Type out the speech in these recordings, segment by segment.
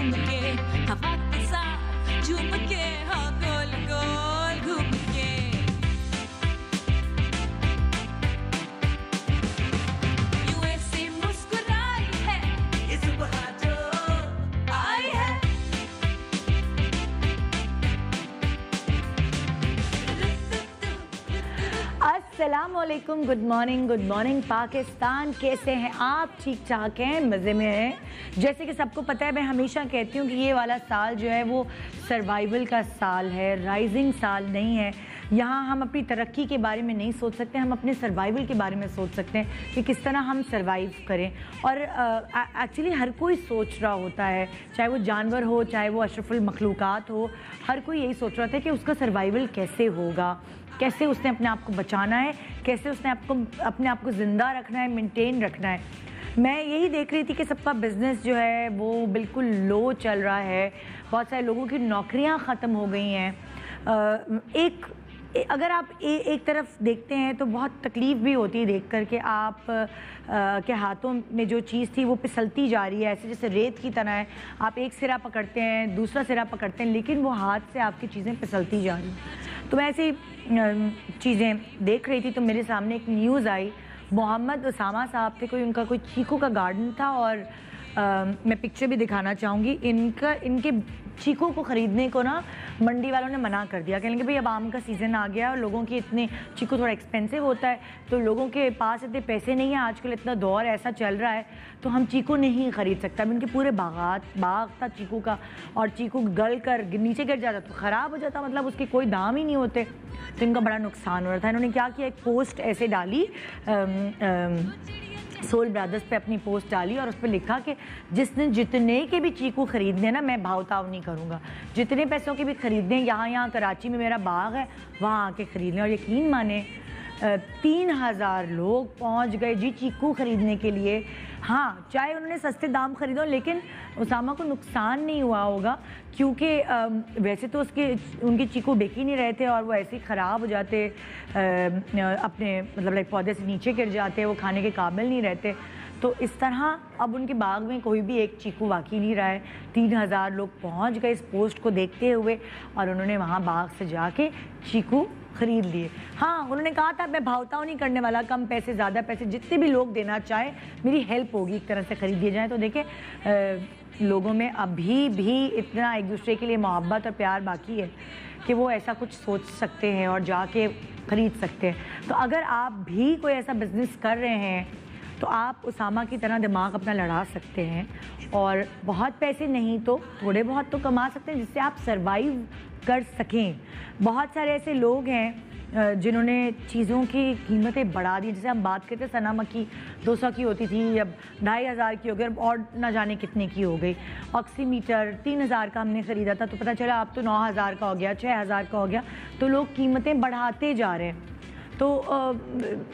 झूम के, हवा के साथ झूम के, हाँ गोल गोल घूम के। यूं ऐसे मुस्कुराई है ये सुबह जो आई है। अस्सलामुअलैकुम, गुड मॉर्निंग पाकिस्तान। कैसे हैं आप? ठीक ठाक हैं, मज़े में हैं। जैसे कि सबको पता है, मैं हमेशा कहती हूँ कि ये वाला साल जो है वो सर्वाइवल का साल है, राइजिंग साल नहीं है। यहाँ हम अपनी तरक्की के बारे में नहीं सोच सकते, हम अपने सर्वाइवल के बारे में सोच सकते हैं कि किस तरह हम सर्वाइव करें। और एक्चुअली हर कोई सोच रहा होता है, चाहे वो जानवर हो, चाहे वो अशरफुल मखलूक़ात हो, हर कोई यही सोच रहा था कि उसका सर्वाइवल कैसे होगा, कैसे उसने अपने आप को बचाना है, कैसे उसने अपने आप को ज़िंदा रखना है, मेंटेन रखना है। मैं यही देख रही थी कि सबका बिज़नेस जो है वो बिल्कुल लो चल रहा है। बहुत सारे लोगों की नौकरियां ख़त्म हो गई हैं। अगर आप एक तरफ देखते हैं तो बहुत तकलीफ़ भी होती है देख कर के आप के हाथों में जो चीज़ थी वो फिसलती जा रही है, ऐसे जैसे रेत की तरह है। आप एक सिरा पकड़ते हैं, दूसरा सिरा पकड़ते हैं, लेकिन वो हाथ से आपकी चीज़ें फिसलती जा रही हैं। तो मैं ऐसी चीज़ें देख रही थी तो मेरे सामने एक न्यूज़ आई। मोहम्मद उसामा साहब थे, उनका कोई चीकू का गार्डन था और मैं पिक्चर भी दिखाना चाहूँगी। इनके चीकू को ख़रीदने को ना मंडी वालों ने मना कर दिया, कहेंगे भाई अब आम का सीज़न आ गया और लोगों के इतने चीकू थोड़ा एक्सपेंसिव होता है, तो लोगों के पास इतने पैसे नहीं हैं, आजकल इतना दौर ऐसा चल रहा है तो हम चीकू नहीं ख़रीद सकते। अब इनके पूरे बाग था चीकू का, और चीकू गल कर नीचे गिर जाता तो ख़राब हो जाता, मतलब उसके कोई दाम ही नहीं होते, तो इनका बड़ा नुकसान हो रहा था। इन्होंने क्या किया, एक पोस्ट ऐसे डाली, सोल ब्रदर्स पे अपनी पोस्ट डाली और उस पर लिखा कि जिसने जितने के भी चीकू ख़रीदने ना, मैं भावताव नहीं करूँगा, जितने पैसों के भी ख़रीदने, यहाँ कराची में मेरा बाग है वहाँ आके ख़रीद लें। और यकीन माने 3000 लोग पहुँच गए जी चीकू ख़रीदने के लिए। हाँ, चाहे उन्होंने सस्ते दाम ख़रीदो, लेकिन उसामा को नुकसान नहीं हुआ होगा, क्योंकि वैसे तो उनके चीकू बिक ही नहीं रहे थे और वो ऐसे ही ख़राब हो जाते, अपने मतलब लाइक पौधे से नीचे गिर जाते, वो खाने के काबिल नहीं रहते। तो इस तरह अब उनके बाग में कोई भी एक चीकू बाकी नहीं रहा है। 3000 लोग पहुंच गए इस पोस्ट को देखते हुए और उन्होंने वहाँ बाग से जाके चीकू ख़रीद लिए। हाँ, उन्होंने कहा था मैं भावताव नहीं करने वाला, कम पैसे ज़्यादा पैसे जितने भी लोग देना चाहे मेरी हेल्प होगी, एक तरह से ख़रीद दिए जाए। तो देखें लोगों में अभी भी इतना एक दूसरे के लिए मोहब्बत और प्यार बाकी है कि वो ऐसा कुछ सोच सकते हैं और जाके ख़रीद सकते हैं। तो अगर आप भी कोई ऐसा बिज़नेस कर रहे हैं तो आप उसामा की तरह दिमाग अपना लड़ा सकते हैं और बहुत पैसे नहीं तो थोड़े बहुत तो कमा सकते हैं, जिससे आप सर्वाइव कर सकें। बहुत सारे ऐसे लोग हैं जिन्होंने चीज़ों की कीमतें बढ़ा दी। जैसे हम बात करते सना मक्खी 200 की होती थी, अब 2500 की हो गई, और ना जाने कितने की हो गई। ऑक्सीमीटर 3000 का हमने ख़रीदा था तो पता चला अब तो 9000 का हो गया, 6000 का हो गया। तो लोग कीमतें बढ़ाते जा रहे हैं। तो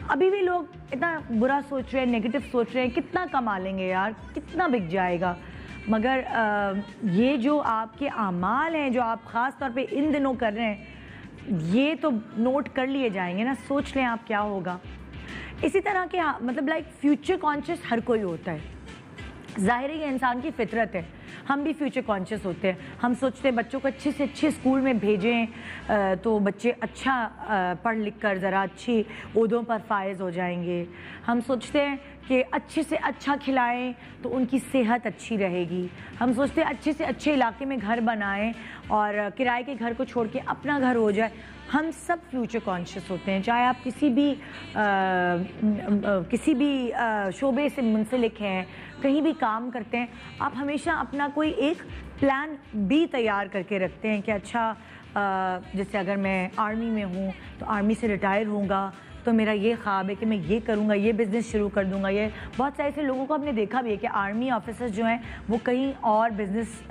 अभी भी लोग इतना बुरा सोच रहे हैं, नेगेटिव सोच रहे हैं, कितना कमा लेंगे यार, कितना बिक जाएगा। मगर ये जो आपके आमाल हैं जो आप ख़ास तौर पे इन दिनों कर रहे हैं, ये तो नोट कर लिए जाएंगे ना, सोच लें आप क्या होगा। इसी तरह के मतलब लाइक फ्यूचर कॉन्शियस हर कोई होता है, ज़ाहिर है ये इंसान की फितरत है। हम भी फ्यूचर कॉन्शियस होते हैं, हम सोचते हैं बच्चों को अच्छे से अच्छे स्कूल में भेजें तो बच्चे अच्छा पढ़ लिख कर ज़रा अच्छी ओहदों पर फायज़ हो जाएंगे। हम सोचते हैं कि अच्छे से अच्छा खिलाएं तो उनकी सेहत अच्छी रहेगी। हम सोचते हैं अच्छे से अच्छे इलाके में घर बनाएं और किराए के घर को छोड़ के अपना घर हो जाए। हम सब फ्यूचर कॉन्शियस होते हैं, चाहे आप किसी भी शोबे से मुंसलिक हैं, कहीं भी काम करते हैं, आप हमेशा अपना कोई एक प्लान भी तैयार करके रखते हैं कि अच्छा जैसे अगर मैं आर्मी में हूँ तो आर्मी से रिटायर होऊंगा तो मेरा ये ख्वाब है कि मैं ये करूँगा, ये बिज़नेस शुरू कर दूँगा। ये बहुत सारे ऐसे लोगों को हमने देखा भी है कि आर्मी ऑफिसर्स जो हैं वो कहीं और बिज़नेस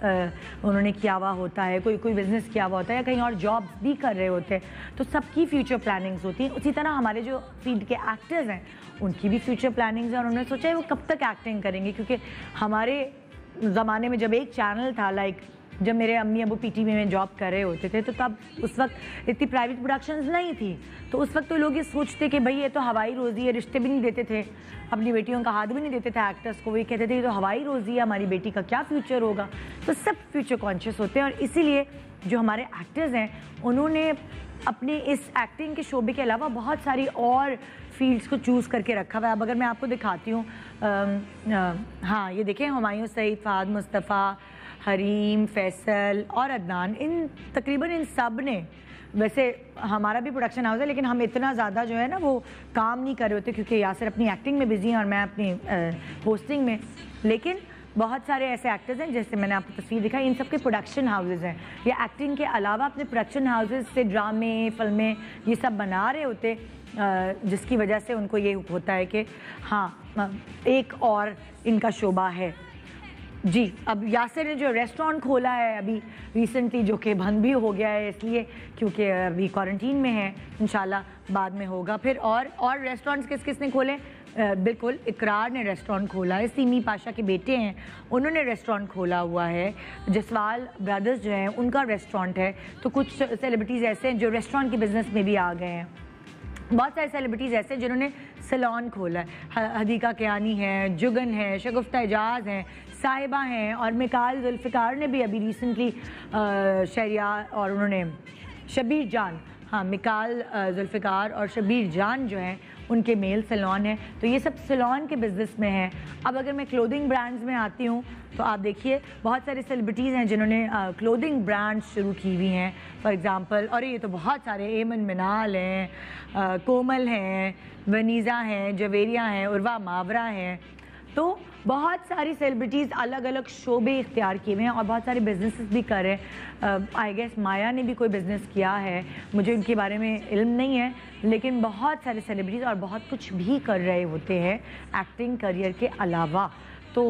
उन्होंने किया हुआ होता है, कोई बिज़नेस किया हुआ होता है या कहीं और जॉब्स भी कर रहे होते हैं। तो सबकी फ्यूचर प्लानिंग्स होती हैं। उसी तरह हमारे जो फील्ड के एक्टर्स हैं उनकी भी फ्यूचर प्लानिंग्स हैं और उन्होंने सोचा है वो कब तक एक्टिंग करेंगे, क्योंकि हमारे ज़माने में जब एक चैनल था लाइक जब मेरे अम्मी अबू पीटीवी में जॉब कर रहे होते थे, तो तब उस वक्त इतनी प्राइवेट प्रोडक्शंस नहीं थी, तो उस वक्त तो लोग ये सोचते कि भाई ये तो हवाई रोज़ी है, रिश्ते भी नहीं देते थे, अपनी बेटियों का हाथ भी नहीं देते थे एक्टर्स को, वो कहते थे ये तो हवाई रोज़ी है, हमारी बेटी का क्या फ्यूचर होगा। तो सब फ्यूचर कॉन्शियस होते हैं, और इसीलिए जो हमारे एक्टर्स हैं उन्होंने अपने इस एक्टिंग के शोबे के अलावा बहुत सारी और फील्ड्स को चूज़ करके रखा हुआ है। अब अगर मैं आपको दिखाती हूँ, हाँ ये देखें, हुमायूं सईद, फहद मुस्तफ़ा, हरीम, फैसल और अदनान, इन तकरीबन इन सब ने, वैसे हमारा भी प्रोडक्शन हाउस है लेकिन हम इतना ज़्यादा जो है ना वो काम नहीं कर रहे होते, क्योंकि यासिर अपनी एक्टिंग में बिजी हैं और मैं अपनी होस्टिंग में। लेकिन बहुत सारे ऐसे एक्टर्स हैं, जैसे मैंने आपको तस्वीर दिखाई, इन सब के प्रोडक्शन हाउसेज हैं, या एक्टिंग के अलावा अपने प्रोडक्शन हाउसेज से ड्रामे, फिल्में ये सब बना रहे होते, जिसकी वजह से उनको ये होता है कि हाँ एक और इनका शोबा है। जी, अब यासिर ने जो रेस्टोरेंट खोला है अभी रिसेंटली, जो कि बंद भी हो गया है इसलिए क्योंकि अभी क्वारंटीन में है, इंशाल्लाह बाद में होगा। फिर और रेस्टोरेंट्स किस किस ने खोले? बिल्कुल, इकरार ने रेस्टोरेंट खोला है, सीमी पाशा के बेटे हैं उन्होंने रेस्टोरेंट खोला हुआ है, जसवाल ब्रदर्स जो हैं उनका रेस्टोरेंट है। तो कुछ सेलिब्रिटीज़ ऐसे हैं जो रेस्टोरेंट के बिज़नेस में भी आ गए हैं। बहुत सारे सेलिब्रिटीज़ ऐसे हैं जिन्होंने सैलून खोला है, हदीका कियानी है, जुगन है, शगुफ्ता एजाज हैं, साहिबा हैं, और मिकाल जुल्फ़िकार ने भी अभी रिसेंटली शहरियार, और उन्होंने शबीर जान, हाँ मिकाल जुल्फ़िकार और शबीर जान जो हैं उनके मेल सैलून है। तो ये सब सैलून के बिज़नेस में है। अब अगर मैं क्लोथिंग ब्रांड्स में आती हूँ तो आप देखिए बहुत सारे सेलिब्रिटीज़ हैं जिन्होंने क्लोथिंग ब्रांड्स शुरू की हुई हैं, फॉर एग्ज़ाम्पल, और ये तो बहुत सारे, एमन मिनाल हैं, कोमल हैं, वनीज़ा हैं, जवेरिया हैं, उर्वा मावरा हैं। तो बहुत सारी सेलिब्रिटीज़ अलग अलग शोबे इख्तियार किए हुए हैं और बहुत सारे बिजनेसेस भी कर रहे हैं। आई गेस माया ने भी कोई बिज़नेस किया है, मुझे उनके बारे में इल्म नहीं है, लेकिन बहुत सारे सेलिब्रिटीज़ और बहुत कुछ भी कर रहे होते हैं एक्टिंग करियर के अलावा। तो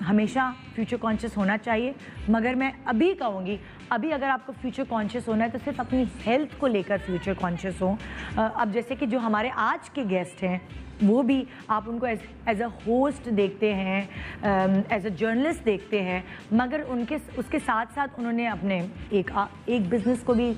हमेशा फ्यूचर कॉन्शियस होना चाहिए, मगर मैं अभी कहूँगी, अभी अगर आपको फ्यूचर कॉन्शियस होना है तो सिर्फ अपनी हेल्थ को लेकर फ्यूचर कॉन्शियस हो। अब जैसे कि जो हमारे आज के गेस्ट हैं वो भी आप उनको एज अ होस्ट देखते हैं, एज अ जर्नलिस्ट देखते हैं, मगर उसके साथ साथ उन्होंने अपने एक बिज़नेस को भी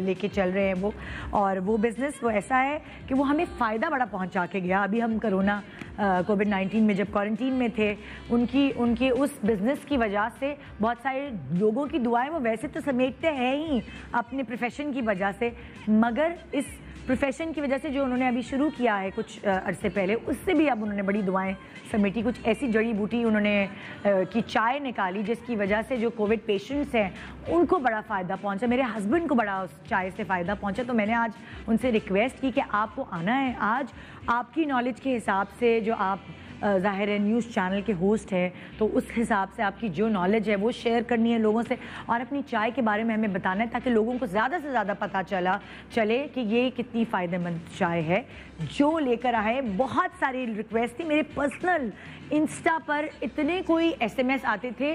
लेके चल रहे हैं वो, और वो बिज़नेस वो ऐसा है कि वो हमें फ़ायदा बड़ा पहुंचा के गया। अभी हम कोरोना कोविड-19 में जब क्वारंटीन में थे, उनके उस बिज़नेस की वजह से बहुत सारे लोगों की दुआएं वो वैसे तो समेटते हैं ही अपने प्रोफेशन की वजह से, मगर इस प्रोफेशन की वजह से जो उन्होंने अभी शुरू किया है कुछ अरसे पहले, उससे भी अब उन्होंने बड़ी दुआएं समेटी। कुछ ऐसी जड़ी बूटी उन्होंने की चाय निकाली जिसकी वजह से जो कोविड पेशेंट्स हैं उनको बड़ा फ़ायदा पहुंचा, मेरे हस्बैंड को बड़ा उस चाय से फ़ायदा पहुंचा। तो मैंने आज उनसे रिक्वेस्ट की कि आपको आना है, आज आपकी नॉलेज के हिसाब से, जो आप ज़ाहिर है न्यूज़ चैनल के होस्ट हैं, तो उस हिसाब से आपकी जो नॉलेज है वो शेयर करनी है लोगों से, और अपनी चाय के बारे में हमें बताना है ताकि लोगों को ज़्यादा से ज़्यादा पता चले कि ये कितनी फ़ायदेमंद चाय है जो लेकर आए। बहुत सारी रिक्वेस्ट थी, मेरे पर्सनल इंस्टा पर इतने कोई SMS आते थे,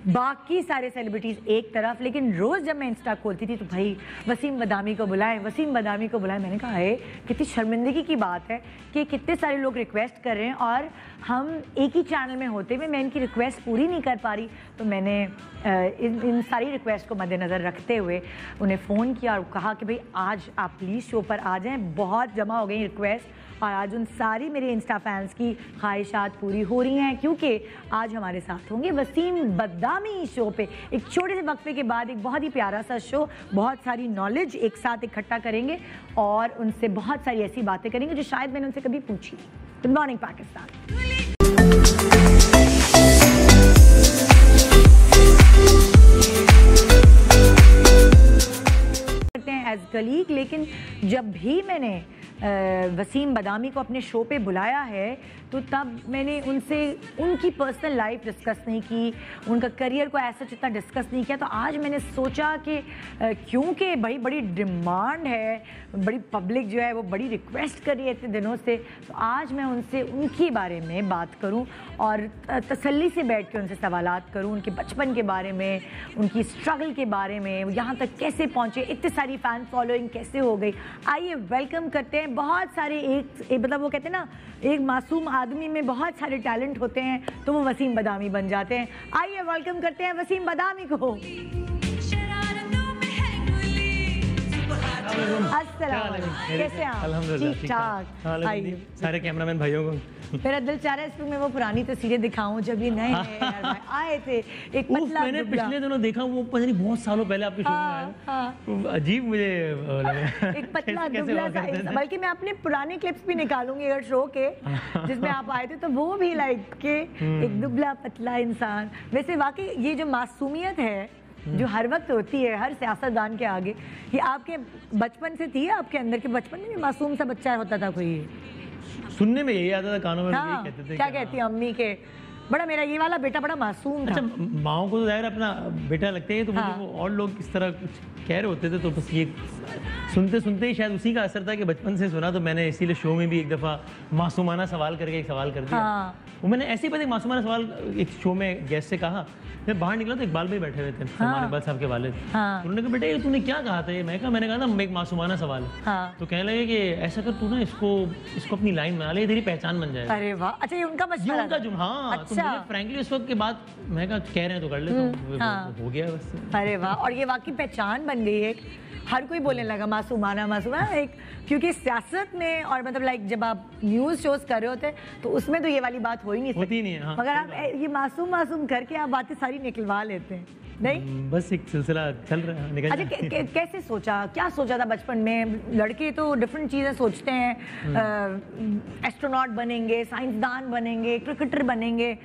बाकी सारे सेलिब्रिटीज़ एक तरफ, लेकिन रोज़ जब मैं इंस्टा खोलती थी तो भाई वसीम बदामी को बुलाएं, वसीम बदामी को बुलाएं। मैंने कहा है कितनी शर्मिंदगी की बात है कि कितने सारे लोग रिक्वेस्ट कर रहे हैं और हम एक ही चैनल में होते हुए मैं इनकी रिक्वेस्ट पूरी नहीं कर पा रही। तो मैंने इन सारी रिक्वेस्ट को मद्देनज़र रखते हुए उन्हें फ़ोन किया और कहा कि भाई आज आप प्लीज़ शो पर आ जाएँ। बहुत जमा हो गई रिक्वेस्ट और आज उन सारी मेरे इंस्टा फैंस की ख्वाहिशात पूरी हो रही हैं, क्योंकि आज हमारे साथ होंगे वसीम बदामी शो पे। एक छोटे से वक्फे के बाद एक बहुत ही प्यारा सा शो, बहुत सारी नॉलेज एक साथ इकट्ठा करेंगे और उनसे बहुत सारी ऐसी बातें करेंगे जो शायद मैंने उनसे कभी पूछी। Good morning Pakistan. As colleague, लेकिन जब भी मैंने वसीम बदामी को अपने शो पे बुलाया है तो तब मैंने उनसे उनकी पर्सनल लाइफ डिस्कस नहीं की, उनका करियर को ऐसा जितना डिस्कस नहीं किया। तो आज मैंने सोचा कि क्योंकि भाई बड़ी डिमांड है, बड़ी पब्लिक जो है वो बड़ी रिक्वेस्ट कर रही है इतने दिनों से, तो आज मैं उनसे उनके बारे में बात करूं और तसल्ली से बैठ के उनसे सवालात करूं, उनके बचपन के बारे में, उनकी स्ट्रगल के बारे में, यहाँ तक कैसे पहुँचे, इतनी सारी फ़ैन फॉलोइंग कैसे हो गई। आइए वेलकम करते हैं बहुत सारे एक मतलब वो कहते हैं ना, एक मासूम आदमी में बहुत सारे टैलेंट होते हैं तो वो वसीम बदामी बन जाते हैं। आइए वेलकम करते हैं वसीम बदामी को। शरारतों में है गुली सुबह अस्सलाम वालेकुम, कैसे हैं आप? ठीक ठाक। आइए, सारे कैमरामैन भाइयों को मेरा दिल चाह रहा है इस फिल्म में वो पुरानी तस्वीरें दिखाऊं जब ये नए नए यार भाई आए थे। एक पतला मैंने दुबला, पिछले दिनों देखा, वो पता नहीं बहुत सालों पहले आपके शो में आया हाँ, था। अजीब मुझे लगा। एक पतला कैसे दुबला हुआ सा करते थे? बल्कि मैं अपने पुराने क्लिप्स भी निकालूंगी अगर शो के जिसमें आप आए थे तो वो भी लाइक के एक दुबला पतला इंसान। वैसे वाकई ये जो मासूमियत है जो हर वक्त होती है हर सियासतदान के आगे, ये आपके बचपन से थी? आपके अंदर के बचपन में भी मासूम सा बच्चा होता था कोई? सुनने में यही आता था, कानों में हाँ, यही कहते थे। क्या कहती है अम्मी के, बड़ा मेरा ये वाला बेटा बड़ा मासूम था। अच्छा, माओ को तो जाहिर अपना बेटा लगते हैं, तो हाँ। मुझे वो और लोग इस तरह कुछ कह रहे होते थे तो बस ये सुनते सुनते ही शायद उसी का असर था कि बचपन से सुना, तो मैंने इसीलिए शो में भी एक दफ़ा मासूमाना सवाल करके एक सवाल कर दिया। हाँ। वो मैंने ऐसे ही बस एक मासूमाना सवाल एक शो में गेस्ट से कहा। मैं बाहर निकला तो इकबाल भाई बैठे हुए थे, सलमान इकबाल साहब के वालिद। हाँ। उन्होंने कहा बेटा ये तूने क्या कहा था? ये मैंने कहा था एक मासूमाना सवाल है। हाँ। तो कहने लगे कि ऐसा कर तू ना इसको अपनी लाइन बना ले, तेरी पहचान बन जाएगी। अरे वाह, अच्छा ये उनका ये मशवरा उनका था? जुम, हाँ। तो अच्छा। मुझे फ्रैंकली उस वक्त के बाद मैं कहा कह रहे हैं तो कर ले, तो हाँ। हो गया बस। अरे वाह, और ये वाकई पहचान बन गई है। हर कोई बोलने लगा मासूमाना मासूमाना एक, क्योंकि सियासत में और मतलब लाइक जब आप न्यूज़ शोज कर रहे होते तो उसमें तो ये वाली बात हो ही नहीं सकती। होती नहीं है, हाँ, मगर आप ये मासूम मासूम करके आप बातें सारी निकलवा लेते हैं, नहीं? बस एक सिलसिला चल रहा है, निकल अच्छा जाता है। कैसे सोचा, क्या सोचा था बचपन में? लड़के तो डिफरेंट चीज़ें सोचते हैं, एस्ट्रोनॉट बनेंगे, साइंसदान बनेंगे, क्रिकेटर बनेंगे।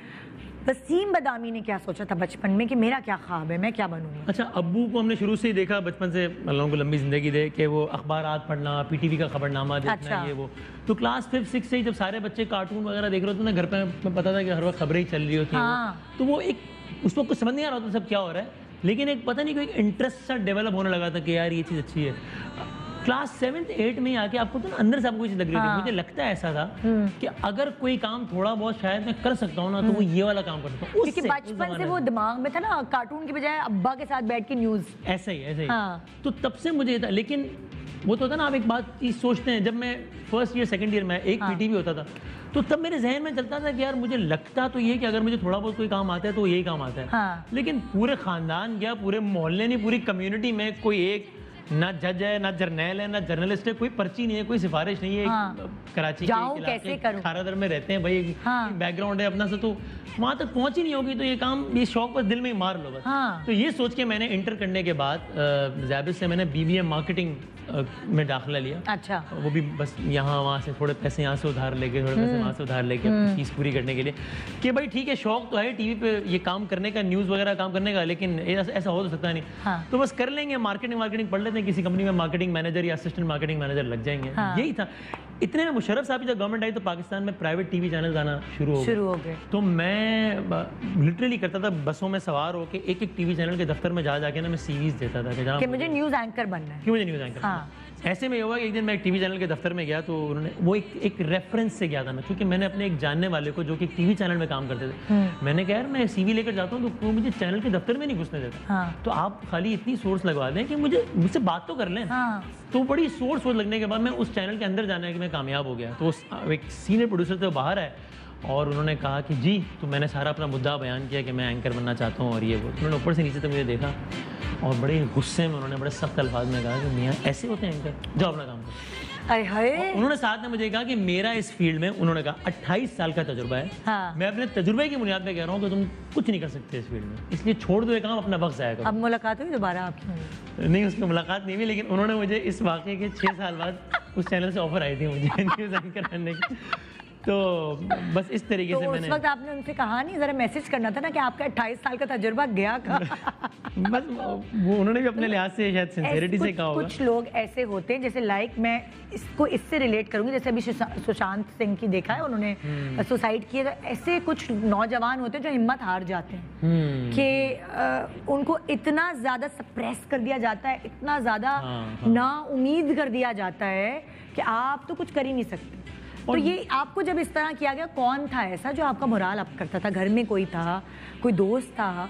वसीम बदामी ने क्या सोचा था बचपन में कि मेरा क्या ख्वाब है, मैं क्या बनूंगा? अच्छा, अब्बू को हमने शुरू से ही देखा बचपन से, अल्लाह को लंबी जिंदगी दे, कि वो अखबारात पढ़ना, पीटीवी का खबरनामा देखना, अच्छा। ये वो। तो क्लास 5, 6 से ही जब सारे बच्चे कार्टून वगैरह देख रहे होते ना घर पे, मैं पता था कि हर वक्त खबरें ही चल रही होती हैं। हाँ। तो वो एक उस वक्त कुछ समझ नहीं आ रहा होता सब क्या हो रहा है, लेकिन एक पता नहीं कोई इंटरेस्ट सा डेवलप होने लगा था कि यार ये चीज़ अच्छी है। क्लास 7, 8 में आके आपको तो ना अंदर से आपको कोई चीज़ लग रही थी। मुझे लगता है ऐसा था कि अगर कोई काम थोड़ा बहुत शायद मैं कर सकता हूँ ना, तो वो ये वाला काम कर सकता हूँ। क्योंकि बचपन से वो दिमाग में था ना, कार्टून की बजाय अब्बा के साथ बैठ के न्यूज़। ऐसा ही हाँ। तो तब से मुझे था, लेकिन वो तो होता ना, आप एक बात चीज सोचते हैं। जब मैं फर्स्ट ईयर सेकंड ईयर में एक पीटीवी होता था, तो तब मेरे जहन में चलता था कि यार मुझे लगता तो ये कि अगर मुझे थोड़ा बहुत कोई काम आता है तो यही काम आता है। हाँ। लेकिन पूरे खानदान या पूरे मोहल्ले नहीं, पूरी कम्युनिटी में कोई एक ना जज है, ना जर्नैल है, ना जर्नलिस्ट है, कोई पर्ची नहीं है, कोई सिफारिश नहीं है। हाँ। कराची जाऊं, के कैसे करूं? खारादर में रहते हैं भाई, हाँ। बैकग्राउंड है अपना, से तो वहाँ तक पहुँच ही नहीं होगी, तो ये काम, ये शौक बस दिल में ही मार लो बस। हाँ। तो ये सोच के मैंने इंटर करने के बाद ज़ैबिस से मैंने BBA मार्केटिंग में दाखिला लिया। अच्छा। वो भी बस यहाँ वहाँ से थोड़े पैसे यहाँ से उधार लेके, थोड़े पैसे वहाँ से उधार लेके अपनी फीस पूरी करने के लिए, कि भाई ठीक है शौक तो है टीवी पे ये काम करने का, न्यूज़ वगैरह काम करने का, लेकिन ऐसा हो तो सकता नहीं। हाँ। तो बस कर लेंगे, मार्केटिंग पढ़ लेते हैं, किसी कंपनी में मार्केटिंग मैनेजर या असिस्टेंट मार्केटिंग मैनेजर लग जाएंगे। हाँ। यही था। इतने में मुशर्रफ साहब की जब गवर्नमेंट आई तो पाकिस्तान में प्राइवेट टीवी चैनल आना शुरू हो गए। तो मैं लिटरली करता था, बसों में सवार होकर एक टीवी चैनल के दफ्तर में जा जाके ना मैं सीरीज देता था कि मुझे न्यूज़ एंकर बनना है, कि मुझे न्यूज़ एंकर। हाँ। ऐसे में हुआ कि एक दिन मैं एक टीवी चैनल के दफ्तर में गया, तो उन्होंने वो एक रेफरेंस से गया था मैं, क्योंकि मैंने अपने एक जानने वाले को जो कि एक टीवी चैनल में काम करते थे, मैंने कहा यार मैं CV लेकर जाता हूँ तो वो मुझे चैनल के दफ्तर में नहीं घुसने देता। हाँ। तो आप खाली इतनी सोर्स लगवा दें कि मुझसे बात तो कर लें। हाँ। तो बड़ी सोर्स लगने के बाद मैं उस चैनल के अंदर जाने कि मैं कामयाब हो गया। तो एक सीनियर प्रोड्यूसर थे, बाहर है, और उन्होंने कहा कि जी, तो मैंने सारा अपना मुद्दा बयान किया कि मैं एंकर बनना चाहता हूँ और ये वो। उन्होंने ऊपर से नीचे तक मुझे देखा और बड़े गुस्से में उन्होंने बड़े सख्त अल्फाज में कहा कि मियाँ ऐसे होते हैं एंकर, जाओ अपना काम करो। अरे हाय। उन्होंने साथ में मुझे कहा कि मेरा इस फील्ड में, उन्होंने कहा 28 साल का तजुर्बा है। हाँ। मैं अपने तजुर्बे की बुनियाद पे कह रहा हूँ कि तुम कुछ नहीं कर सकते इस फील्ड में, इसलिए छोड़ दो ये काम, अपना वक्त जाया करो। अब मुलाकात हुई दोबारा आपकी? नहीं, उसकी मुलाकात नहीं हुई, लेकिन उन्होंने मुझे इस वाक़े के 6 साल बाद उस चैनल से ऑफर आई थी मुझे न्यूज़ एंकर करने की। तो बस इस तरीके से मैंने, उस वक्त आपने उनसे कहा नहीं, जरा मैसेज करना था ना कि आपका 28 साल का तजुर्बा गया का? बस वो उन्होंने भी अपने लिहाज से शायद सिंसेरिटी से कहा होगा। कुछ लोग ऐसे होते हैं, जैसे लाइक मैं इसको इससे रिलेट करूंगी, जैसे अभी सुशांत सिंह की देखा है, उन्होंने सुसाइड किया। तो ऐसे कुछ नौजवान होते हैं जो हिम्मत हार जाते हैं कि उनको इतना ज़्यादा सप्रेस कर दिया जाता है, इतना ज़्यादा ना उम्मीद कर दिया जाता है कि आप तो कुछ कर ही नहीं सकते। तो ये आपको जब इस तरह किया गया, कौन था ऐसा जो आपका मोराल अप करता था? घर में कोई था, कोई दोस्त था,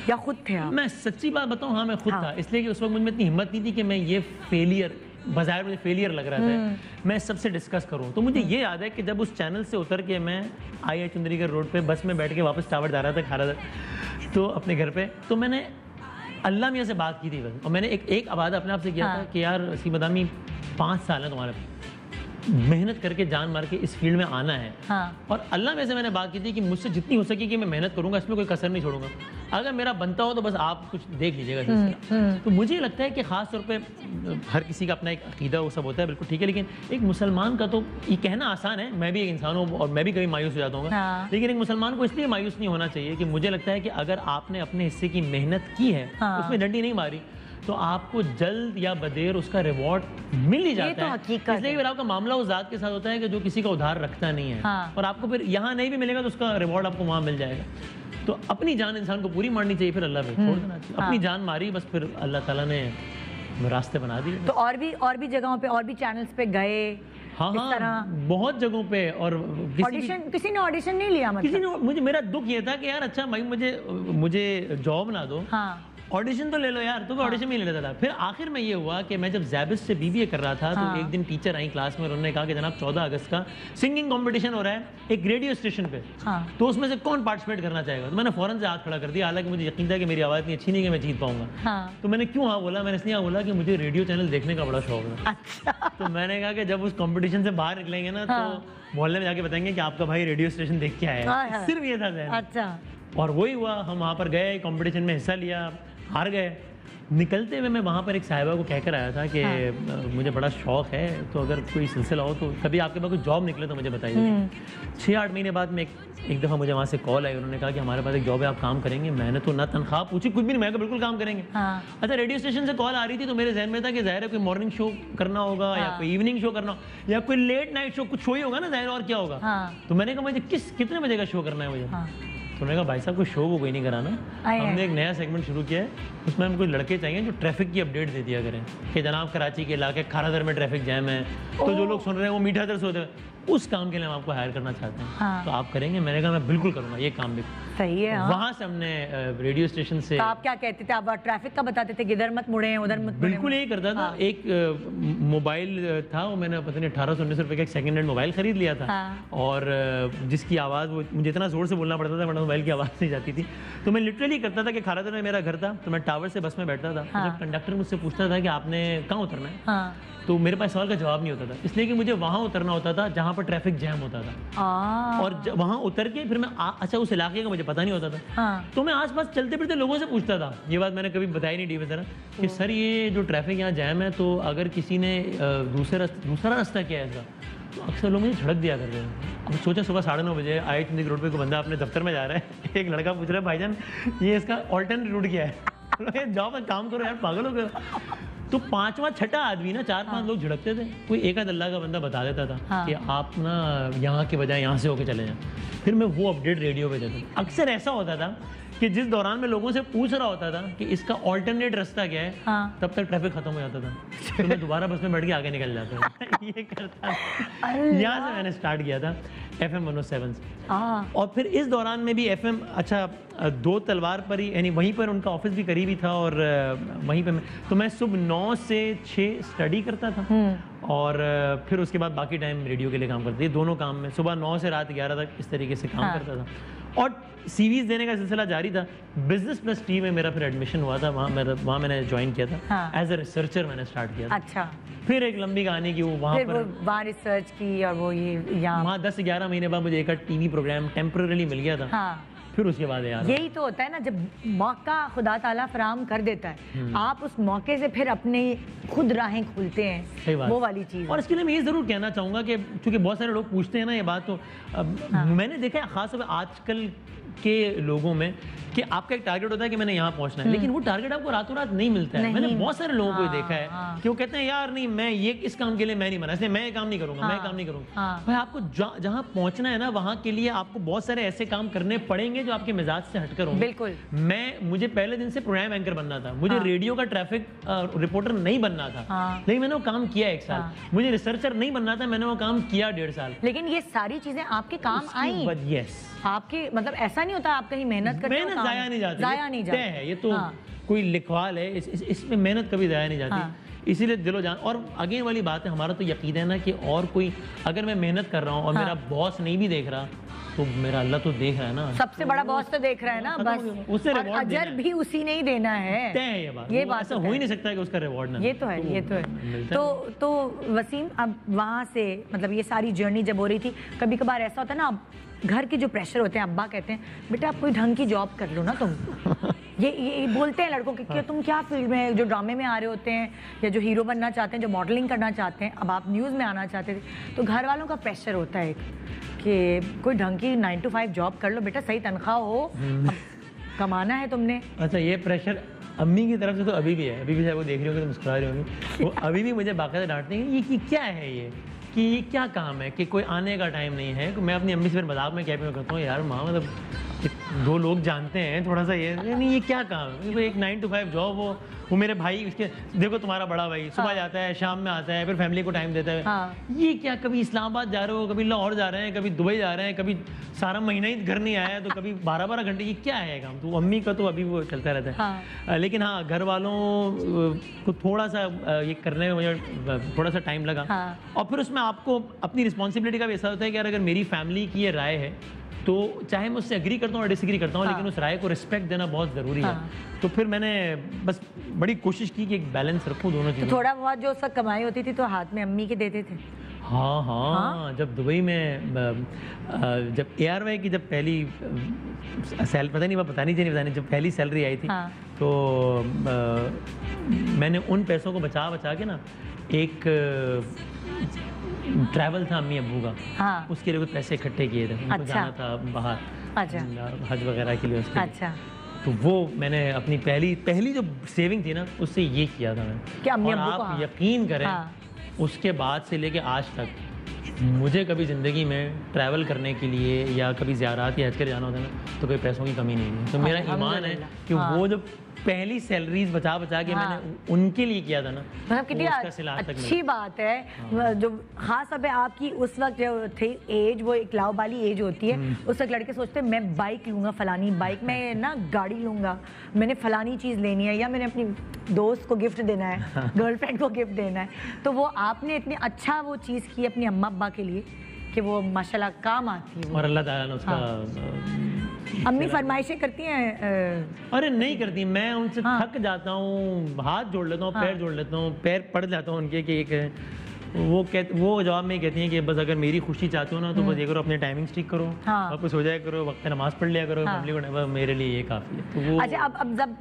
या खुद थे आप? मैं सच्ची बात बताऊं, हाँ मैं खुद था, इसलिए कि उस वक्त मुझ में इतनी हिम्मत नहीं थी कि मैं ये फेलियर बाजार मुझे फेलियर लग रहा था, मैं सबसे डिस्कस करूं। तो मुझे ये याद है कि जब उस चैनल से उतर के मैं आई चुंदरीगढ़ रोड पे बस में बैठ के वापस टावर जा रहा था, खा रहा था तो अपने घर पे, तो मैंने अल्लाह मियाँ से बात की थी बस। और मैंने एक वादा अपने आप से किया था कि यार सी बदामी 5 साल है तुम्हारे, मेहनत करके जान मार के इस फील्ड में आना है। और अल्लाह में से मैंने बात की थी कि मुझसे जितनी हो सके कि मैं मेहनत करूंगा, इसमें कोई कसर नहीं छोड़ूंगा, अगर मेरा बनता हो तो बस आप कुछ देख लीजिएगा सिलसिला। तो मुझे लगता है कि ख़ास तौर पे हर किसी का अपना एक अकीदा वो सब होता है, बिल्कुल ठीक है, लेकिन एक मुसलमान का तो ये कहना आसान है, मैं भी एक इंसान हूँ और मैं भी कभी मायूस हो जाता हूँ, लेकिन एक मुसलमान को इसलिए मायूस नहीं होना चाहिए कि मुझे लगता है कि अगर आपने अपने हिस्से की मेहनत की है, उसमें डंडी नहीं मारी, तो आपको जल्द या बदेर उसका रिवॉर्ड मिल ही जाता है। इसलिए फिर आपका मामला उस जात के साथ होता है कि जो किसी का उधार रखता नहीं है, और आपको फिर यहाँ नहीं भी मिलेगा तो उसका रिवॉर्ड आपको वहाँ मिल जाएगा। तो अपनी जान इंसान को पूरी मारनी चाहिए, फिर अल्लाह पे छोड़ देना चाहिए। अपनी जान मारी, बस फिर अल्लाह ताला ने रास्ते बना दिए। तो और भी जगहों पे, और भी चैनल्स पे गए? हाँ, बहुत जगहों पे। और किसी ने ऑडिशन नहीं लिया? मतलब किसी ने, मेरा दुख ये था कि यार अच्छा भाई मुझे जॉब ना दो, ऑडिशन तो ले लो यार, तो मैं ऑडिशन में नहीं लेता था। फिर आखिर में ये हुआ कि मैं जब जैबिस से बीबीए कर रहा था, तो एक दिन टीचर आई क्लास में, उन्होंने कहा कि जनाब 14 अगस्त का सिंगिंग कंपटीशन हो रहा है एक रेडियो स्टेशन पे, तो उसमें से कौन पार्टिसिपेट करना चाहेगा? तो मैंने फौरन से हाथ खड़ा कर दिया, हालांकि मुझे यकीन था कि मेरी आवाज़ इतनी अच्छी नहीं कि मैं जीत पाऊंगा। तो मैंने क्यों हाँ बोला? मैंने इसलिए हाँ बोला कि मुझे रेडियो चैनल देखने का बड़ा शौक है। तो मैंने कहा कि जब उस कॉम्पिटिशन से बाहर निकलेंगे ना, तो मोहल्ले में जाके बताएंगे कि आपका भाई रेडियो स्टेशन देख के आया है। सिर्फ ये था। अच्छा। और वही हुआ, हम वहाँ पर गए, कॉम्पिटिशन में हिस्सा लिया, हार गए। निकलते हुए मैं वहाँ पर एक साहिबा को कहकर आया था कि मुझे बड़ा शौक है, तो अगर कोई सिलसिला हो तो कभी आपके पास कोई जॉब निकले तो मुझे बताइए। 6-8 महीने बाद में एक दफ़ा मुझे वहाँ से कॉल आई, उन्होंने कहा कि हमारे पास एक जॉब है, आप काम करेंगे। मैंने तो ना तनख्वाह पूछी, कुछ भी नहीं, मैं तो बिल्कुल काम करेंगे। अच्छा, रेडियो स्टेशन से कॉल आ रही थी, तो मेरे जहन में था कि ज़ाहिर है कोई मॉर्निंग शो करना होगा, या कोई इवनिंग शो करना हो, या कोई लेट नाइट शो, कुछ शो ही होगा ना ज़ाहिर, और क्या होगा। तो मैंने कहा मुझे कितने बजे का शो करना है मुझे? तो उन्होंने कहा भाई साहब कोई शो वो कोई नहीं कराना, हमने एक नया सेगमेंट शुरू किया है, उसमें हम कुछ लड़के चाहिए जो ट्रैफिक की अपडेट दे दिया करें कि जनाब कराची के इलाके खारादर में ट्रैफिक जैम है, तो जो लोग सुन रहे हैं वो मीठा दर से होते हैं, उस काम के लिए हम आपको हायर करना चाहते हैं। तो आप करेंगे? मैंने कहा मैं बिल्कुल करूंगा, ये काम भी सही है। वहाँ से हमने रेडियो स्टेशन से। तो आप क्या कहते थे? आप ट्रैफिक का बताते थे कि इधर मत मुड़े, उधर मत मुड़े? बिल्कुल यही करता था। एक मोबाइल था, वो मैंने पता नहीं 1800-1900 रुपये का एक सेकंड हैंड मोबाइल खरीद लिया था, और जिसकी आवाज़ वो मुझे इतना ज़ोर से बोलना पड़ता था वरना मोबाइल की आवाज़ नहीं जाती थी। तो मैं लिटरली करता था कि खारादर में मेरा घर था, तो मैं टावर से बस में बैठता था, जब कंडक्टर मुझसे पूछता था कि आपने कहाँ उतरना है, तो मेरे पास सवाल का जवाब नहीं होता था, इसलिए कि मुझे वहाँ उतरना होता था जहाँ पर ट्रैफिक जैम होता था। और वहाँ उतर के फिर मैं अच्छा उस इलाके का मुझे पता नहीं होता था, तो मैं आसपास चलते फिरते लोगों से पूछता था। ये बात मैंने कभी बताई नहीं टीवी तरह कि सर ये जो ट्रैफिक यहाँ जैम है, तो अगर किसी ने दूसरा रास्ता किया है ऐसा, तो अक्सर लोग मुझे झड़क दिया करते हैं। अब सोचा सुबह 9:30 बजे आई चुंदरी रोड पे कोई बंदा अपने दफ्तर में जा रहा है, एक लड़का पूछ रहा है भाईजान ये इसका ऑल्टरनेट रूट क्या है? जाओ पर काम करो यार, पागल हो गए। तो 5वां 6ठा आदमी ना 4-5 लोग झड़कते थे, कोई एक आध अल्लाह का बंदा बता देता था कि आप ना यहाँ के बजाय यहाँ से होके चले जाएं, फिर मैं वो अपडेट रेडियो पे देता। अक्सर ऐसा होता था कि जिस दौरान मैं लोगों से पूछ रहा होता था कि इसका ऑल्टरनेट रास्ता क्या है, तब तक ट्रैफिक खत्म हो जाता था, तो मैं दोबारा बस में बैठ के आगे निकल जाता था। ये करता था। यहाँ से मैंने स्टार्ट किया था FM 107 से। और फिर इस दौरान में भी FM, अच्छा 2 तलवार पर ही, यानी वहीं पर उनका ऑफिस भी करीब ही था, और वहीं पे मैं सुबह 9 से 6 स्टडी करता था, और फिर उसके बाद बाकी टाइम रेडियो के लिए काम करता था। दोनों काम में सुबह 9 से रात 11 तक इस तरीके से काम करता था, और सीवीज देने का सिलसिला जारी था। बिजनेस प्लस टी में मेरा फिर एडमिशन हुआ था, वहाँ मैंने ज्वाइन किया था, एज ए रिसर्चर मैंने स्टार्ट किया था। अच्छा। फिर एक लंबी कहानी की, वो वहाँ रिसर्च की, और वो ये यहाँ वहाँ 10 से 11 महीने बाद मुझे एक टीवी प्रोग्राम टेम्पररी मिल गया था। फिर उसके बाद यार यही तो होता है ना, जब मौका खुदा ताला फराम कर देता है, आप उस मौके से फिर अपने खुद राहें खोलते हैं, वो वाली चीज़। और इसके लिए मैं ये ज़रूर कहना चाहूँगा कि चूँकि बहुत सारे लोग पूछते हैं ना ये बात, तो मैंने देखा है ख़ासतौर पर आजकल के लोगों में कि आपका एक टारगेट होता है कि मैंने यहाँ पहुंचना है, लेकिन वो टारगेट आपको रातों रात नहीं मिलता है। मैंने बहुत सारे लोगों को देखा है कि वो कहते हैं यार नहीं, मैं ये इस काम के लिए मैं नहीं बना, इसलिए मैं ये काम नहीं करूंगा, मैं काम नहीं करूंगा। भाई आपको जहाँ पहुंचना है ना, वहाँ के लिए आपको बहुत सारे ऐसे काम करने पड़ेंगे जो आपके मिजाज से हटकर होंगे। बिल्कुल। मुझे पहले दिन से प्रोग्राम एंकर बनना था, मुझे रेडियो का ट्रैफिक रिपोर्टर नहीं बनना था, लेकिन मैंने वो काम किया 1 साल। मुझे रिसर्चर नहीं बनना था, मैंने वो काम किया 1.5 साल। लेकिन ये सारी चीजें आपके काम आई। यस, आपके मतलब ऐसा नहीं होता आप कहीं मेहनत करते हो, मेहनत जाया नहीं जाती है ये तो कोई लिखवा ले, इसमें मेहनत कभी ज़ाया नहीं जाती। हाँ। इसीलिए दिलो जान। और अगेन वाली बात है, हमारा तो यकीन है ना कि और कोई, अगर मैं मेहनत कर रहा हूँ और मेरा बॉस नहीं भी देख रहा, तो मेरा अल्लाह तो देख रहा है ना। सबसे बड़ा बॉस तो देख रहा है ना, खत्म हो बस। गया। उससे और रिवॉर्ड देना अजर है। भी उसी ने ही देना है। तय है ये बात। ये वो बात ऐसा तो हो ही तय नहीं सकता कि उसका रिवॉर्ड ना ये तो है, ये तो है। मिलता है। तो वसीम, अब वहाँ से मतलब ये सारी जर्नी जब हो रही थी, कभी कभार ऐसा होता है ना, अब घर के जो प्रेशर होते हैं, अब्बा कहते हैं बेटा आप कोई ढंग की जॉब कर लो ना तुम। ये बोलते हैं लड़कों के कि तुम क्या फील्ड में, जो ड्रामे में आ रहे होते हैं या जो हीरो बनना चाहते हैं, जो मॉडलिंग करना चाहते हैं, अब आप न्यूज़ में आना चाहते थे, तो घर वालों का प्रेशर होता है कि कोई ढंग की 9 to 5 जॉब कर लो बेटा, सही तनख्वाह हो, अब कमाना है तुमने। अच्छा, ये प्रेशर अम्मी की तरफ से तो अभी भी है, अभी भी शायद वो देख रही होंगी तो मुस्कुरा रही होंगी, वो अभी भी मुझे बाकायदा डांटते हैं कि ये क्या है, ये कि ये क्या काम है, कि कोई आने का टाइम नहीं है। मैं अपनी अम्मी से फिर मजाक में क्या करता हूँ, यार माँ मतलब 2 लोग जानते हैं थोड़ा सा, ये नहीं ये क्या काम है, कोई एक 9 to 5 जॉब हो। वो मेरे भाई, उसके देखो तुम्हारा बड़ा भाई सुबह जाता है, शाम में आता है, फिर फैमिली को टाइम देता है। हाँ। ये क्या, कभी इस्लामाबाद जा रहे हो, कभी लाहौर जा रहे हैं, कभी दुबई जा रहे हैं, कभी सारा महीना ही घर नहीं आया, तो कभी 12-12 घंटे, ये क्या है काम। तो अम्मी का तो अभी वो चलता रहता है। हाँ। लेकिन हाँ, घर वालों को थोड़ा सा ये करने में मुझे थोड़ा सा टाइम लगा। हाँ। और फिर उसमें आपको अपनी रिस्पॉन्सिबिलिटी का भी ऐसा होता है कि यार अगर मेरी फैमिली की ये राय है, तो चाहे मैं उससे एग्री करता हूँ और डिसएग्री करता हूँ, हाँ। लेकिन उस राय को रिस्पेक्ट देना बहुत ज़रूरी हाँ। है। तो फिर मैंने बस बड़ी कोशिश की कि एक बैलेंस रखूँ दोनों तो चीज़ों। थोड़ा बहुत जो उसका कमाई होती थी तो हाथ में अम्मी के देते थे। हाँ हाँ, जब दुबई में जब ARY की जब पहली पता नहीं बतानी जब पहली सैलरी आई थी, हाँ। तो मैंने उन पैसों को बचा के ना, एक ट्रैवल था अम्मी अब्बू का, हाँ। उसके लिए कुछ पैसे इकट्ठे किए थे, उनको अच्छा। जाना था बाहर, अच्छा। हज वगैरह के लिए, उसके लिए। अच्छा, तो वो मैंने अपनी पहली जो सेविंग थी ना, उससे ये किया था मैंने। कि अम्मी और अब्बू को, आप हाँ। यकीन करें, हाँ। उसके बाद से लेके आज तक मुझे कभी ज़िंदगी में ट्रैवल करने के लिए या कभी ज़ियारत या हज कर जाना होता है ना, तो कोई पैसों की कमी नहीं है। तो मेरा ईमान है कि हाँ। वो जो पहली सैलरीज बचा के हाँ। मैंने उनके लिए किया था ना, मतलब कितनी वो उसका सिला आज तक अच्छी बात है। जो खास तौर पे आपकी उस वक्त जो थी एज, वो एक लाव वाली एज होती है, उस वक्त लड़के सोचते हैं मैं बाइक लूंगा, फलानी बाइक, मैं ना गाड़ी लूंगा, मैंने फलानी चीज़ लेनी है, या मैंने अपनी दोस्त को गिफ्ट देना है, गर्लफ्रेंड को गिफ्ट देना है। तो वो आपने इतनी अच्छा वो चीज़ की अपनी अम्मा अब्बा के लिए कि वो माशाल्लाह काम आती है। और अल्लाह ताला ने उसका अम्मी फरमाइशें करती हैं? अरे नहीं करती, मैं उनसे हाँ। थक जाता हूँ, हाथ जोड़ लेता हूँ, पैर जोड़ लेता हूँ, पैर पड़ जाता हूँ उनके कि एक वो जवाब में कहती हैं कि बस अगर मेरी खुशी चाहते हो ना, तो बस ये करो, अपने टाइमिंग ठीक करो, हाँ। वापस हो जाया करो, वक्त पे नमाज पढ़ लिया करो, हाँ। फैमिली को, मेरे लिए ये काफ़ी है। तो वो अच्छा, अब जब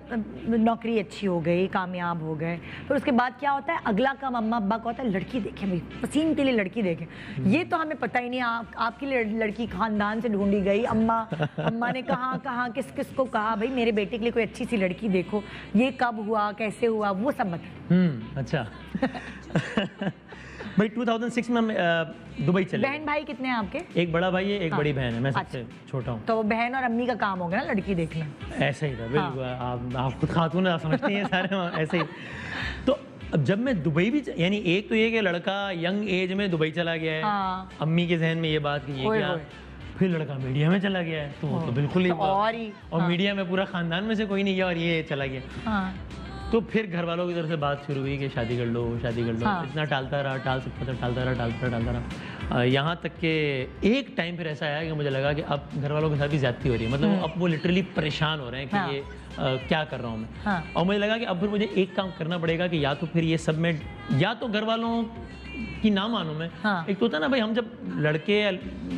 नौकरी अच्छी हो गई, कामयाब हो गए, फिर उसके बाद क्या होता है? अगला काम अम्मा अब्बा का होता है लड़की देखें भाई, पसीन के लिए लड़की देखें। ये तो हमें पता ही नहीं, आपकी लड़की खानदान से ढूंढी गई, अम्मा ने कहाँ किस किस को कहा भाई मेरे बेटे के लिए कोई अच्छी सी लड़की देखो, ये कब हुआ, कैसे हुआ, वो सब बताओ। अच्छा। भाई 2006 में हम दुबई चले। बहन भाई कितने हैं आपके? एक बड़ा भाई है, एक हाँ। बड़ी बहन है, मैं अच्छा। सबसे छोटा हूँ। तो वो बहन और अम्मी का काम हो गया ना लड़की देखना। ऐसा ही था बिल्कुल। आप खुद खातून हैं, आप समझती हैं सारे ऐसे ही। तो अब जब मैं दुबई भी, यानी एक तो ये कि लड़का यंग एज में दुबई चला गया है, हाँ। अम्मी के जहन में ये बात कि ये ओए क्या, ओए। फिर लड़का मीडिया में चला गया है, तो वो तो बिल्कुल ही तो और हाँ। मीडिया में पूरा खानदान में से कोई नहीं गया और ये चला गया। हाँ। तो फिर घर वालों की तरफ से बात शुरू हुई कि शादी कर लो, शादी कर लो। हाँ। इतना टालता रहा, टाल सकता था, टालता रहा। यहाँ तक कि एक टाइम फिर ऐसा आया कि मुझे लगा कि अब घर वालों के साथ भी ज्यादती हो रही है, मतलब अब वो लिटरली परेशान हो रहे हैं कि हाँ। ये क्या कर रहा हूँ मैं। हाँ। और मुझे लगा कि अब फिर मुझे एक काम करना पड़ेगा कि या तो फिर ये सब में, या तो घर वालों की ना मानूं मैं। हाँ। एक तो होता है ना भाई, हम जब लड़के,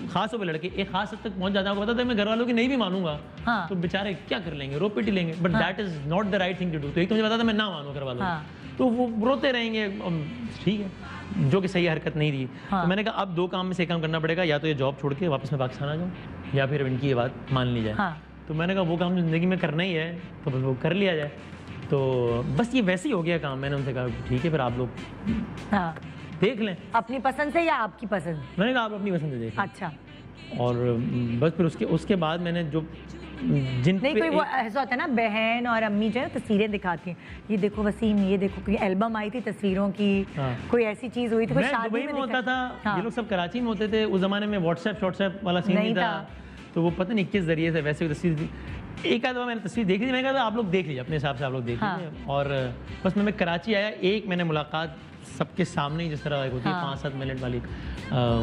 खास तौर पर लड़के एक खास हद तक पहुंच जाते हैं, आपको पता था मैं घर वालों की नहीं भी मानूंगा, हाँ। तो बेचारे क्या कर लेंगे, रो पिट लेंगे, but that is not the right thing to do. तो एक तो मुझे पता था मैं ना मानूं घर वालों हाँ। को, तो वो रोते रहेंगे, ठीक है, जो कि सही हरकत नहीं थी। हाँ। तो मैंने कहा अब 2 काम में से एक काम करना पड़ेगा, या तो ये जॉब छोड़ के वापस मैं पाकिस्तान आ जाऊँ, या फिर इनकी ये बात मान ली जाए। हाँ। तो मैंने कहा वो काम जो ज़िंदगी में करना ही है तो बस वो कर लिया जाए। तो बस ये वैसे ही हो गया काम। मैंने उनसे कहा ठीक है, फिर आप लोग हाँ। देख लें। अपनी पसंद से या आपकी पसंद? मैंने कहा आप अपनी पसंद से देख लें। अच्छा। और बस फिर उसके बाद मैंने जो जिन नहीं, पे कोई वो ऐसा होता है ना, बहन और अम्मी जो है तस्वीरें दिखाती हैं, ये देखो वसीम, ये देखो, कोई एल्बम आई थी तस्वीरों की, हाँ। कोई ऐसी चीज हुई थी, कोई मैं शादी दुबई में होता था, हाँ। ये लोग सब कराची में होते थे। उस जमाने में व्हाट्सएप वाला सीन नहीं था, तो वो पता नहीं किस जरिए से वैसे तस्वीर एक आध बार मैंने तस्वीर देखी थी, मैंने कहा आप लोग देख लीजिए अपने हिसाब से, आप लोग देख हाँ। लीजिए। और बस मैं कराची आया, एक मैंने मुलाकात सबके सामने ही जिस तरह एक होती है 5-7 मिनट वाली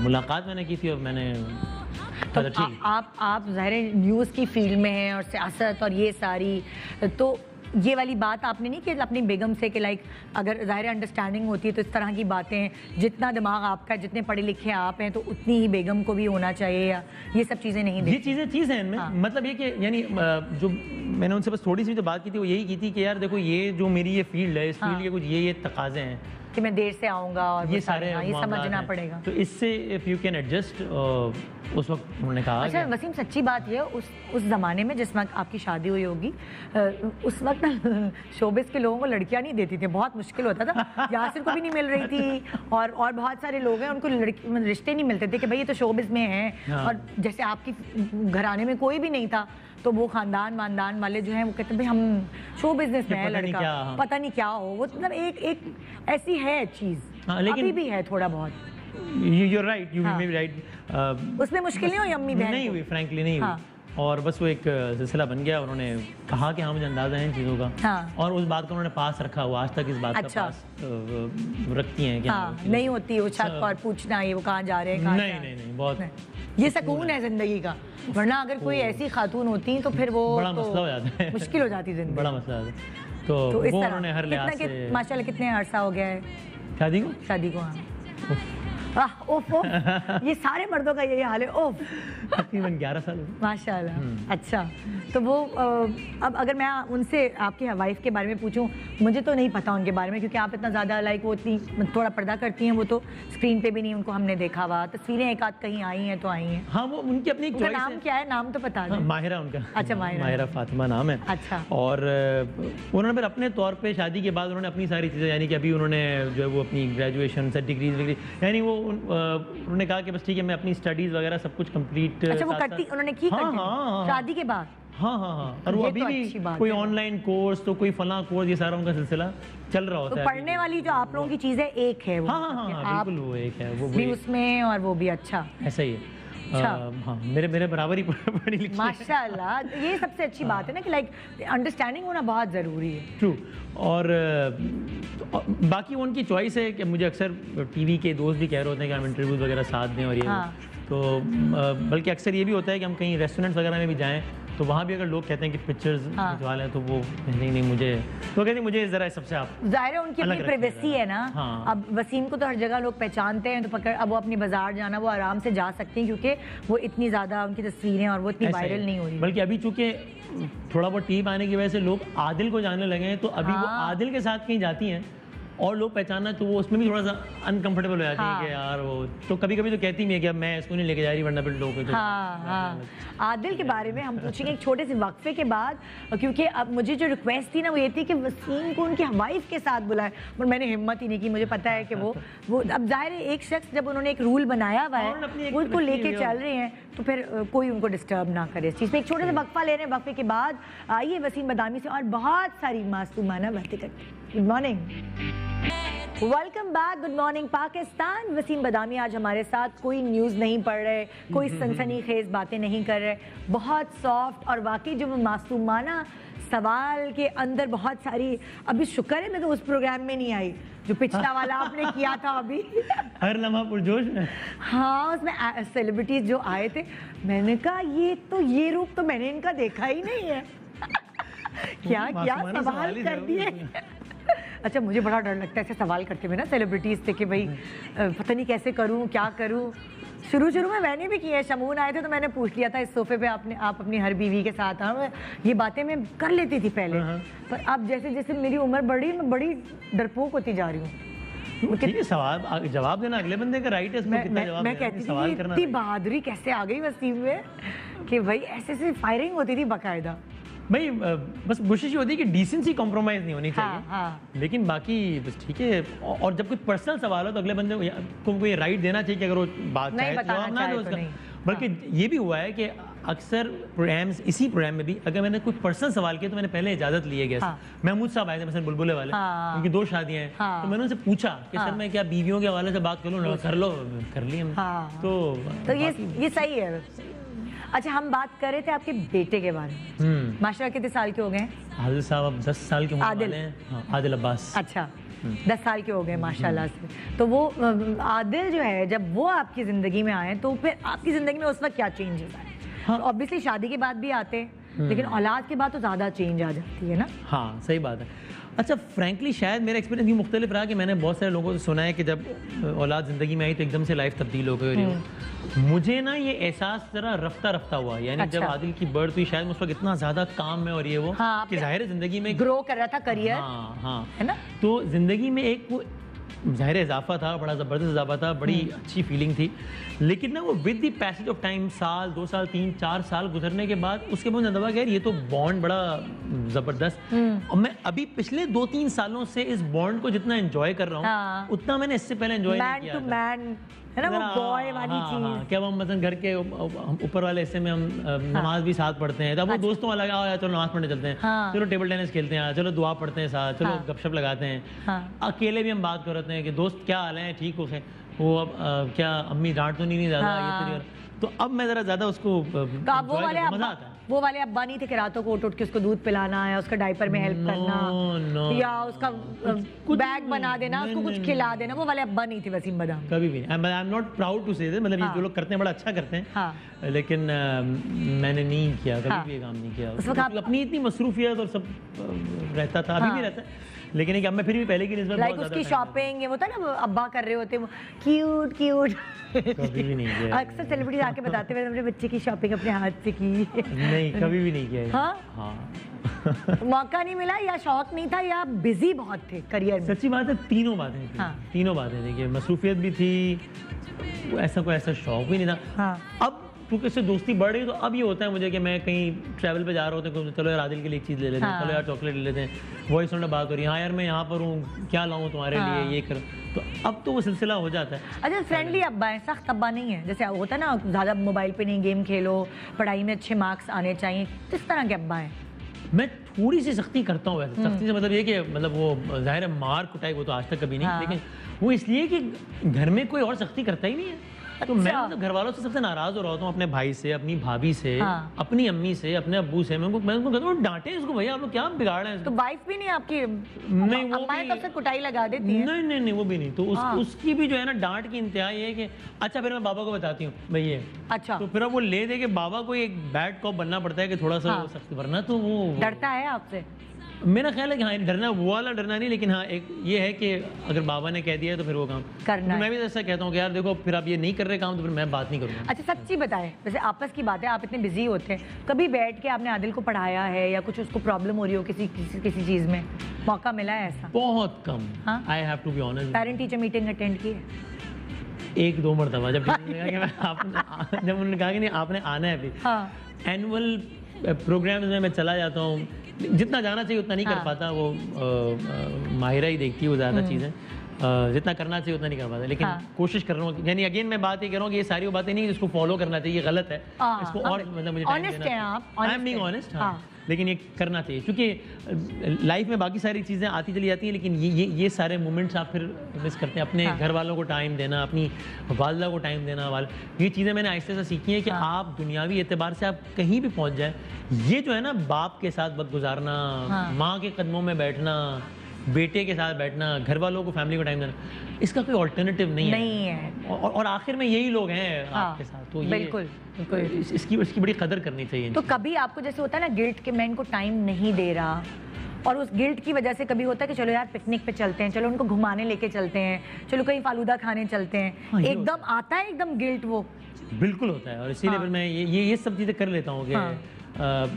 मुलाकात मैंने की थी, और मैंने तो अच्छा ठीक। आप ज़ाहिर है न्यूज़ की फील्ड में हैं और सियासत और ये सारी, तो ये वाली बात आपने नहीं की अपनी बेगम से कि लाइक अगर ज़ाहिर अंडरस्टैंडिंग होती है तो इस तरह की बातें, जितना दिमाग आपका, जितने पढ़े लिखे आप हैं तो उतनी ही बेगम को भी होना चाहिए, या ये सब चीज़ें नहीं ये देखी? चीज़ है इनमें। हाँ। मतलब ये कि यानी जो मैंने उनसे बस थोड़ी सी जो बात की थी वो यही की थी कि यार देखो ये जो मेरी ये फील्ड है, इस फील्ड के कुछ ये तकाजे हैं कि मैं देर से आऊँगा और ये वो सारे हाँ, ये मामलात समझना हैं। पड़ेगा। तो इससे इफ़ यू कैन एडजस्ट, उस वक्त उन्होंने कहा अच्छा कि- वसीम, सच्ची बात ये उस ज़माने में जिस वक्त आपकी शादी हुई होगी, उस वक्त शोबिस के लोगों को लड़कियां नहीं देती थी, बहुत मुश्किल होता था। यासिर को भी नहीं मिल रही थी, और बहुत सारे लोग हैं उनको रिश्ते नहीं मिलते थे कि भाई ये तो शोबिस में है। हाँ। और जैसे आपकी घराने में कोई भी नहीं था तो वो खानदान वानदान वाले जो हैं वो कहते हैं भाई हम शो बिजनेस में है पता नहीं लड़का, क्या, हाँ। पता नहीं क्या हो वो, मतलब एक ऐसी है चीज़, हाँ, लेकिन- अभी भी है थोड़ा बहुत। You're right, you हाँ। may be right। उसमें मुश्किल नहीं हुई अम्मी बहन नहीं को? हुई, फ्रैंकली नहीं हाँ। हुई। और बस वो एक सिलसिला बन गया, उन्होंने कहा कि हाँ मुझे अंदाजा है इन चीज़ों का, हाँ। और उस बात को उन्होंने पास रखा हुआ, आज तक इस बात अच्छा। का पास रखती हैं कि हाँ, नहीं होती वो शक और पूछना ये वो कहाँ जा रहे हैं, कहाँ नहीं जा रहे हैं। नहीं नहीं, बहुत ये सुकून है जिंदगी का, वरना अगर कोई ऐसी खातून होती तो फिर वो बड़ा तो मसला हो जाता है। मुश्किल हो जाती जिंदगी। बड़ा मसला है। तो तो इस वो तरह उन्होंने हर लिहाज कितना से माशाल्लाह कितने अरसा हो गया है शादी को शादी को? हाँ ओफ ओफ, ये सारे मर्दों का यही हाल है, ओफ तकरीबन 11 साल हो गए। माशाल्लाह। अच्छा, तो वो अब अगर मैं उनसे आपकी वाइफ के बारे में पूछूं, मुझे तो नहीं पता उनके बारे में, क्योंकि आप इतना ज़्यादा लाइक वो इतनी थोड़ा पर्दा करती हैं, वो तो स्क्रीन पे भी नहीं उनको हमने देखा हुआ, तस्वीरें एक आध कहीं आई हैं तो आई हैं। हाँ, वो उनकी अपनी एक उनका चॉइस नाम है। क्या है, नाम तो पता हाँ, नहीं। माहिरा उनका। अच्छा, माहिरा। माहिरा फातिमा नाम है। अच्छा। और उन्होंने फिर अपने तौर पे शादी के बाद उन्होंने अपनी सारी चीज़ें, यानी कि अभी उन्होंने जो है वो अपनी ग्रेजुएशन से डिग्रीज वगैरह, यानी वो उन्होंने कहा कि बस ठीक है मैं अपनी स्टडीज़ वगैरह सब कुछ कंप्लीट। अच्छा, वो करती, उन्होंने की हाँ, continue? हाँ, हाँ। शादी के बाद? हाँ हाँ हाँ, और वो ये अभी तो भी अच्छी बात कोई है। ऑनलाइन कोर्स तो कोई फला कोर्स, ये सारा उनका सिलसिला चल रहा तो होता है। पढ़ने वाली जो आप लोगों की चीज़ है एक है वो, हाँ हाँ हाँ, आप बिल्कुल वो एक है, वो भी एक- उसमें और वो भी। अच्छा ऐसा ही है। अच्छा। हाँ, मेरे बराबर ही पढ़ी लिखी है। माशाल्लाह, ये सबसे अच्छी बात है ना कि लाइक अंडरस्टैंडिंग होना बहुत ज़रूरी है। ट्रू। और बाकी वो उनकी चॉइस है कि मुझे अक्सर टीवी के दोस्त भी कह रहे होते हैं कि हम इंटरव्यूज वगैरह साथ दें, और ये हाँ। तो बल्कि अक्सर ये भी होता है कि हम कहीं रेस्टोरेंट्स वगैरह में भी जाएं तो वहाँ भी अगर लोग कहते हैं कि पिक्चर्स हाँ। खिंचवा लें, तो वो नहीं मुझे, तो कहते हैं मुझे ज़रा सबसे आप जाहिर है उनकी अपनी अलग रखिएगा। प्राइवेसी है ना। हाँ। अब वसीम को तो हर जगह लोग पहचानते हैं, तो पकड़ अब वो अपनी बाजार जाना वो आराम से जा सकती हैं, क्योंकि वो इतनी ज़्यादा उनकी तस्वीरें और वो इतनी ऐसा ही वायरल है। नहीं हो रही। बल्कि अभी चूंकि थोड़ा बहुत टीम आने की वजह से लोग आदिल को जानने लगे हैं, तो अभी वो हाँ। आदिल के साथ कहीं जाती हैं और लोग पहचानना, तो वो उसमें भी थोड़ा सा अनकंफर्टेबल हो जाती हाँ। है कि यार वो, तो कभी कभी तो कहती भी है कि अब मैं इसको नहीं लेके जा रही, वरना फिर लोग तो हाँ हाँ, आदिल के बारे में हम पूछेंगे एक छोटे से वक्फे के बाद, क्योंकि अब मुझे जो रिक्वेस्ट थी ना वो ये थी कि वसीम को उनकी वाइफ के साथ बुलाए, पर मैंने हिम्मत ही नहीं की। मुझे पता है कि वो अब जाहिर है एक शख्स जब उन्होंने एक रूल बनाया हुआ और अपनी है एक उसको रखी लेके हुई है। चल रहे हैं, तो फिर कोई उनको डिस्टर्ब ना करे इस चीज़ पे। एक छोटे से वक्फा ले रहे हैं, वक्फे के बाद आइए वसीम बदामी से और बहुत सारी मासूमाना बातें करते हैं। Good morning, welcome back, good morning Pakistan. Waseem Badami आज हमारे साथ, कोई न्यूज़ नहीं पढ़ रहे, कोई सनसनीखेज बातें नहीं कर रहे, बहुत सॉफ्ट और वाकई जो मासूमाना सवाल के अंदर बहुत सारी, अभी शुक्र है मैं तो उस प्रोग्राम में नहीं आई जो पिछला वाला आपने किया था अभी। हर लम्हा पुरजोश में। हाँ, उसमें सेलिब्रिटीज जो आए थे, मैंने कहा ये रूप तो मैंने इनका देखा ही नहीं है। क्या क्या मासूमाना सवाल सवाल ही कर थे दिए। अच्छा, मुझे बड़ा डर लगता है ऐसे सवाल करते हुए ना सेलिब्रिटीज से कि भाई पता नहीं कैसे करूं, क्या करूं। शुरू में मैंने भी किया है, शमून आए थे तो मैंने पूछ लिया था इस सोफे पे आप अपनी हर बीवी के साथ आओ, ये बातें मैं कर लेती थी पहले, पर अब जैसे जैसे मेरी उम्र बढ़ी मैं बड़ी डरपोक होती जा रही हूँ। ठीक है, सवाल जवाब देना अगले बंदे का राइट है, इसमें कितना जवाब मैं देना है, कहती थी सवाल कि करना इतनी नहीं। बहादुरी कैसे आ गई वसीम में कि भाई ऐसे फायरिंग होती थी बाकायदा। भाई बस कोशिश ये होती है कि डिसेंसी कॉम्प्रोमाइज नहीं होनी चाहिए। हाँ। लेकिन बाकी बस ठीक है, और जब कोई पर्सनल सवाल हो तो अगले बंदे को ये राइट देना चाहिए कि अगर वो बात नहीं चाहे तो बताना जवाब ना चाहे दो तो उसका। नहीं। बल्कि ये भी हुआ है कि अक्सर प्रोग्राम्स, इसी प्रोग्राम में भी अगर मैंने कुछ पर्सनल सवाल किया तो मैंने पहले इजाजत ली है गेस्ट। हाँ। महमूद साहब आए थे मसलन बुलबुले वाले, हाँ। उनकी 2 शादियां हैं, हाँ। तो मैंने उनसे पूछा कि हाँ। सर मैं क्या बीवियों के हवाले से बात कर लूँ? कर लो, कर ली हम। हाँ। तो तो ये सही है। अच्छा, हम बात कर रहे थे आपके बेटे के बारे में। माशाल्लाह कितने साल के हो गए हैं? आदिल साहब अब 10 साल के होने आदिल। वाले हैं। हाँ, आदिल अब्बास। अच्छा, 10 साल के हो गए माशाल्लाह से। तो वो आदिल जो है, जब वो आपकी ज़िंदगी में आए तो फिर आपकी ज़िंदगी में उस वक्त क्या चेंजेस आए? हाँ। ऑब्वियसली शादी के बाद भी आते हैं, लेकिन औलाद के बाद तो ज़्यादा चेंज आ जाती है ना। हाँ, सही बात है। अच्छा, फ्रैंकली शायद मेरा एक्सपीरियंस भी मुख्तलिफ रहा कि मैंने बहुत सारे लोगों से सुना है कि जब औलाद ज़िंदगी में आई तो एकदम से लाइफ तब्दील हो गई। और ये मुझे ना ये एहसास ज़रा रफ्ता रफ्ता हुआ, यानी जब अच्छा। आदिल की बर्थ हुई शायद मैं उस वक्त इतना ज़्यादा काम में और ये वो हाँ, कि ज़ाहिर है ज़िंदगी में ग्रो कर रहा था करियर, हाँ हाँ है ना। तो ज़िंदगी में एक वो ज़ाहिर इजाफा था, बड़ा ज़बरदस्त इजाफा था, बड़ी अच्छी फीलिंग थी। लेकिन ना वो with the passage of time, साल 2 साल 3 4 साल गुजरने के बाद उसके बाद मुझे दबा कि यार ये तो बॉन्ड बड़ा ज़बरदस्त, और मैं अभी पिछले 2-3 सालों से इस बॉन्ड को जितना एंजॉय कर रहा हूँ हाँ। उतना मैंने इससे पहले एंजॉय नहीं मैन किया टू था। मैन, है ना, वो बॉय वाली चीज। क्या हम मतलब घर के ऊपर वाले हिस्से में हम नमाज भी साथ पढ़ते हैं, तब वो दोस्तों वाला आओ यार चलो नमाज पढ़ने चलते हैं, हाँ। चलो टेबल टेनिस खेलते हैं, चलो दुआ पढ़ते हैं साथ, चलो हाँ। गपशप लगाते हैं। हाँ। अकेले भी हम बात करते हैं कि दोस्त क्या हाल है, ठीक हो गए वो, अब क्या अम्मी डांट तो नहीं ज़्यादा हाँ। ये तो अब मैं ज़रा ज़्यादा उसको तो आप वो enjoy वाले करता हूं, मजा अब्बा, आता है। वो वाले अब्बा नहीं थे कि रातों को उठ के उसको दूध पिलाना है, उसका डायपर में हेल्प करना, no, या उसका कुछ बैग नहीं, बना देना, उसको कुछ नहीं, खिला देना, वो वाले अब्बा नहीं थे वसीम बदाम। कभी भी नहीं। I am not proud to say, मतलब ये हाँ। जो लोग करते हैं बड़ा अच्छा करते हैं, हाँ। लेकिन मैंने नहीं किया, कभी हाँ। भी ये काम नहीं किया। उस वक्त आप- अपनी इतनी मसरूफियत और सब रहता था, अभी हाँ। भी रहता है, लेकिन एक अब मैं फिर भी पहले की निस्बत लाइक बहुत उसकी ज़्यादा time शॉपिंग, ये होता है ना, वो अब्बा कर रहे होते हैं, वो क्यूट क्यूट। कभी भी नहीं किया। अक्सर सेलिब्रिटी आके बताते हुए अपने बच्चे की शॉपिंग अपने हाथ से की। नहीं, कभी भी नहीं किया ये। हाँ? हाँ। मौका नहीं मिला, या शौक नहीं था, या बिजी बहुत थे करियर में? सच्ची बात है, तीनों बातें थी। हाँ। तीनों बातें देखिए, मसरूफियत भी थी, कोई ऐसा शौक भी नहीं था। हाँ। अब क्योंकि इससे दोस्ती बढ़ रही है तो अब ये होता है मुझे कि मैं कहीं ट्रैवल पे जा रहा होता हूँ, चलो यार आदिल के लिए एक चीज़ ले लेते हैं, हाँ। चलो यार चॉकलेट ले लेते हैं, वॉइस नोट बात हो रही है, हाँ यार मैं यहाँ पर हूँ, क्या लाऊं तुम्हारे हाँ। लिए, ये कर। तो अब तो वो सिलसिला हो जाता है। अच्छा, फ्रेंडली अब्बा है, सख्त अब्बा नहीं है, जैसे होता है ना ज़्यादा मोबाइल पे नहीं, गेम खेलो, पढ़ाई में अच्छे मार्क्स आने चाहिए, किस तरह के अब्बा हैं? मैं थोड़ी सी सख्ती करता हूँ वैसे, सख्ती से मतलब ये कि मतलब वो जाहिर है मार कुटाई वो तो आज तक कभी नहीं, हाँ। लेकिन वो इसलिए कि घर में कोई और सख्ती करता ही नहीं है। तो मैं अच्छा। मतलब घर वालों से सबसे नाराज हो रहा होता हूँ, अपने भाई से, अपनी भाभी से, हाँ। अपनी अम्मी से, अपने अब्बू से। मैं उनको कहता हूँ डांटे इसको, भैया आप लोग क्या बिगाड़ रहे हैं तो इसको। वाइफ भी नहीं आपकी? नहीं, वो अम्माएं भी- तो अक्सर कुटाई लगा देती हैं। नहीं नहीं नहीं, वो भी नहीं। तो हाँ। उसकी भी जो है ना डांट की इंतहा ये है कि अच्छा फिर मैं बाबा को बताती हूँ भैया, अच्छा, तो फिर अब वो ले दे के बाबा को एक बैड कॉप बनना पड़ता है कि थोड़ा सा हाँ। वो सख्त, वरना तो वो डरता है आपसे? मेरा ख्याल है कि हाँ डरना, वो वाला डरना नहीं, लेकिन हाँ एक ये है कि अगर बाबा ने कह दिया है तो फिर वो काम करना तो मैं है। भी ऐसा कहता हूँ कि यार देखो फिर आप ये नहीं कर रहे काम तो फिर मैं बात नहीं करूँगा। अच्छा, सच्ची बताएं, वैसे आपस की बात है, आप इतने बिजी होते हैं, कभी बैठ के आपने आदिल को पढ़ाया है, या कुछ उसको प्रॉब्लम हो रही हो किसी चीज़ में, मौका मिला है ऐसा? बहुत कम। हाँ? I have to be honest, parent teacher meeting attend की है? 1-2 मरतबा जब टीचर ने कहा कि जब उन्होंने कहा कि नहीं आपने आना है अभी, हाँ। एनुअल प्रोग्राम्स में मैं चला जाता हूँ, जितना जाना चाहिए उतना नहीं कर हाँ। पाता, वो माहिरा ही देखती है वो ज़्यादा चीज़ें, जितना करना चाहिए उतना नहीं कर पाता, लेकिन हाँ। कोशिश कर रहा हूँ। यानी अगेन मैं बात ये कर रहा हूँ कि ये सारी वो बातें नहीं जिसको फॉलो करना चाहिए, ये गलत है, हाँ, इसको हाँ, और मतलब मुझे honest हैं आप, आई एम honest बीइंग हैं। ऑनेस्ट, हाँ। लेकिन ये करना चाहिए क्योंकि लाइफ में बाकी सारी चीज़ें आती चली जाती हैं, लेकिन ये सारे मोमेंट्स आप फिर मिस करते हैं। अपने हाँ। घर वालों को टाइम देना, अपनी वालदा को टाइम देना, ये चीज़ें मैंने आहिस्ते से सीखी हैं कि हाँ। आप दुनियावी एतबार से आप कहीं भी पहुंच जाए, ये जो है ना बाप के साथ वक्त गुजारना, हाँ। माँ के कदमों में बैठना, बेटे के साथ बैठना, घर वालों को, फैमिली को टाइम देना, इसका कोई ऑल्टरनेटिव नहीं है। और आखिर में यही लोग हैं हाँ, आपके साथ, तो ये बिल्कुल, बिल्कुल। इसकी बड़ी कदर करनी चाहिए। तो कभी आपको जैसे होता है ना गिल्ट कि मैं इनको टाइम नहीं दे रहा, और उस गिल्ट की वजह से कभी होता है कि चलो यार पिकनिक पे चलते हैं, चलो उनको घुमाने लेके चलते हैं, चलो कहीं फालूदा खाने चलते हैं, हाँ, ये एकदम आता है एकदम गिल्ट वो? बिल्कुल होता है, और इसीलिए हाँ। फिर मैं ये सब चीज़ें कर लेता हूँ कि हाँ।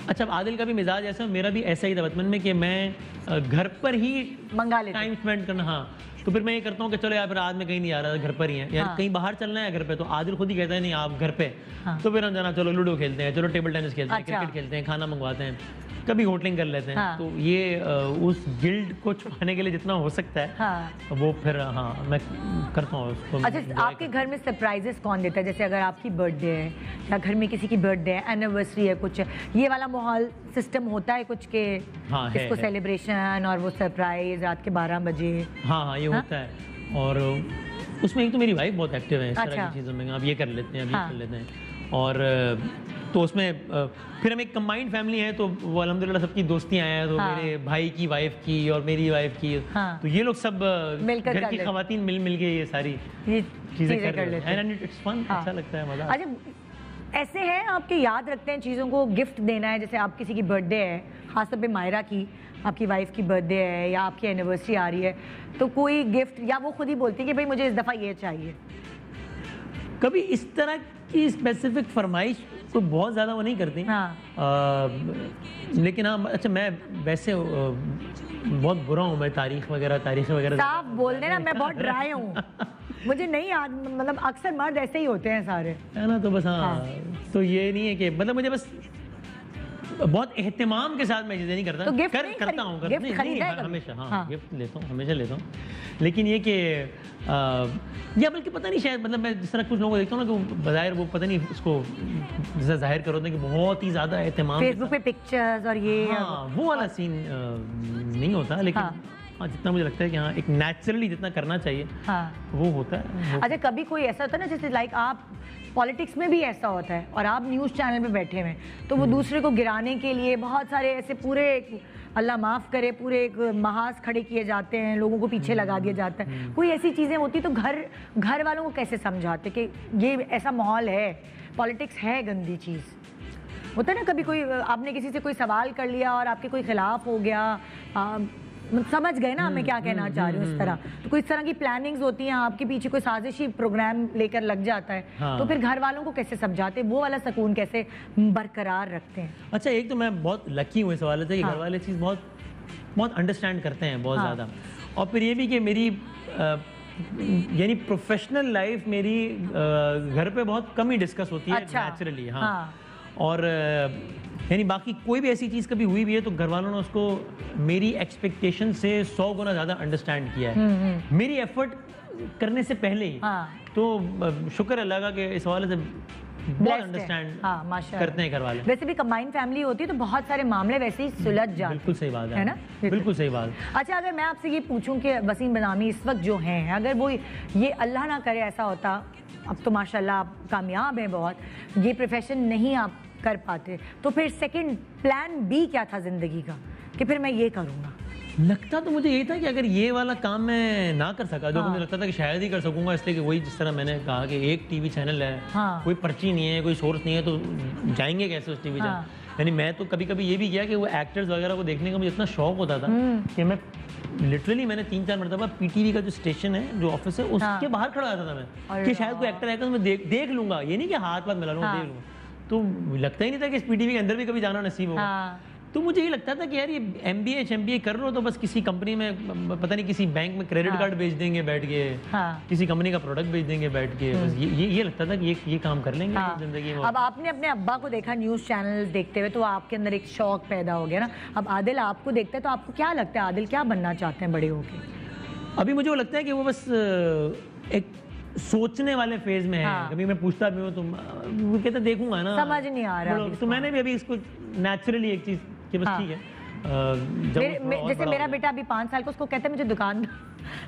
अच्छा, आदिल का भी मिजाज ऐसा, मेरा भी ऐसा ही था बचपन में कि मैं घर पर ही मंगा लेते टाइम स्पेंड करना। हाँ, तो फिर मैं ये करता हूँ कि चलो यार फिर आज मैं कहीं नहीं आ रहा, घर पर ही है, यार हाँ। कहीं बाहर चलना है घर पे, तो आदिल खुद ही कहता है नहीं आप घर पे, हाँ। तो फिर हम जाना, चलो लूडो खेलते हैं, चलो टेबल टेनिस खेलते हैं, अच्छा। क्रिकेट खेलते हैं, खाना मंगवाते हैं, कभी होटलिंग कर लेते हैं। हाँ। तो ये उस गिल्ड को छुपाने के लिए जितना हो सकता है, हाँ। वो फिर हाँ मैं करता हूँ उसको। अच्छा, enjoy आपके घर में सरप्राइजेस कौन देता है? जैसे अगर आपकी बर्थडे है, या घर में किसी की बर्थडे है, एनिवर्सरी है, कुछ ये वाला माहौल सिस्टम होता है कुछ के? हाँ, है, इसको है। सेलिब्रेशन और वो सरप्राइज रात के 12 बजे? हाँ, ये होता है। और उसमें एक तो मेरी वाइफ बहुत एक्टिव है इस तरह अच्छा। की चीज़ों में, अब ये कर लेते हैं, अब ये हाँ। कर लेते हैं। और तो उसमें फिर हम एक कंबाइंड फैमिली है, तो वो अल्हम्दुलिल्लाह सबकी दोस्तियां हैं, तो हाँ। मेरे भाई की वाइफ की और मेरी वाइफ की, हाँ। तो ये लोग सब मिलकर घर कर की लेते। खवातीन मिल के ये सारी ये चीज़ें चीज़ें कर लेते हैं। एंड इट्स फन, हाँ। अच्छा लगता है, मज़ा। अच्छा, ऐसे हैं आपके याद रखते हैं चीज़ों को, गिफ्ट देना है, जैसे आप किसी की बर्थडे है, खासतौर पे मायरा की, आपकी वाइफ की बर्थडे है या आपकी एनिवर्सरी आ रही है, तो कोई गिफ्ट या वो खुद ही बोलती है कि भाई मुझे इस दफ़ा ये चाहिए? कभी इस तरह की स्पेसिफिक फरमाइश तो बहुत ज़्यादा वो नहीं करती। हाँ। लेकिन हाँ, अच्छा मैं वैसे बहुत बुरा हूँ मैं तारीख वगैरह साफ बोल देना, मैं बहुत ड्राई हूँ, मुझे नहीं याद, मतलब अक्सर मर्द ऐसे ही होते हैं सारे, है ना, तो बस हाँ, हाँ। तो ये नहीं है कि मतलब मुझे बस बहुत एहतिमाम के साथ मैं चीज़ें नहीं करता, तो गिफ्ट नहीं करता हूँ, गिफ्ट नहीं, खरीदा है कभी? हमेशा, हाँ, हाँ। गिफ्ट लेता हूँ, हमेशा लेता हूँ, लेकिन ये कि या बल्कि पता नहीं, शायद मतलब मैं जिस तरह कुछ लोगों को देखता हूँ ना कि वो बज़ाहिर वो पता नहीं उसको जैसा जाहिर करो कि बहुत ही ज़्यादा एहतिमाम के फेसबुक पे पिक्चर्स और ये साथ, हाँ, वो वाला सीन नहीं होता, लेकिन हाँ। हाँ, जितना मुझे लगता है कि हाँ एक नेचुरली जितना करना चाहिए हाँ। वो होता है। अच्छा, कभी कोई ऐसा होता है ना, जैसे लाइक आप पॉलिटिक्स में भी ऐसा होता है और आप न्यूज़ चैनल पे बैठे हुए हैं, तो वो दूसरे को गिराने के लिए बहुत सारे ऐसे पूरे, अल्लाह माफ़ करे, पूरे एक महाज खड़े किए जाते हैं, लोगों को पीछे लगा दिया जाता है, कोई ऐसी चीज़ें होती तो घर वालों को कैसे समझाते कि ये ऐसा माहौल है, पॉलिटिक्स है गंदी चीज़? होता है ना कभी कोई, आपने किसी से कोई सवाल कर लिया और आपके कोई खिलाफ हो गया, समझ गए ना मैं क्या कहना चाह रही हूँ, इस तरह, तो कोई इस तरह की प्लानिंग्स होती हैं, आपके पीछे कोई साजिशी प्रोग्राम लेकर लग जाता है, हाँ। तो फिर घर वालों को कैसे समझाते, वो वाला सुकून कैसे बरकरार रखते हैं? अच्छा, एक तो मैं बहुत लकी हूँ इस हवाले से कि हाँ। घर वाले चीज़ बहुत बहुत अंडरस्टैंड करते हैं, बहुत हाँ। ज़्यादा, और फिर ये भी कि मेरी यानी प्रोफेशनल लाइफ मेरी घर पे बहुत कम ही डिस्कस होती है अच्छा। नेचुरली, हाँ, हाँ। और यानी बाकी कोई भी ऐसी चीज़ कभी हुई भी है तो घर वालों ने उसको मेरी एक्सपेक्टेशन से 100 गुना ज़्यादा अंडरस्टैंड किया है, मेरी एफर्ट करने से पहले ही। हाँ। तो शुक्र अल्लाह का कि इस हवाले से बहुत Blessed है। अंडरस्टैंड हाँ, माशाअल्लाह। करते हैं घर वाले। वैसे भी कंबाइंड फैमिली होती है तो बहुत सारे मामले वैसे ही सुलझ जाते हैं। बिल्कुल सही बात है ना? बिल्कुल सही बात। अच्छा, अगर मैं आपसे ये पूछूं कि वसीम बनामी इस वक्त जो हैं, अगर वो ये अल्लाह ना करे ऐसा होता, अब तो माशाल्लाह आप कामयाब हैं बहुत, ये प्रोफेशन नहीं आप कर पाते, तो फिर सेकंड प्लान बी क्या था ज़िंदगी का कि फिर मैं ये करूँगा? लगता तो मुझे यही था कि अगर ये वाला काम मैं ना कर सका, जो हाँ। मुझे लगता था कि शायद ही कर सकूंगा, इसलिए कि वही जिस तरह मैंने कहा कि एक टीवी चैनल है, हाँ। कोई पर्ची नहीं है, कोई सोर्स नहीं है, तो जाएंगे कैसे उस टीवी हाँ। चैनल? यानी मैं तो कभी कभी ये भी किया कि वो एक्टर्स वगैरह को देखने का मुझे इतना शौक होता था कि मैं लिटरली मैंने 3-4 मरतबा पीटीवी का जो स्टेशन है, जो ऑफिस है, उसके हाँ। बाहर खड़ा रहता था मैं, अरे कि शायद कोई एक्टर आएगा तो मैं देख लूंगा, ये नहीं कि हाथ मिला लूंगा, हाँ। देख लूंगा। तो लगता ही नहीं था कि इस पीटीवी के अंदर भी कभी जाना नसीब होगा। हाँ। तो मुझे ये लगता था कि यार ये MBA कर लो तो बस किसी कंपनी में, पता नहीं किसी बैंक में क्रेडिट हाँ। कार्ड बेच देंगे बैठ के, हाँ। किसी कंपनी का प्रोडक्ट बेच देंगे बैठ के, बस ये लगता था कि ये काम कर लेंगे हाँ। जिंदगी में। अब आपने अपने अब्बा को देखा न्यूज़ चैनल देखते हुए, तो आपके अंदर एक शौक पैदा हो गया ना। अब आदिल आपको देखता है तो आपको क्या लगता है, आदिल क्या बनना चाहते हैं बड़े होके? अभी मुझे वो लगता है कि वो बस एक सोचने वाले फेज में है। हाँ। कभी मैं पूछता भी हूँ तो वो कहते देखूंगा ना, समझ नहीं आ रहा अभी तो मैंने भी अभी इसको नेचुरली एक चीज कि बस हाँ। ठीक है, जब वो थोड़ा और जैसे बड़ा मेरा हो बेटा अभी 5 साल का, उसको कहता है मुझे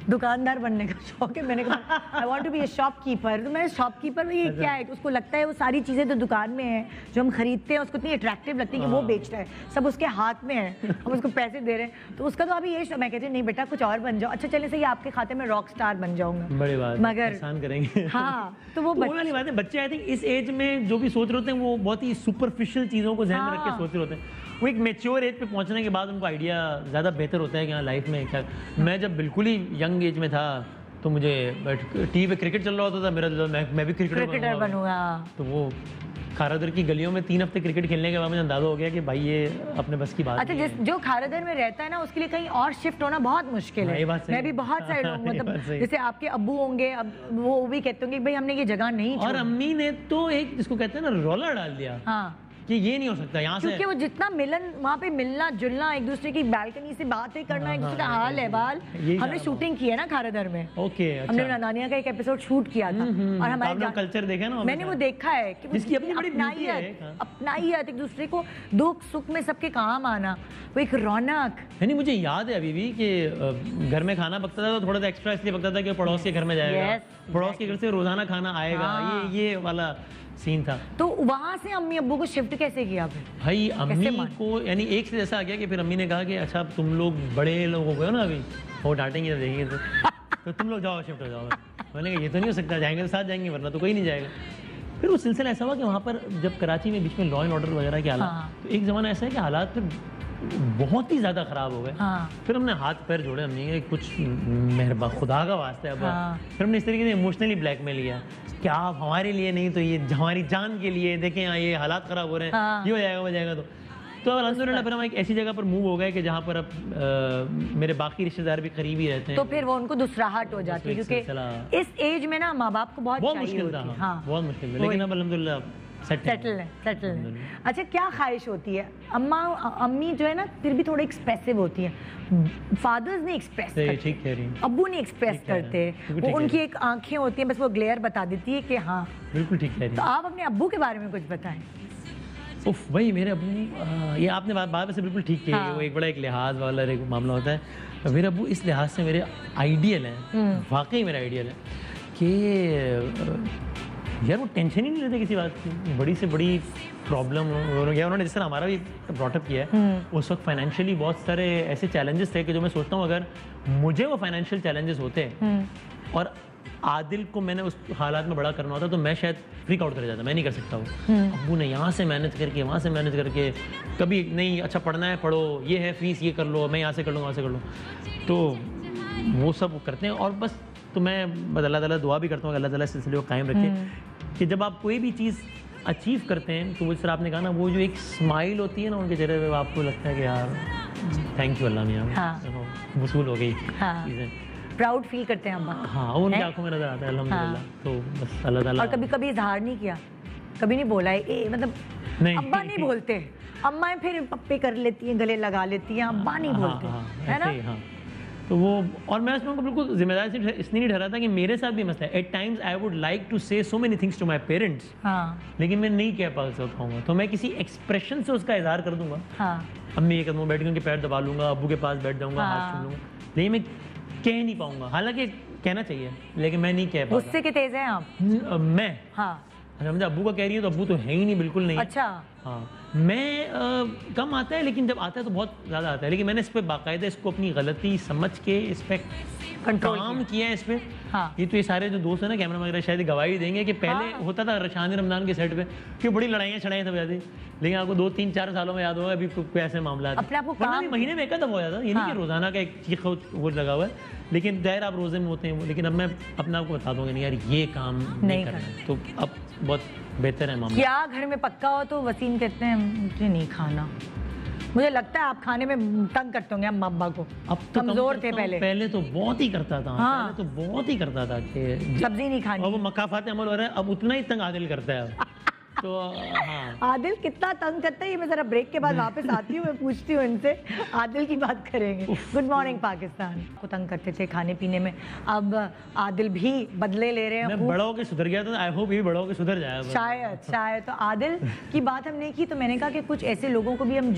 दुकानदार बनने का शौक है। मैंने कहा I want to be a shopkeeper, तो मैं शॉपकीपर में ये क्या है, उसको लगता है वो सारी चीज़ें तो दुकान में है जो हम खरीदते हैं, उसको इतनी अट्रैक्टिव लगती है कि वो बेच रहा है, सब उसके हाथ में है, हम उसको पैसे दे रहे हैं, तो उसका तो अभी ये मैं कहती हूँ नहीं बेटा कुछ और बन जाओ। अच्छा चले सही, आपके खाते में रॉक स्टार बन जाऊंगा, बड़ी बात, मगर आसान करेंगे। हाँ, तो वो वो वाली बात है, बच्चे आई थिंक इस एज में जो भी सोच रहे होते हैं वो बहुत ही सुपरफिशियल चीज़ों को ध्यान में रख के हाँ। सोच रहे होते हैं। वो एक मेच्योर एज पे पहुंचने के बाद उनको आइडिया ज़्यादा बेहतर होता है कि हाँ लाइफ में क्या। मैं जब बिल्कुल ही यंग एज में था तो मुझे टीवी पे क्रिकेट चल रहा होता था, मेरा दिल मैं भी क्रिकेटर बनूंगा। तो वो खारादर की गलियों में 3 हफ्ते क्रिकेट खेलने के बाद मुझे अंदाजा हो गया कि भाई ये अपने बस की बात अच्छा, नहीं है। जो खारादर में रहता है ना, उसके लिए कहीं और शिफ्ट होना बहुत मुश्किल हाँ, है। ये बात सही मैं भी है। बहुत सारे लोग ये मतलब बात सही है। जैसे आपके अब्बू होंगे, अब वो भी कहते होंगे भाई हमने ये जगह नहीं और छोड़ी। अम्मी ने तो एक जिसको कहते हैं ना रौला डाल दिया हाँ, कि ये नहीं हो सकता यहाँ से। क्योंकि वो जितना मिलन, वहाँ पे मिलना जुलना, एक दूसरे की बालकनी से बातें करना, एक दूसरे का हाल है बाल। यही हमने था। शूटिंग की है ना खारादर में, ओके, हमने अच्छा। नानिया का एक एपिसोड शूट किया था और हमारे आपने कल्चर देखा ना, मैंने वो देखा है कि वो जिसकी अपनी बड़ी अपनाई beauty है, है, हाँ। अपनाई है, एक दूसरे को दुख सुख में सबके काम आना, वो एक रौनक। नहीं, मुझे याद है अभी भी कि घर में खाना पकता था तो थोड़ा सा एक्स्ट्रा इसलिए पकता था कि पड़ोस के घर में जाएगा, Yes, पड़ोस के घर से रोजाना खाना आएगा, हाँ। ये वाला सीन था। तो वहाँ से अम्मी अब्बू को शिफ्ट कैसे किया फिर? भाई अम्मी मान? को यानी एक से जैसा आ गया कि फिर अम्मी ने कहा कि अच्छा अब तुम लोग बड़े लोग हो गए हो ना, अभी वो डांटेंगे तो देखेंगे तो तुम लोग जाओ, शिफ्ट हो जाओ। मैंने कहा ये तो नहीं हो सकता, जाएंगे तो साथ जाएंगे वरना तो कोई नहीं जाएगा। फिर वो सिलसिला ऐसा हुआ कि वहाँ पर जब कराची में बीच में लॉ एंड ऑर्डर वगैरह के हालात, हाँ। तो एक ज़माना ऐसा है कि हालात फिर बहुत ही ज़्यादा ख़राब हो गए। हाँ। फिर हमने हाथ पैर जोड़े, हमने कहा कुछ मेहरबा खुदा का वास्ता है अब। हाँ। फिर हमने इस तरीके से इमोशनली ब्लैकमेल किया कि आप हमारे लिए नहीं तो ये हमारी जान के लिए, देखें यहाँ ये हालात ख़राब हो रहे हैं, हाँ। ये हो जाएगा वो जाएगा। तो अल्हम्दुलिल्लाह फिर हम एक ऐसी जगह पर मूव हो गए कि जहाँ पर अब मेरे बाकी रिश्तेदार भी करीब ही रहते हैं। तो फिर वो उनको दूसराहट हो जाती है, एक क्योंकि सिलसिला। इस एज में ना माँ बाप को बहुत बहुत चाहिए मुश्किल था। होती है। हाँ, हाँ, बहुत मुश्किल था, लेकिन अब अल्हम्दुलिल्लाह सेटल है। अच्छा, क्या ख्वाहिश होती है? अम्मी जो है ना फिर भी थोड़े एक्सप्रेसिव होती है, फादर्स नहीं एक्सप्रेस करते, ठीक कह रही हैं, अब्बू नहीं एक्सप्रेस ठीक कह रहे करते। हैं, बिल्कुल वो ठीक उनकी कह एक आंखें होती हैं, बस वो ग्लेयर बता देती है कि हाँ। बिल्कुल ठीक कह रही तो हैं। आप अपने अब्बू के बारे में कुछ बताएं। उफ भाई मेरे अब्बू, ये आपने बात वैसे बिल्कुल ठीक की है। हाँ। वो एक बड़ा एक लिहाज वाला एक मामला होता है। मेरे अब्बू इस लिहाज से मेरे आइडियल हैं, वाकई मेरा आइडियल है कि यार वो टेंशन ही नहीं लेते किसी बात की, बड़ी से बड़ी प्रॉब्लम या उन्होंने जिस तरह हमारा भी ब्रॉटअप किया है। उस वक्त फाइनेंशियली बहुत सारे ऐसे चैलेंजेस थे कि जो मैं सोचता हूँ अगर मुझे वो फाइनेंशियल चैलेंजेस होते और आदिल को मैंने उस हालात में बड़ा करना होता तो मैं शायद फ्रीक आउट कर जाता, मैं नहीं कर सकता वो। अब्बू ने यहाँ से मैनेज करके वहाँ से मैनेज करके, कभी नहीं अच्छा पढ़ना है पढ़ो, ये है फीस ये कर लो, मैं यहाँ से कर लूँगा वहाँ से कर लूँ, तो वो सब करते हैं। और बस तो मैं अल्लाह ताला दुआ भी करता हूँ कि अल्लाह ताला इस सिलसिले को कायम रखे कि जब आप कोई भी चीज़ अचीव करते हैं तो वो जिस तरह आपने कहा ना, वो जो एक स्माइल होती है ना उनके चेहरे पे, आपको लगता है कि यार थैंक यू अल्लाह मियाँ, हाँ। वसूल हो गई हाँ। चीज़ें। प्राउड फील करते हैं अब्बा। हाँ, वो उनकी आंखों में नजर आता है अल्हम्दुलिल्लाह। तो बस अल्लाह ताला। और कभी कभी इजहार नहीं किया, कभी नहीं बोला है मतलब नहीं। अब्बा नहीं बोलते, अम्माएं फिर पप्पे कर लेती हैं, गले लगा लेती हैं, अब्बा नहीं बोलते, है ना? ऐसे ही, हाँ। तो वो, और मैं उसमें उनको बिल्कुल जिम्मेदारी से इसलिए नहीं ठहराता कि मेरे साथ भी मसला है। At times I would like to say so many things to my parents, हाँ लेकिन मैं नहीं कह पाऊंगा, तो मैं किसी एक्सप्रेशन से उसका इजहार कर दूंगा। हाँ अम्मी एक कदम बैठ के उनके पैर दबा लूंगा, अब्बू के पास बैठ जाऊंगा, हाथ हाँ। छू लूंगा, लेकिन मैं कह नहीं पाऊंगा। हालांकि कहना चाहिए लेकिन मैं नहीं कह पाता। गुस्से के तेज हैं आप? मैं हाँ। अच्छा, मुझे अब्बू का कह रही है तो अब्बू तो है ही नहीं, बिल्कुल नहीं। अच्छा। हाँ, मैं कम आता है, लेकिन जब आता है तो बहुत ज़्यादा आता है। लेकिन मैंने इस पर बाकायदा इसको अपनी गलती समझ के इस पर कंट्रोल काम किया है इस पर। हाँ। ये तो ये सारे जो दोस्त हैं ना कैमरा वगैरह शायद गवाही देंगे कि पहले हाँ। होता था शान रमजान के सेट पे कि बड़ी लड़ाइयाँ छड़ाइयाँ सब जाती, लेकिन आपको 2-3-4 सालों में याद होगा अभी कोई ऐसे मामला अपने आप को काम- महीने में एक दफा हो जाता है। ये नहीं हाँ। कि रोजाना का एक चीख वो लगा हुआ है, लेकिन दायर आप रोजे में होते हैं वो, लेकिन अब मैं अपने आप को बता दूंगा नहीं यार ये काम नहीं करना है। तो अब बहुत बेहतर है मामला। क्या घर में पक्का हो तो वसीम कहते हैं मुझे नहीं खाना। मुझे लगता है आप खाने में तंग करते होंगे अम्मा अब्बा को। अब तो कम कमजोर करता थे हूँ, पहले। पहले तो बहुत ही करता था। हाँ। पहले तो बहुत ही करता था कि सब्जी नहीं और खानी। वो मकाफात अमल हो रहा है, अब उतना ही तंग आदिल करता है अब। तो हाँ, आदिल कितना तंग करता है ये मैं जरा ब्रेक के बाद वापस आती हूँ, मैं पूछती हूँ इनसे। आदिल की बात करेंगे। Good morning Pakistan. को तंग करते थे खाने पीने में, अब आदिल भी बदले ले रहे हैं मैं खूब। बड़ा होकर सुधर गया तो आई होप ये बड़ा होकर सुधर जाए। शायद तो आदिल की बात हमने की तो मैंने कहा कि कुछ ऐसे लोगों को भी हम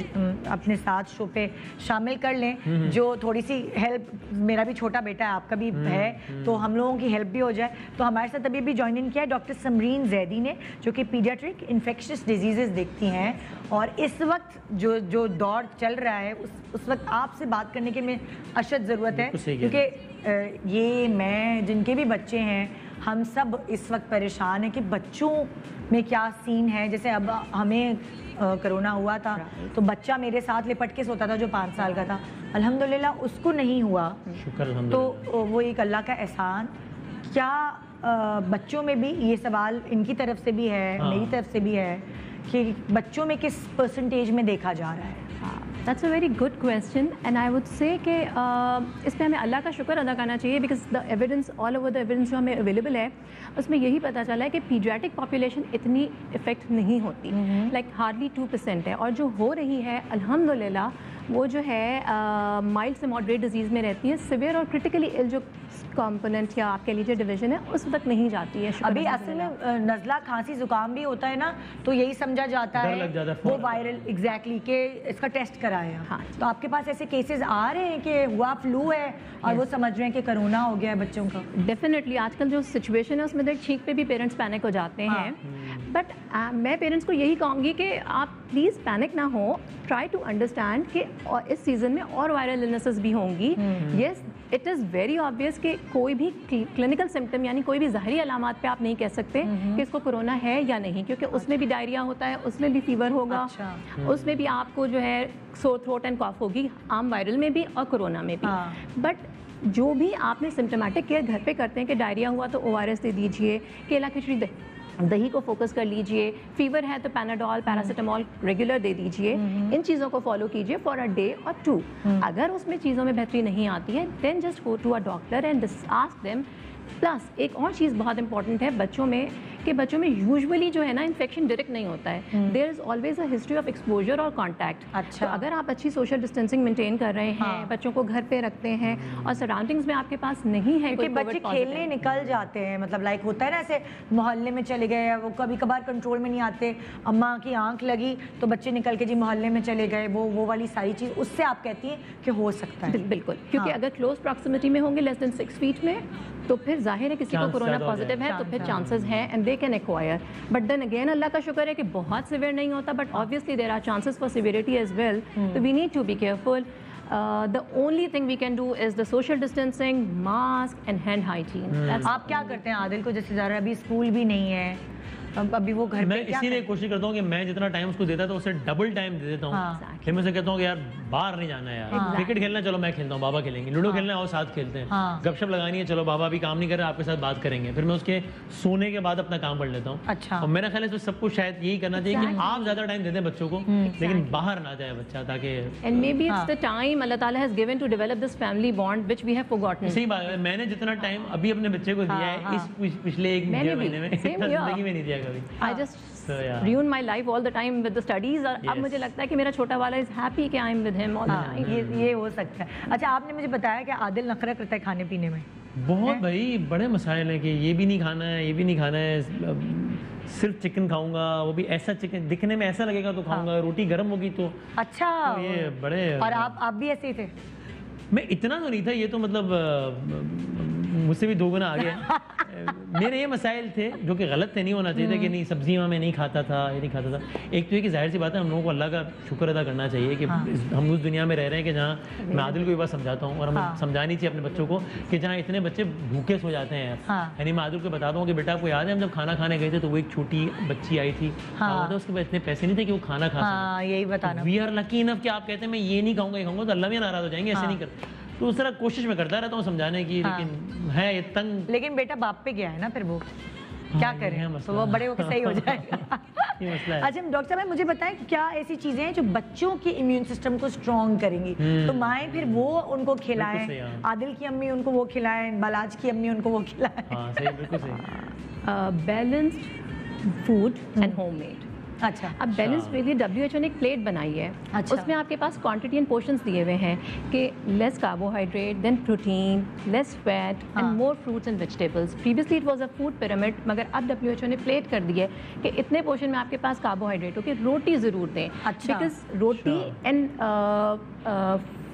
अपने साथ शो पे शामिल कर लें जो थोड़ी सी हेल्प, मेरा भी छोटा बेटा है आपका भी है, तो हम लोगों की हेल्प भी हो जाए। तो हमारे साथ अभी भी ज्वाइन इन किया है डॉक्टर समरीन जैदी ने, जो कि पीडियाट्रिक इन्फेक्शियस डिजीजेस देखती हैं। और इस वक्त जो दौर चल रहा है उस वक्त आपसे बात करने की में अशद ज़रूरत है, बिल्कुल सही कह रहे क्योंकि ये मैं जिनके भी बच्चे हैं हम सब इस वक्त परेशान हैं कि बच्चों में क्या सीन है। जैसे अब हमें कोरोना हुआ था तो बच्चा मेरे साथ लिपट के सोता था जो 5 साल का था, अल्हम्दुलिल्लाह उसको नहीं हुआ। शुक्र तो अल्हम्दुलिल्लाह। वो एक अल्लाह का एहसान। क्या बच्चों में भी ये सवाल इनकी तरफ से भी है, हाँ। मेरी तरफ से भी है कि बच्चों में किस परसेंटेज में देखा जा रहा है? That's a very good question and I would say कि इस पे हमें अल्लाह का शुक्र अदा करना चाहिए, because the evidence all over the evidence जो हमें अवेलेबल है उसमें यही पता चला है कि पीडियाट्रिक पॉपुलेशन इतनी इफेक्ट नहीं होती, लाइक हार्डली 2% है। और जो हो रही है अल्हम्दुलिल्लाह वो जो है माइल्ड से मॉडरेट डिजीज़ में रहती है। सिवियर और क्रिटिकली इल जो कंपोनेंट या आप कह लीजिए डिवीजन है उस तक नहीं जाती है। अभी असल में नज़ला खांसी जुकाम भी होता है ना, तो यही समझा जाता डर है लग जाता है वो फौरन। वायरल एग्जैक्टली के इसका टेस्ट कराया। हाँ। तो आपके पास ऐसे केसेस आ रहे हैं कि हुआ फ्लू है और वो समझ रहे हैं कि कोरोना हो गया है बच्चों का? डेफिनेटली आजकल जो सिचुएशन है उसमें देख छींक पे भी पेरेंट्स पैनिक हो जाते हाँ। हैं। बट मैं पेरेंट्स को यही कहूँगी कि आप प्लीज़ पैनिक ना हो, ट्राई टू अंडरस्टैंड कि इस सीज़न में और वायरल इलनेसेस भी होंगी। Yes, it is very obvious कि कोई भी क्लिनिकल सिम्टम यानी कोई भी ज़ाहरी अलामात पे आप नहीं कह सकते कि इसको कोरोना है या नहीं, क्योंकि उसमें भी डायरिया होता है, उसमें भी फीवर होगा, उसमें भी आपको जो है सोर थ्रोट एंड कॉफ होगी, आम वायरल में भी और कोरोना में भी। बट जो भी आपने सिम्टोमेटिक केयर घर पे करते हैं कि डायरिया हुआ तो ORS दे दीजिए, केला खिचड़ी दही को फोकस कर लीजिए, फीवर है तो पैनाडोल पैरासीटामोल रेगुलर दे दीजिए, इन चीज़ों को फॉलो कीजिए फॉर अ डे और 2। अगर उसमें चीज़ों में बेहतरी नहीं आती है then just go to a doctor and ask them. Plus एक और चीज़ बहुत इंपॉर्टेंट है बच्चों में कि बच्चों में यूजुअली जो है ना इन्फेक्शन डायरेक्ट नहीं होता है, there is always a history of exposure और कॉन्टैक्ट। अच्छा। तो अगर आप अच्छी सोशल डिस्टेंसिंग मेंटेन कर रहे हैं, बच्चों को घर पे रखते हैं और सराउंडिंग्स में आपके पास नहीं है क्योंकि बच्चे खेलने निकल जाते हैं, मतलब लाइक होता है ना ऐसे मोहल्ले में चले गए, वो कभी कभार कंट्रोल में नहीं आते, अम्मा की आंख लगी तो बच्चे निकल के जी मोहल्ले में चले गए, वो वाली सारी चीज़, उससे आप कहती हैं कि हो सकता है। बिल्कुल, क्योंकि अगर क्लोज प्रॉक्सिमिटी में होंगे लेस देन 6 फीट में तो फिर जाहिर है किसी को कोरोना पॉजिटिव है तो फिर चांसेस हैं and they can acquire. But then again अल्लाह का शुक्र है कि बहुत सिवियर नहीं होता, but obviously there are chances for severity as well, तो we need to be careful. The only thing we can do is the social distancing, mask and hand hygiene. आप क्या करते हैं आदिल को, जैसे जा रहा है अभी स्कूल भी नहीं है, अभी वो घर मैं पे क्या इसीलिए कोशिश करता हूँ कि मैं जितना टाइम उसको देता था उससे डबल टाइम दे देता हूँ। फिर मैं उसे कहता हूँ कि यार बाहर नहीं जाना है यार, क्रिकेट खेलना चलो मैं खेलता हूँ, बाबा खेलेंगे, लूडो खेलना है और साथ खेलते हैं, गपशप लगानी है चलो बाबा अभी काम नहीं कर रहे आपके साथ बात करेंगे। फिर मैं उसके सोने के बाद अपना काम कर लेता हूँ। अच्छा। और मेरा ख्याल है सबको शायद यही करना चाहिए कि आप ज्यादा टाइम दे दें बच्चों को, लेकिन बाहर ना जाए बच्चा, ताकि and maybe it's the time Allah Ta'ala has given to develop this family bond which we have forgotten. सही बात है। मैंने जितना टाइम अभी अपने बच्चे को दिया है इस पिछले 1-1.5 महीने में जिंदगी में नहीं दिया कभी। I just ruin my life all the time with the studies और अब मुझे लगता है कि मेरा छोटा वाला is happy कि I'm with him all the time. ये हो सकता है। अच्छा, आपने मुझे बताया कि आदिल नखरा करता है खाने पीने में बहुत, भाई बड़े मसाइल हैं कि ये भी नहीं खाना है, ये भी नहीं खाना है, सिर्फ चिकन खाऊंगा, वो भी ऐसा चिकन दिखने में ऐसा लगेगा तो खाऊंगा, रोटी गर्म होगी तो। अच्छा, तो ये बड़े। और आप भी ऐसे ही थे? मैं इतना तो नहीं था, ये तो मतलब मुझसे भी 2 गुना आगे है। मेरे ये मसाइल थे जो कि गलत थे, नहीं होना चाहिए था कि नहीं सब्जियां मैं नहीं खाता था, ये नहीं खाता था। एक तो ये कि जाहिर सी बात है हम लोगों को अल्लाह का शुक्र अदा करना चाहिए कि हम उस दुनिया में रह रहे हैं कि जहाँ मैं आदिल को ये बात समझाता हूँ और हमें समझानी चाहिए अपने बच्चों को कि जहाँ इतने बच्चे भूखे सो जाते हैं। यानी मैं आदिल को बताता हूँ कि बेटा आपको याद है हम जब खाना खाने गए थे तो वो एक छोटी बच्ची आई थी, उसके पास इतने पैसे नहीं थे कि वो खाना खा सके। यही बताना। वी आर लकी इनफ कि आप कहते हैं मैं ये नहीं खाऊंगा, ये खाऊंगा तो अल्लाह भी नाराज हो जाएंगे, ऐसे नहीं करते। तो उस तरह कोशिश में करता रहता हूँ समझाने की, लेकिन है ये तंग। लेकिन बेटा बाप पे गया है ना, फिर वो क्या करें, तो वो बड़े होकर सही हो जाएगा। ये मसला है। अच्छा डॉक्टर साहब मुझे बताएं क्या ऐसी चीजें हैं जो बच्चों के इम्यून सिस्टम को स्ट्रॉन्ग करेंगी, तो माएँ फिर वो उनको खिलाएं, आदिल की अम्मी उनको वो खिलाएं, बालाज की अम्मी उनको वो खिलाएं। हाँ सही, बिल्कुल सही। Balanced food and homemade. अच्छा, अब बैलेंस के लिए WHO ने एक प्लेट बनाई है। अच्छा। उसमें आपके पास क्वांटिटी एंड पोर्शंस दिए हुए हैं कि less carbohydrate than protein, less fat and more fruits and vegetables. Previously it was a food pyramid, मगर अब WHO ने प्लेट कर दी है कि इतने पोर्शन में आपके पास कार्बोहाइड्रेट हो कि रोटी ज़रूर दें। अच्छा। बिकॉज रोटी एंड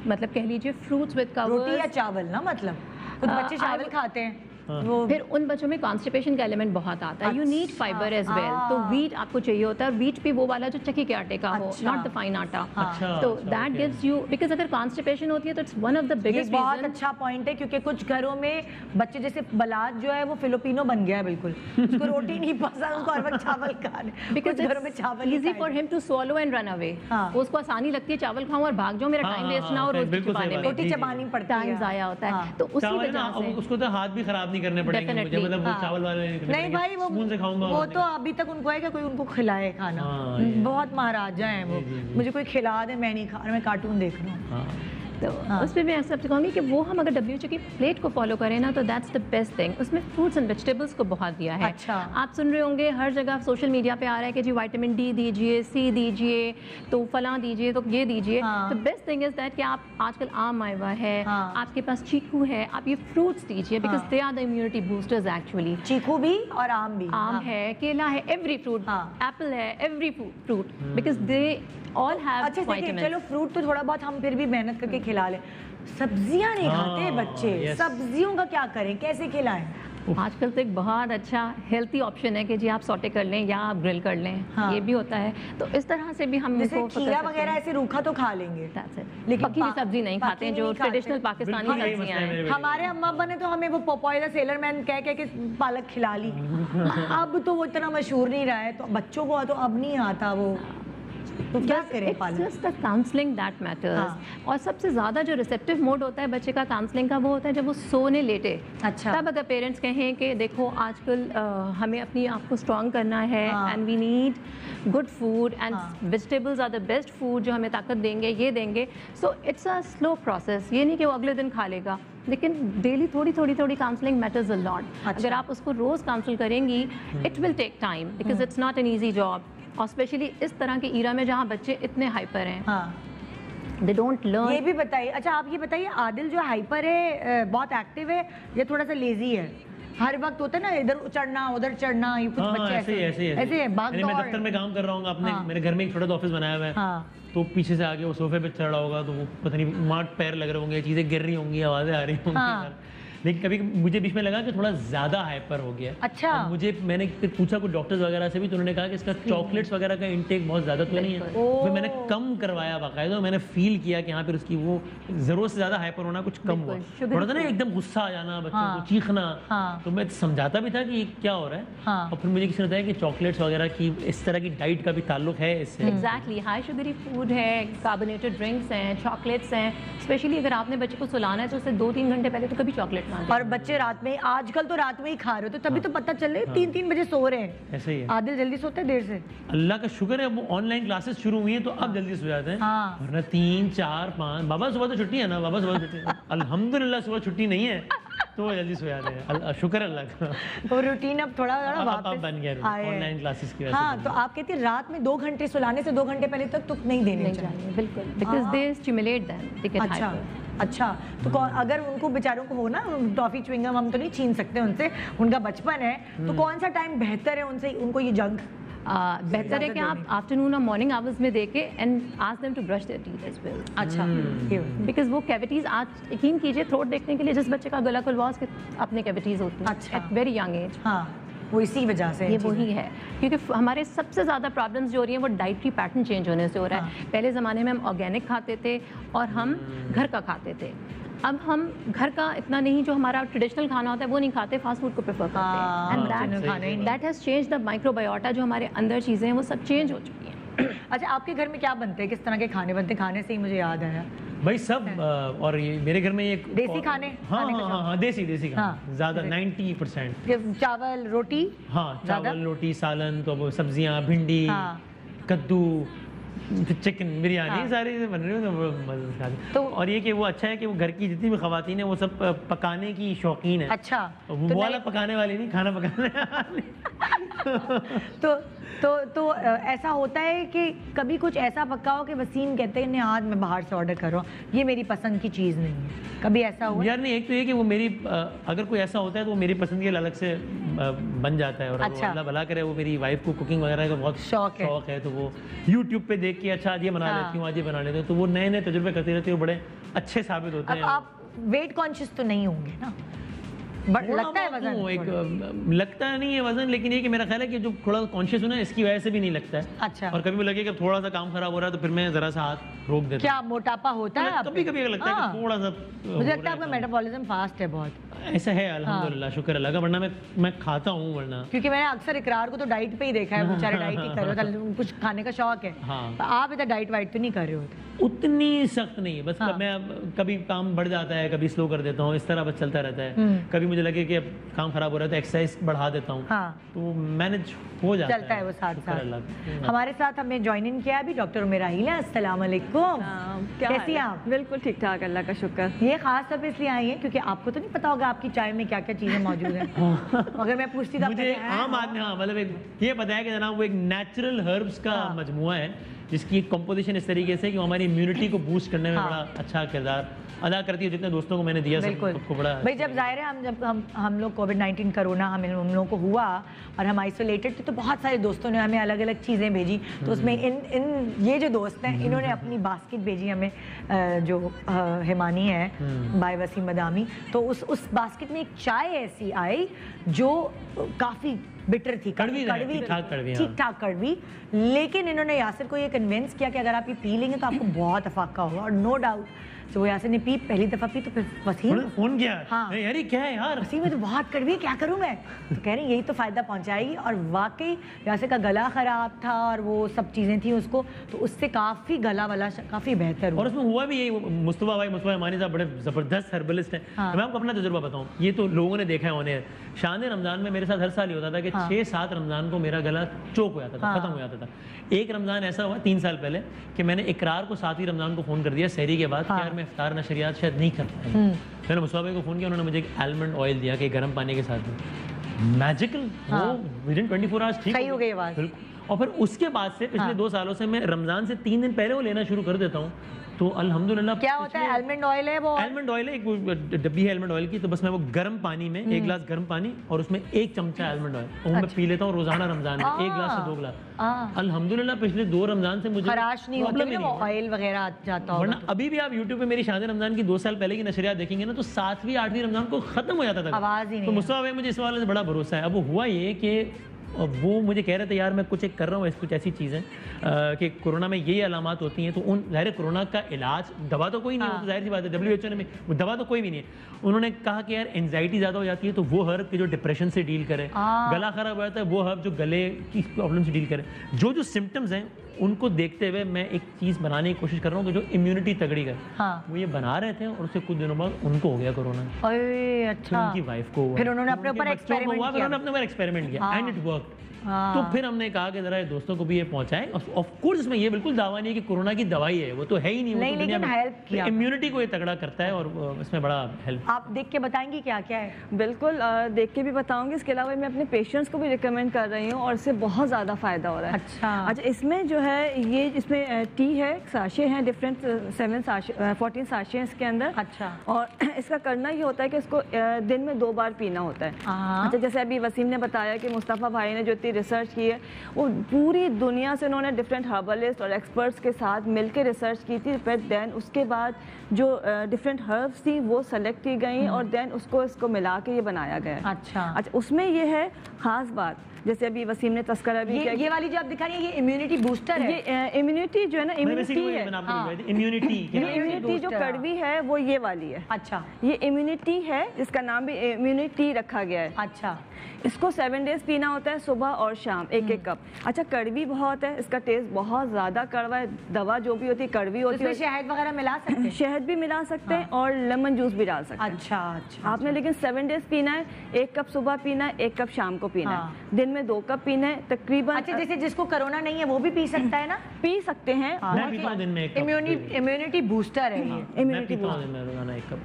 मतलब कह लीजिए फ्रूट्स विद रोटी या चावल ना, मतलब कुछ बच्चे चावल खाते हैं वो फिर उन बच्चों में कॉन्स्टिपेशन का एलिमेंट बहुत आता है। You need fibre as well, तो वीट आपको चाहिए होता है, वीट भी वो वाला जो चक्की के आटे का हो, नॉट द फाइन आटा। तो दैट गिव्स यू, बिकॉज अगर कॉन्स्टिपेशन होती है तो it's one of the biggest. बहुत अच्छा पॉइंट है, क्योंकि कुछ घरों में बच्चे जैसे बलाद जो है वो फिलिपिनो बन गया है बिल्कुल, उसको रोटी नहीं पसंद, उनको हर वक्त चावल खाने, बिकॉज घरों में चावल easy for him to swallow and run away. उसको आसानी लगती है चावल खाऊं और भाग जाऊं, मेरा टाइम वेस्ट ना हो, रोटी चबानी पड़ती है, टाइम जाया होता है। तो उसी वजह से उसको तो हाथ भी खराब नहीं करने पड़ेंगे, मतलब वो चावल वाले नहीं भाई, स्पून से खाऊंगा, वो तो अभी तक उनको है कि कोई उनको खिलाए खाना। बहुत महाराजा हैं वो, मुझे कोई खिला दे मैं नहीं खा रहा, मैं कार्टून देख रहा हूँ। तो उसमें मैं ऐसा कहूँगी कि वो हम अगर WHO की प्लेट को फॉलो करें ना तो दैट्स द बेस्ट थिंग। उसमें फ्रूट्स एंड वेजिटेबल्स को बहुत दिया है। अच्छा। आप सुन रहे होंगे हर जगह सोशल मीडिया पे आ रहा है कि जी विटामिन D दीजिए, C दीजिए, तो फलां दीजिए, तो ये दीजिए। तो बेस्ट थिंग इज दैट कि आप आजकल आम आया हुआ है, आपके पास चीकू है, आप ये फ्रूट्स दीजिए because they are the immunity boosters actually. चीकू भी और आम भी, आम है, केला है, एवरी फ्रूट, एप्पल है, every fruit, because they all have vitamins. चलो फ्रूट तो थोड़ा बहुत हम फिर भी मेहनत करके खिला लें, सब्जियां नहीं खाते बच्चे, सब्जियों का क्या करें, कैसे खिलाएं? आजकल तो एक बहुत अच्छा हेल्थी ऑप्शन है कि जी आप सॉटे कर लें या आप ग्रिल कर लें, हाँ। ये भी होता है। तो इस तरह से भी हम जैसे इसको पकड़ खीरा सकते वगैरह हैं। ऐसे रूखा तो खा लेंगे, That's it. लेकिन पकी हुई सब्जी नहीं खाते पकी जो नहीं खाते। ट्रेडिशनल पाकिस्तानी बिल्कुल यही सब्जियां मसला है हैं। मेरे बेटे हमारे अम्मा अब्बा ने तो हमें वो पॉपॉय द सेलर मैन कह के पालक खिला ली। अब तो वो इतना मशहूर नहीं रहा है, तो बच्चों को तो अब नहीं आता वो, तो क्या करें पालक। Just the counselling that matters. हाँ। और सबसे ज़्यादा जो रिसेप्टिव मोड होता है बच्चे का काउंसलिंग का, वो होता है जब वो सोने लेटे। अच्छा। तब अगर पेरेंट्स कहें कि देखो आजकल हमें अपनी आप को स्ट्रॉन्ग करना है हाँ। And we need good food and हाँ। Vegetables are the best food जो हमें ताकत देंगे, ये देंगे। So it's a slow process, ये नहीं कि वो अगले दिन खा लेगा, लेकिन डेली थोड़ी काउंसलिंग मैटर्स अ लॉट। अच्छा। अगर आप उसको रोज़ काउंसल करेंगी, it will take time because it's not an easy job. और स्पेशली इस तरह के ईरा में जहाँ बच्चे इतने हाइपर हैं, हाँ, दे डोंट ये लर्न। भी बताइए। अच्छा आप ये बताइए, आदिल जो हाइपर है बहुत एक्टिव है या थोड़ा सा लेजी है? हर वक्त होता है ना, इधर चढ़ना उधर चढ़ना, ये कुछ हाँ, बच्चे ऐसे ही भाग मैं दौड़। दफ्तर में काम कर रहा हूँ अपने, हाँ। मेरे घर में एक छोटा सा ऑफिस बनाया हुआ है, हाँ। तो पीछे से आके वो सोफे पे चढ़ रहा होगा, तो वो पता नहीं माट पैर लग रहे होंगे, चीज़ें गिर रही होंगी, आवाज़ें आ रही होंगी। हाँ। लेकिन कभी मुझे बीच में लगा कि थोड़ा ज़्यादा हाइपर हो गया। अच्छा। और मुझे मैंने फिर पूछा कुछ डॉक्टर्स वगैरह से भी, तो उन्होंने कहा कि इसका चॉकलेट्स वगैरह का इंटेक बहुत ज़्यादा तो नहीं है। ओह। फिर मैंने कम करवाया बाकायदा, मैंने फील किया कि हाँ फिर उसकी वो ज़रूरत से ज़्यादा हाइपर होना कुछ कम हुआ। बिल्कुल, शुगर थोड़ा सा ना एकदम गुस्सा आ जाना बच्चों हाँ। को, चीखना। हाँ। तो मैं समझाता भी था कि ये क्या हो रहा है। हाँ। और फिर मुझे किसी ने बताया कि चॉकलेट्स वगैरह की इस तरह की डाइट का भी ताल्लुक है इससे। एग्जैक्टली, हाई शुगरी फूड है, कार्बोनेटेड ड्रिंक्स हैं, चॉकलेट्स हैं। स्पेशली अगर आपने बच्चे को सुलाना है तो उससे 2-3 घंटे पहले तो कभी चॉकलेट ना दें। और बच्चे रात में, आजकल तो रात में ही खा रहे हो, तो तभी तो पता चल रहा है 3-3 बजे सो रहे हैं। ऐसे ही है। आदिल जल्दी सोते हैं देर से? अल्लाह का शुक्र है वो ऑनलाइन क्लासेस शुरू हुई हैं तो अब जल्दी सो जाते हैं। हाँ। वरना 3, 4, 5 बाबा सुबह तो छुट्टी है ना, बाबा सुबह छुट्टी है। अल्हम्दुलिल्लाह सुबह छुट्टी नहीं है तो वो जल्दी सो जाते हैं, शुक्र अल्लाह का। तो रूटीन अब थोड़ा अब वापस बन गया आया है। ऑनलाइन क्लासेस की वजह हाँ, से। तो आप कहती हैं रात में 2 घंटे, सुलाने से 2 घंटे पहले तक तो नहीं देने नहीं चाहिए। चाहिए, बिल्कुल, because they stimulate them, they get अच्छा हाइपर। अच्छा, तो अगर उनको बेचारों को हो ना टॉफी च्युइंगम, हम तो नहीं छीन सकते उनसे, उनका बचपन है, तो कौन सा टाइम बेहतर है उनसे उनको ये जंक? बेहतर है कि आप आफ्टरनून और मॉर्निंग आवर्स में देके and ask them to brush their teeth as well. अच्छा, ये बिकॉज वो कैविटीज, आज यकीन कीजिए थ्रोट देखने के लिए जिस बच्चे का गला खुलवा उसके अपने कैविटीज होती हैं अच्छा। At very young age. हाँ, वो इसी वजह से ये वही है, क्योंकि हमारे सबसे ज़्यादा प्रॉब्लम्स जो हो रही हैं वो डाइटरी पैटर्न चेंज होने से हो रहा है। पहले ज़माने में हम ऑर्गेनिक खाते थे और हम घर का खाते थे। अब हम घर का इतना नहीं, जो हमारा ट्रेडिशनल खाना होता है वो नहीं खाते, फास्ट फूड को प्रेफर करते हैं। And that has change the microbiota, जो हमारे अंदर चीज़ें हैं वो सब चेंज हो चुकी हैं। अच्छा, आपके घर में क्या बनते हैं, किस तरह के खाने बनते हैं? खाने से ही मुझे याद आया, भाई सब और ये मेरे घर में एक देसी खाने? हाँ खाने का हाँ हाँ देसी खाना हाँ। ज़्यादा 90%। कि चावल रोटी? हाँ, ज़्यादा? चावल रोटी सालन, तो वो सब्जियाँ, भिंडी, हाँ। कद्दू, चिकन, बिरयानी, हाँ। सारी चीज़ें बन रही हो तो वो मज़े से खाते हैं। तो- और ये कि वो अच्छा है कि वो घर की जितनी भी खवातीन है वो सब पकाने की शौकीन है। अच्छा, वो तो वाला पकाने वाली नहीं, खाना पकाने वाली। तो ऐसा होता है कि कभी कुछ ऐसा पक्का हो कि वसीम कहते हैं नहीं आज मैं बाहर से ऑर्डर कर रहा हूँ, ये मेरी पसंद की चीज़ नहीं है, कभी ऐसा हुआ? यार नहीं, एक तो ये कि वो मेरी अगर कोई ऐसा होता है तो वो मेरी पसंद के अलग से बन जाता है। और अच्छा। वो अल्लाह भला करे, वो मेरी वाइफ को कुकिंग वगैरह का बहुत शौक है। तो वो यूट्यूब पे देख के अच्छा आज ये बना हाँ। लेती हूँ, आज ये बना लेते हैं, तो वो नए नए तजुर्बे करती रहती है, वो बड़े अच्छे साबित होते अब हैं। आप वेट कॉन्शियस तो नहीं होंगे ना? लगता है वजन वो एक थोड़ा? लगता नहीं है वजन, लेकिन ये कि मेरा ख्याल है कि जो थोड़ा कॉन्शियस हो ना, इसकी वजह से भी नहीं लगता है। अच्छा। और कभी भी लगे कि थोड़ा सा काम खराब हो रहा है तो फिर मैं जरा सा हाथ रोक देता क्या मोटापा होता है हूँ। आप कभी कभी लगता है हाँ। कि थोड़ा सा मुझे लगता है आपका मेटाबॉलिज्म फास्ट है बहुत, ऐसा है अल्हम्दुलिल्लाह, शुक्र अल्लाह का, वरना मैं खाता हूँ वरना। क्योंकि मैंने अक्सर इकरार को तो डाइट पे ही देखा है, बेचारे डाइट ही कर रहे हो, कुछ खाने का शौक है। हाँ। तो आप इधर डाइट वाइट तो नहीं कर रहे होते? उतनी सख्त नहीं है, बस हाँ। मैं अब कभी काम बढ़ जाता है, कभी स्लो कर देता हूँ, इस तरह बस चलता रहता है। कभी मुझे लगे कि अब काम खराब हो रहा है तो एक्सरसाइज बढ़ा देता हूँ, हाँ। तो मैनेज हो जाता चलता है वो साथ शुक्र अल्लाह साथ। का। हमारे साथ हमें ज्वाइन इन किया अभी डॉक्टर उमेर आहिला। अस्सलाम वालेकुम, कैसी हैं आप? बिल्कुल ठीक ठाक, अल्लाह का शुक्र। ये खास तौर पे इसलिए आई है क्योंकि आपको तो नहीं पता होगा आपकी चाय में क्या क्या चीजें मौजूद हैं। अगर मैं पूछती तो आप मुझे कहते हैं, आम आदमी, हाँ मतलब ये पता है कि जनाब वो एक नेचुरल हर्ब्स का हाँ। मजमुआ है जिसकी कंपोजिशन इस तरीके से कि वो हमारी इम्यूनिटी को बूस्ट करने में हाँ। बड़ा अच्छा किरदार अदा करती है। जितने दोस्तों को मैंने दिया बिल्कुल सबको बड़ा भाई, जब जाहिर है हम लोग कोविड-19 कोरोना हम लोगों को हुआ और हम आइसोलेटेड थे, तो बहुत सारे दोस्तों ने हमें अलग अलग चीज़ें भेजी। तो उसमें इन ये जो दोस्त हैं इन्होंने अपनी बास्केट भेजी हमें, जो हिमानी है बाय वसीम बदामी। तो उस बास्केट में एक चाय ऐसी आई जो काफ़ी बिटर थी, कड़वी ठीक-ठाक कड़वी, हाँ। ठीक ठाक कड़वी। लेकिन इन्होंने यासिर को ये कन्विंस किया कि अगर आप ये पी लेंगे तो आपको बहुत अफाका होगा, और नो डाउट तो वो यासिर ने पी, पहली दफ़ा पी, तो फिर वसीम फोन किया, हाँ। यार ये क्या है यार, वसीम में तो बहुत कड़वी है, क्या करूं मैं? तो कह रही यही तो फ़ायदा पहुंचाएगी। और वाकई यासिर का गला ख़राब था और वो सब चीज़ें थी उसको, तो उससे काफ़ी गला वाला काफ़ी बेहतर हुआ। और उसमें हुआ भी यही। मुस्तफ़ा हिमानी साहब बड़े ज़बरदस्त हर्बलिस्ट हैं। हाँ। मैं आपको अपना तजुर्बा बताऊं, ये तो लोगों ने देखा है होने। शान रमज़ान में मेरे साथ हर साल ये होता था कि हाँ। 6-7 रमज़ान को मेरा गला चोक हो जाता था, हाँ। ख़त्म हो जाता था। एक रमज़ान ऐसा हुआ 3 साल पहले कि मैंने इकरार को 7वीं रमज़ान को फ़ोन कर दिया सहरी के बाद कि हाँ। यार मैं इफ्तार नशरियात शायद नहीं कर पाऊंगा। मैंने मुस्तफ़ा भाई को फ़ोन किया, उन्होंने मुझे एक आलमंड ऑयल दिया कि गर्म पानी के साथ मैजिकल हाँ। वो विदिन 24 आवर्स ठीक सही हो गई आवाज़। बिल्कुल। और फिर उसके बाद से पिछले हाँ। 2 सालों से मैं रमज़ान से 3 दिन पहले वो लेना शुरू कर देता हूँ। तो अल्हम्दुलिल्लाह क्या होता है? आलमंड ऑयल है वो? आलमंड ऑयल है, एक डब्बी है आलमंड ऑयल की। तो बस मैं वो गर्म पानी में 1 गिलास गर्म पानी और उसमें 1 चमचा आलमंड ऑयल, वो मैं पी लेता हूँ रोजाना रमजान में, 1 गिलास से 2 गिलास। अल्हम्दुलिल्लाह पिछले 2 रमजान से मुझे खराश नहीं होती प्रॉब्लम ही ना, नहीं वो ऑयल वगैरह आ जाता होगा। वरना अभी भी आप यूट्यूब पे मेरी शान रमजान की 2 साल पहले की नशरियात देखेंगे ना, तो 7वीं 8वीं रमजान को खत्म हो जाता था, आवाज़ ही नहीं तो है। मुस्तफा भाई मुझे इस वाले से बड़ा भरोसा है। अब वो हुआ ये कि वो मुझे कह रहे थे यार मैं कुछ एक कर रहा हूँ, कुछ ऐसी चीज़ें कि कोरोना में यही अलामात होती हैं। तो उन ज़ाहिर कोरोना का इलाज दवा तो कोई नहीं है, वो तो जाहिर सी बात है, WHO ने वो दवा तो कोई भी नहीं है। उन्होंने कहा कि यार एंजाइटी ज़्यादा हो जाती है तो वो हर्ब के जो डिप्रेशन से डील करे, गला खराब हो जाता है वो हर्ब जो गले की प्रॉब्लम से डील करे। जो सिम्टम्स हैं उनको देखते हुए मैं एक चीज़ बनाने की कोशिश कर रहा हूँ कि जो इम्यूनिटी तगड़ी करे। हाँ। वो ये बना रहे थे और उससे कुछ दिनों बाद उनको हो गया कोरोना। अरे अच्छा। उनकी वाइफ को हुआ, फिर उन्होंने अपने उनके ऊपर बच्चों को एक्सपेरिमेंट हुआ, फिर किया। उन्होंने अपने ऊपर एक्सपेरिमेंट किया हाँ। And it worked. हाँ। तो फिर हमने कहा कि जरा ये दोस्तों को भी ये पहुंचाएं। ऑफ कोर्स इसमें ये बिल्कुल दावा नहीं है कि कोरोना की दवाई है, वो तो है ही नहीं। नहीं, लेकिन हेल्प किया। इम्यूनिटी को ये तगड़ा करता है और इसमें बड़ा हेल्प। आप देख के बताएंगी क्या क्या है? बिल्कुल देख के भी बताऊंगी। इसके अलावा मैं अपने पेशेंट्स को भी रिकमेंड कर रही हूँ और इससे बहुत ज़्यादा फ़ायदा हो रहा है। अच्छा, इसमें जो है ये इसमें टी है, साशे हैं डिफरेंट, 14 साशे हैं इसके अंदर। अच्छा। और इसका करना ये होता है कि इसको दिन में 2 बार पीना होता है। अच्छा, जैसे अभी वसीम ने बताया कि मुस्तफ़ा भाई ने जो इतनी रिसर्च की है, वो पूरी दुनिया से उन्होंने डिफरेंट हर्बलिस्ट और एक्सपर्ट्स के साथ मिलकर रिसर्च की थी। फिर देन उसके बाद जो डिफरेंट हर्ब्स थी वो सेलेक्ट की गई और देन इसको मिला के ये बनाया गया है। अच्छा, उसमें ये है ख़ास बात, जैसे अभी वसीम ने तस्करा भी किया। ये वाली जो आप दिखा रही है ये इम्यूनिटी बूस्टर है। ये इम्यूनिटी जो है ना, इम्यूनिटी है। इम्यूनिटी इम्यूनिटी जो कड़वी है वो ये वाली है। अच्छा, ये इम्यूनिटी है, इसका नाम भी इम्यूनिटी रखा गया है। अच्छा। इसको 7 डेज पीना होता है, सुबह और शाम 1-1 कप। अच्छा, कड़वी बहुत है, इसका टेस्ट बहुत ज़्यादा कड़वा है। दवा जो भी होती है कड़वी होती है। शहद वगैरह मिला सकते हैं? शहद भी मिला सकते हैं और लेमन जूस भी डाल सकते हैं। अच्छा अच्छा। आपने लेकिन 7 डेज पीना है, 1 कप सुबह पीना है, 1 कप शाम को पीना है, दिन में 2 कप पीना है तकरीबन। अच्छा, जैसे जिसको कोरोना नहीं है वो भी पी सकता है ना? पी सकते हैं। इम्यूनिटी बूस्टर है ये। इम्यूनिटी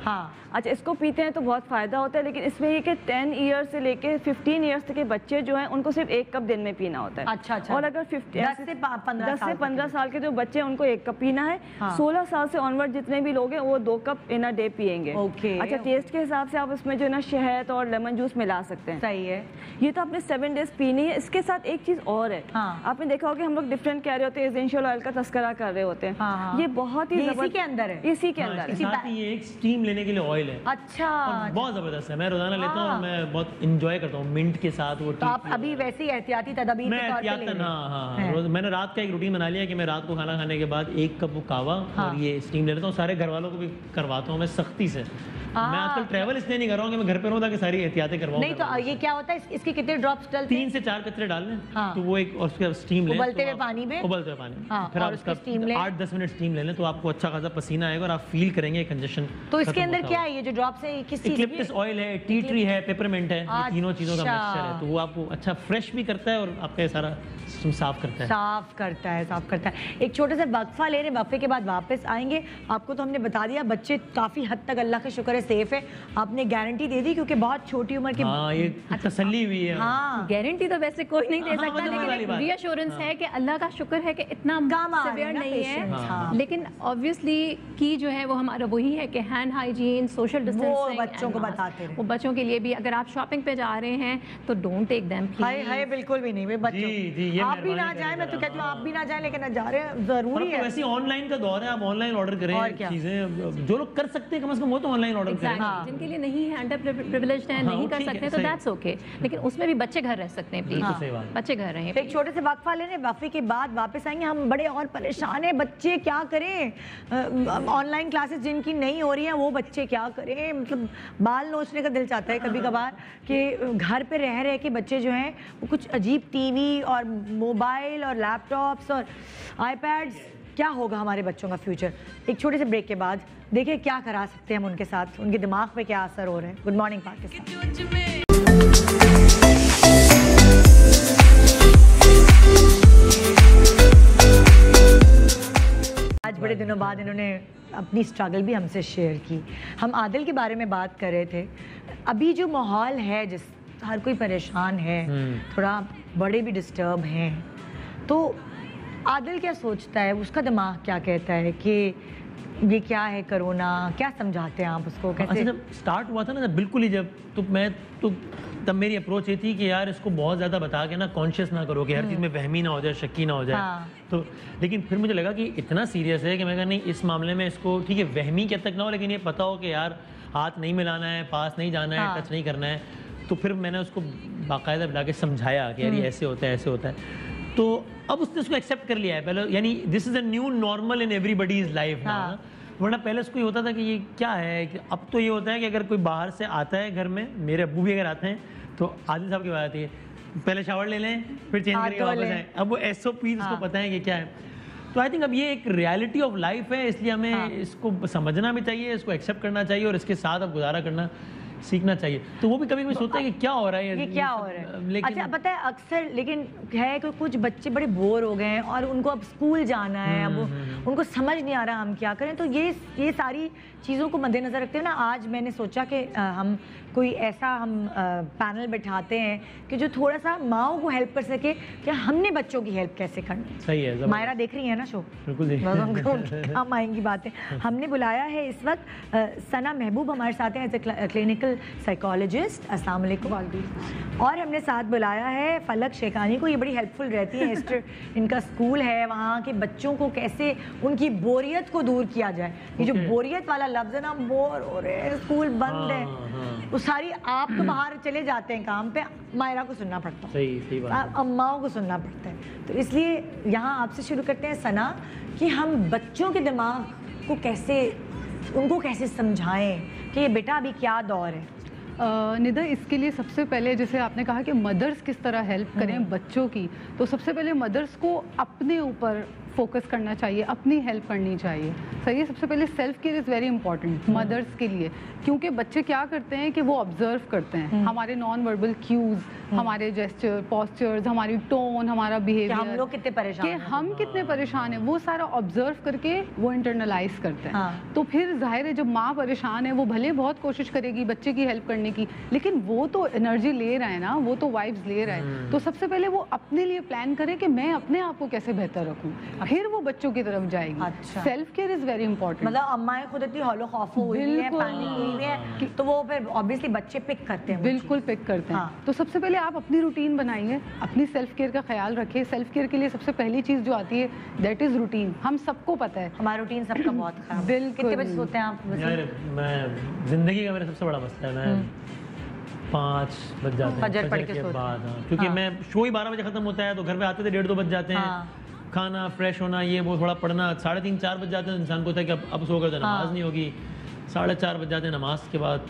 हाँ। अच्छा, इसको पीते हैं तो बहुत फ़ायदा होता है, लेकिन इसमें ये कि 10 ईयर्स से लेके 15 ईयर्स तक के बच्चे जो हैं उनको सिर्फ 1 कप दिन में पीना होता है। अच्छा अच्छा। और अगर 10 से 15 साल के जो बच्चे हैं उनको 1 कप पीना है। 16 साल से ऑनवर्ड जितने भी लोग हैं वो 2 कप इन अ डे पियेंगे। ओके। अच्छा, टेस्ट के हिसाब से आप उसमें जो ना शहद और लेमन जूस मिला सकते हैं। सही है। ये तो आपने 7 डेज पीनी है। इसके साथ एक चीज़ और है। आपने देखा होगा हम लोग डिफरेंट कह रहे होते हैं, एसेंशियल ऑयल का तस्करा कर रहे होते हैं। ये बहुत ही इसी के अंदर है। इसी के अंदर है। ये एक स्टीम लेने के लिए ऑयल है। अच्छा, बहुत जबरदस्त है। मैं रोजाना लेता हूँ और मैं बहुत इंजॉय करता हूँ मिंट के साथ। वो तो आप अभी वैसे ही एहतियाती तदबीर मैं एहतियातन, हाँ, मैंने रात का एक रूटीन बना लिया कि मैं रात को खाना खाने के बाद 1 कप वो कावा और ये स्टीम ले लेता हूँ। सारे घर वालों को भी करवाता हूँ मैं सख्ती से। मैं आजकल ट्रैवल इसलिए नहीं कर रहा हूँ कि मैं घर पे रहूँ ताकि सारी एहतियातें करवाऊँ। नहीं तो ये क्या होता है, इसके कितने ड्रॉप्स डलते हैं? 3 से 4 कतरे डाल लें। हाँ। तो वो एक और उसके स्टीम लें, उबलते हुए पानी में। उबलते हुए पानी में। हाँ, फिर और आप उसका उसका स्टीम लें। 8-10 मिनट स्टीम ले लें तो आपको अच्छा खासा पसीना आएगा और आप फील करेंगे कंजेशन। तो इसके अंदर क्या है? ये जो ड्रॉप्स है किस चीज़ की? इक्लिप्टिस ऑयल है, टी ट्री है, पेपरमेंट है, ये तीनों चीज़ों का मिक्सचर है। तो वो आपको अच्छा फ्रेश भी करता है और आपका सारा साफ करता है। साफ करता है। एक छोटे से वक्फा ले रहे हैं, वक्फे के बाद वापस आएंगे। आपको तो हमने बता दिया बच्चे काफ़ी हद तक अल्लाह का शुक्र है सेफ है। आपने गारंटी दे दी क्योंकि बहुत छोटी उम्र के। हाँ, ये तसल्ली हुई है। हाँ, गारंटी तो वैसे कोई नहीं दे सकता, मतलब लेकिन रीअश्योरेंस है कि अल्लाह का शुक्र है कि इतने इतना काम आ रहे सिवियर हैं ना नहीं है, patients, हाँ। लेकिन ऑब्वियसली की जो है वो हमारा वही है कि हैंड हाइजीन, सोशल डिस्टेंसिंग बच्चों को बताते रहे। वो बच्चों के लिए भी, अगर आप शॉपिंग पे जा रहे हैं तो डोंट टेक देम हाय हाय बिल्कुल भी नहीं वे बच्चों जी, ये आप भी ना मेहरबानी जाए, मैं तो करें कहती हूँ जरा, आप भी ना जाए, लेकिन जा रहे हैं और जरूरी अब तो है। वैसे ऑनलाइन का दौर है, आप ऑनलाइन ऑर्डर और करें क्या? चीजें, जो लोग कर सकते हैं कम से कम वो तो ऑनलाइन ऑर्डर करें। हाँ। जिनके लिए नहीं है, अंडर प्रिविलेज्ड है, हाँ, नहीं वो कर ठीक है, सकते तो सही। दैट्स ओके, लेकिन उसमें भी बच्चे घर रह सकते हैं प्लीज, बिल्कुल सही बात। बच्चे घर रहें एक छोटे से वक्फा लेने, वक्फे के बाद वापस आएंगे। हम बड़े और परेशान हैं, बच्चे क्या करें, ऑनलाइन क्लासेस जिनकी नहीं हो रही हैं वो बच्चे क्या करें, मतलब बाल नोचने का दिल चाहता है कभी कभार कि घर पे रह रहे के बच्चे जो हैं वो कुछ अजीब टीवी और मोबाइल और लैपटॉप्स और आईपैड्स, क्या होगा हमारे बच्चों का फ्यूचर। एक छोटे से ब्रेक के बाद देखिए क्या करा सकते हैं हम उनके साथ, उनके दिमाग पे क्या असर हो रहे हैं। Good morning Pakistan. तुझ में आज बड़े दिनों बाद इन्होंने अपनी स्ट्रगल भी हमसे शेयर की। हम आदिल के बारे में बात कर रहे थे। अभी जो माहौल है, जिस हर कोई परेशान है, थोड़ा बड़े भी डिस्टर्ब हैं, तो आदिल क्या सोचता है, उसका दिमाग क्या कहता है कि ये क्या है कोरोना, क्या समझाते हैं आप उसको, अच्छा, कैसे? जब स्टार्ट हुआ था ना, जब बिल्कुल ही जब तब मेरी अप्रोच ये थी कि यार इसको बहुत ज़्यादा बता के ना कॉन्शियस ना करो कि हर चीज़ में वहमी ना हो जाए, शक्की ना हो जाए। हाँ। तो लेकिन फिर मुझे लगा कि इतना सीरियस है कि मैं कहा नहीं, इस मामले में इसको ठीक है वहमी क्या तक ना हो, लेकिन ये पता हो कि यार हाथ नहीं मिलाना है, पास नहीं जाना है, हाँ। टच नहीं करना है। तो फिर मैंने उसको बाकायदा बुला के समझाया कि यार ये ऐसे होता है, ऐसे होता है। तो अब उसने उसको एक्सेप्ट कर लिया है पहले, यानी this is a new normal in everybody's life ना। वरना पहले उसको ये होता था कि ये क्या है, कि अब तो ये होता है कि अगर कोई बाहर से आता है घर में, मेरे अब्बू भी अगर आते हैं तो आदिल साहब की बात आती है, पहले शावर ले लें फिर चेंज करके वापस आए। अब वो SOP उसको पता है कि क्या है। तो आई थिंक अब ये एक रियलिटी ऑफ लाइफ है, इसलिए हमें इसको समझना भी चाहिए, इसको एक्सेप्ट करना चाहिए और इसके साथ अब गुजारा करना सीखना चाहिए। तो वो भी कभी कभी सोचता है कि क्या हो रहा है, ये क्या हो रहा है। लेकिन अच्छा पता है अक्सर, लेकिन है कि कुछ बच्चे बड़े बोर हो गए हैं और उनको अब स्कूल जाना है, अब उनको समझ नहीं आ रहा हम क्या करें। तो ये सारी चीज़ों को मद्देनज़र रखते हुए ना आज मैंने सोचा कि हम कोई ऐसा पैनल बैठाते हैं कि जो थोड़ा सा माओ को हेल्प कर सके कि हमने बच्चों की हेल्प कैसे करनी। सही है, मायरा देख रही है ना शो, बिल्कुल देख बस उनको काम आएंगी बातें। हमने बुलाया है इस वक्त सना महबूब हमारे साथ हैं एज ए क्लिनिकल साइकोलॉजिस्ट। अस्सलाम वालेकुम। और हमने साथ बुलाया है फलक शेखानी को, ये बड़ी हेल्पफुल रहती है। एस्टर इनका स्कूल है, वहाँ के बच्चों को कैसे उनकी बोरियत को दूर किया जाए। ये जो बोरियत वाला लफ्ज़ है ना, बोर हो रहे हैं, स्कूल बंद है, वो सारी आप तो बाहर चले जाते हैं काम पे, मायरा को सुनना पड़ता है, सही बात। अम्माओं को सुनना पड़ता है। तो इसलिए यहाँ आपसे शुरू करते हैं सना कि हम बच्चों के दिमाग को कैसे, उनको कैसे समझाएं कि ये बेटा अभी क्या दौर है। निदा, इसके लिए सबसे पहले जैसे आपने कहा कि मदर्स किस तरह हेल्प करें बच्चों की, तो सबसे पहले मदर्स को अपने ऊपर फोकस करना चाहिए, अपनी हेल्प करनी चाहिए। सही है, सबसे पहले self care is very important mothers के लिए, क्योंकि बच्चे क्या करते हैं कि वो ऑब्जर्व करते हैं हमारे नॉन वर्बल क्यूज़, हमारे जेस्चर, पोस्चर्स, हमारी टोन, हमारा बिहेवियर, हम लोग कितने परेशान कि हैं। हम कितने परेशान हैं, वो सारा ऑब्जर्व करके वो इंटरनलाइज करते हैं। हाँ। तो फिर जाहिर है जब माँ परेशान है, वो भले बहुत कोशिश करेगी बच्चे की हेल्प करने की, लेकिन वो तो एनर्जी ले रहा है ना, वो तो वाइब्स ले रहा है। तो सबसे पहले वो अपने लिए प्लान करे कि मैं अपने आप को कैसे बेहतर रखूँ, फिर वो बच्चों की तरफ जाएगी। अच्छा। Self care is very important. मतलब अम्माएं खुद इतनी हौलो खौफो हुई है, बिल्कुल। पैनिक हुई हुई है, तो वो फिर ऑब्वियसली बच्चे पिक करते हैं वो बिल्कुल पिक करते हैं। हाँ। तो सबसे पहले आप अपनी रूटीन बनाइए, अपनी सेल्फ केयर का ख्याल रखिए। सेल्फ केयर के लिए सबसे पहली चीज़ जो आती है दैट इज़ रूटीन। हम सबको पता है चीज़। हमारा रूटीन सबका बहुत खराब है। बिल्कुल। कितने बजे सोते हैं आप वैसे? यार मैं जिंदगी का मेरा सबसे बड़ा मसला है, मैं 5 बज जाते हैं फजर पढ़ के के सोते बाद। हाँ, क्योंकि हाँ। मैं शो ही 12 बजे खत्म होता है, तो घर पे आते थे 1:30-2 बज जाते हैं। हाँ। खाना फ्रेश होना, ये वो थोड़ा पढ़ना, 3:30-4 बज जाते हैं। इंसान को होता है कि अब सोकर तो नमाज नहीं होगी। 4:30 बज जाते हैं, नमाज के बाद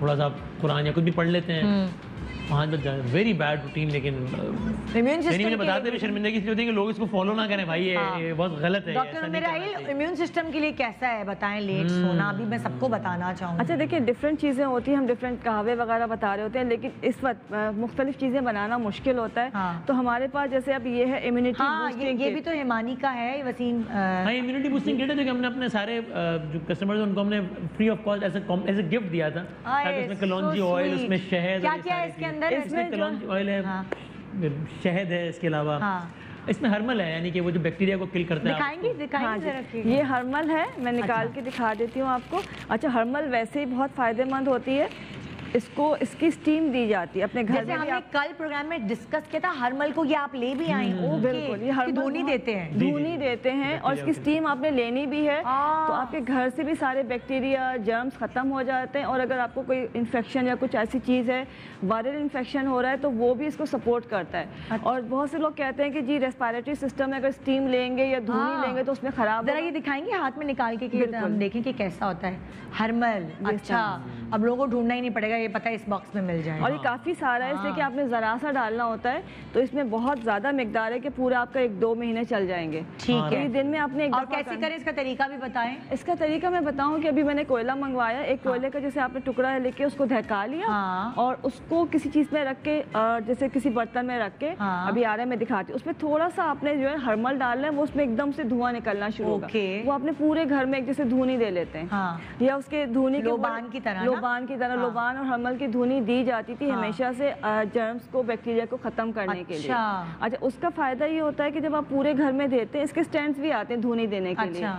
थोड़ा सा कुरान या कुछ भी पढ़ लेते हैं। 5 बज जाते हैं। वेरी बैड रूटीन, लेकिन इम्यून मुझे सिस्टम बताते हुए शर्मिंदगी इसलिए होती है कि लोग इसको फॉलो ना करें। भाई हाँ। ये बहुत गलत है, डॉक्टर ऐसा नहीं मेरा करना चाहिए। इम्यून सिस्टम के लिए कैसा है बताएं, लेट सोना अभी मैं सबको बताना चाहूँगी। अच्छा देखिए, डिफरेंट चीज़ें होती हैं, हम डिफरेंट कहवे वगैरह बता रहे होते हैं, लेकिन इस वक्त मुख्तलिफ चीज़ें बनाना मुश्किल होता है। हाँ। तो हमारे पास जैसे अब ये है इम्यूनिटी हाँ, ये भी तो हिमानी का है वसीम। हाँ, इम्यूनिटी बूस्टिंग किट है जो कि हमने अपने सारे जो कस्टमर्स उनको हमने free of cost as a gift दिया था। ताकि उसमें कलौंजी ऑयल, उसमें शहद, क्या क्या है इसके अंदर? इसमें कलौंजी ऑयल है, हाँ। शहद है, इसके अलावा हाँ। इसमें हर्मल है, यानी कि वो जो बैक्टीरिया को किल करता है। दिखाएंगे हाँ दिखाएंगे जी, जरा कि ये हर्मल है, मैं निकाल के दिखा देती हूँ आपको। अच्छा, हर्मल वैसे ही बहुत फ़ायदेमंद होती है, इसको इसकी स्टीम दी जाती है अपने घर जैसे में भी हमने आप। कल प्रोग्राम में डिस्कस किया था हर्मल को, ये आप ले भी आई। बिल्कुल, ये हर्बल धोनी बहुत- देते हैं। धूनी देते हैं और इसकी स्टीम आपने लेनी भी है तो आपके घर से भी सारे बैक्टीरिया जर्म्स ख़त्म हो जाते हैं। और अगर आपको कोई इन्फेक्शन या कुछ ऐसी चीज़ है, वायरल इन्फेक्शन हो रहा है, तो वो भी इसको सपोर्ट करता है। और बहुत से लोग कहते हैं कि जी रेस्पिरेटरी सिस्टम में अगर स्टीम लेंगे या धूनी लेंगे तो उसमें ख़राब जरा ये दिखाएंगे हाथ में निकाल के कि हम देखें कि कैसा होता है हर्मल। अच्छा, अब लोगों को ढूंढना ही नहीं पड़ेगा, ये पता है इस बॉक्स में मिल जाए। और ये काफ़ी सारा है, इसलिए कि आपने ज़रा सा डालना होता है, तो इसमें बहुत ज़्यादा मिकदार है कि पूरा आपका 1-2 महीने चल जाएंगे। ठीक है। ये दिन में आपने एक और दफ़ा कैसे करें इसका तरीका भी बताएं। इसका तरीका मैं बताऊं कि अभी मैंने कोयला मंगवाया, एक कोयले का जैसे आपने टुकड़ा लेके उसको धका लिया और उसको किसी चीज़ में रख के जैसे किसी बर्तन में रख के अभी आ रहा है मैं दिखाती हूँ, उसमें थोड़ा सा आपने जो है हर्मल डालना है, वो उसमें एकदम से धुआं निकलना शुरू होगा। वो आपने पूरे घर में एक जैसे धूनी दे लेते हैं या उसके धूनी के लोबान की तरह, लोबान की तरह लोबान और हर्मल की धूनी दी जाती थी हमेशा से जर्म्स को, बैक्टीरिया को खत्म करने के लिए। अच्छा, उसका फायदा ये होता है कि जब आप पूरे घर में देते हैं, इसके स्टैंड्स भी आते हैं धूनी देने के लिए,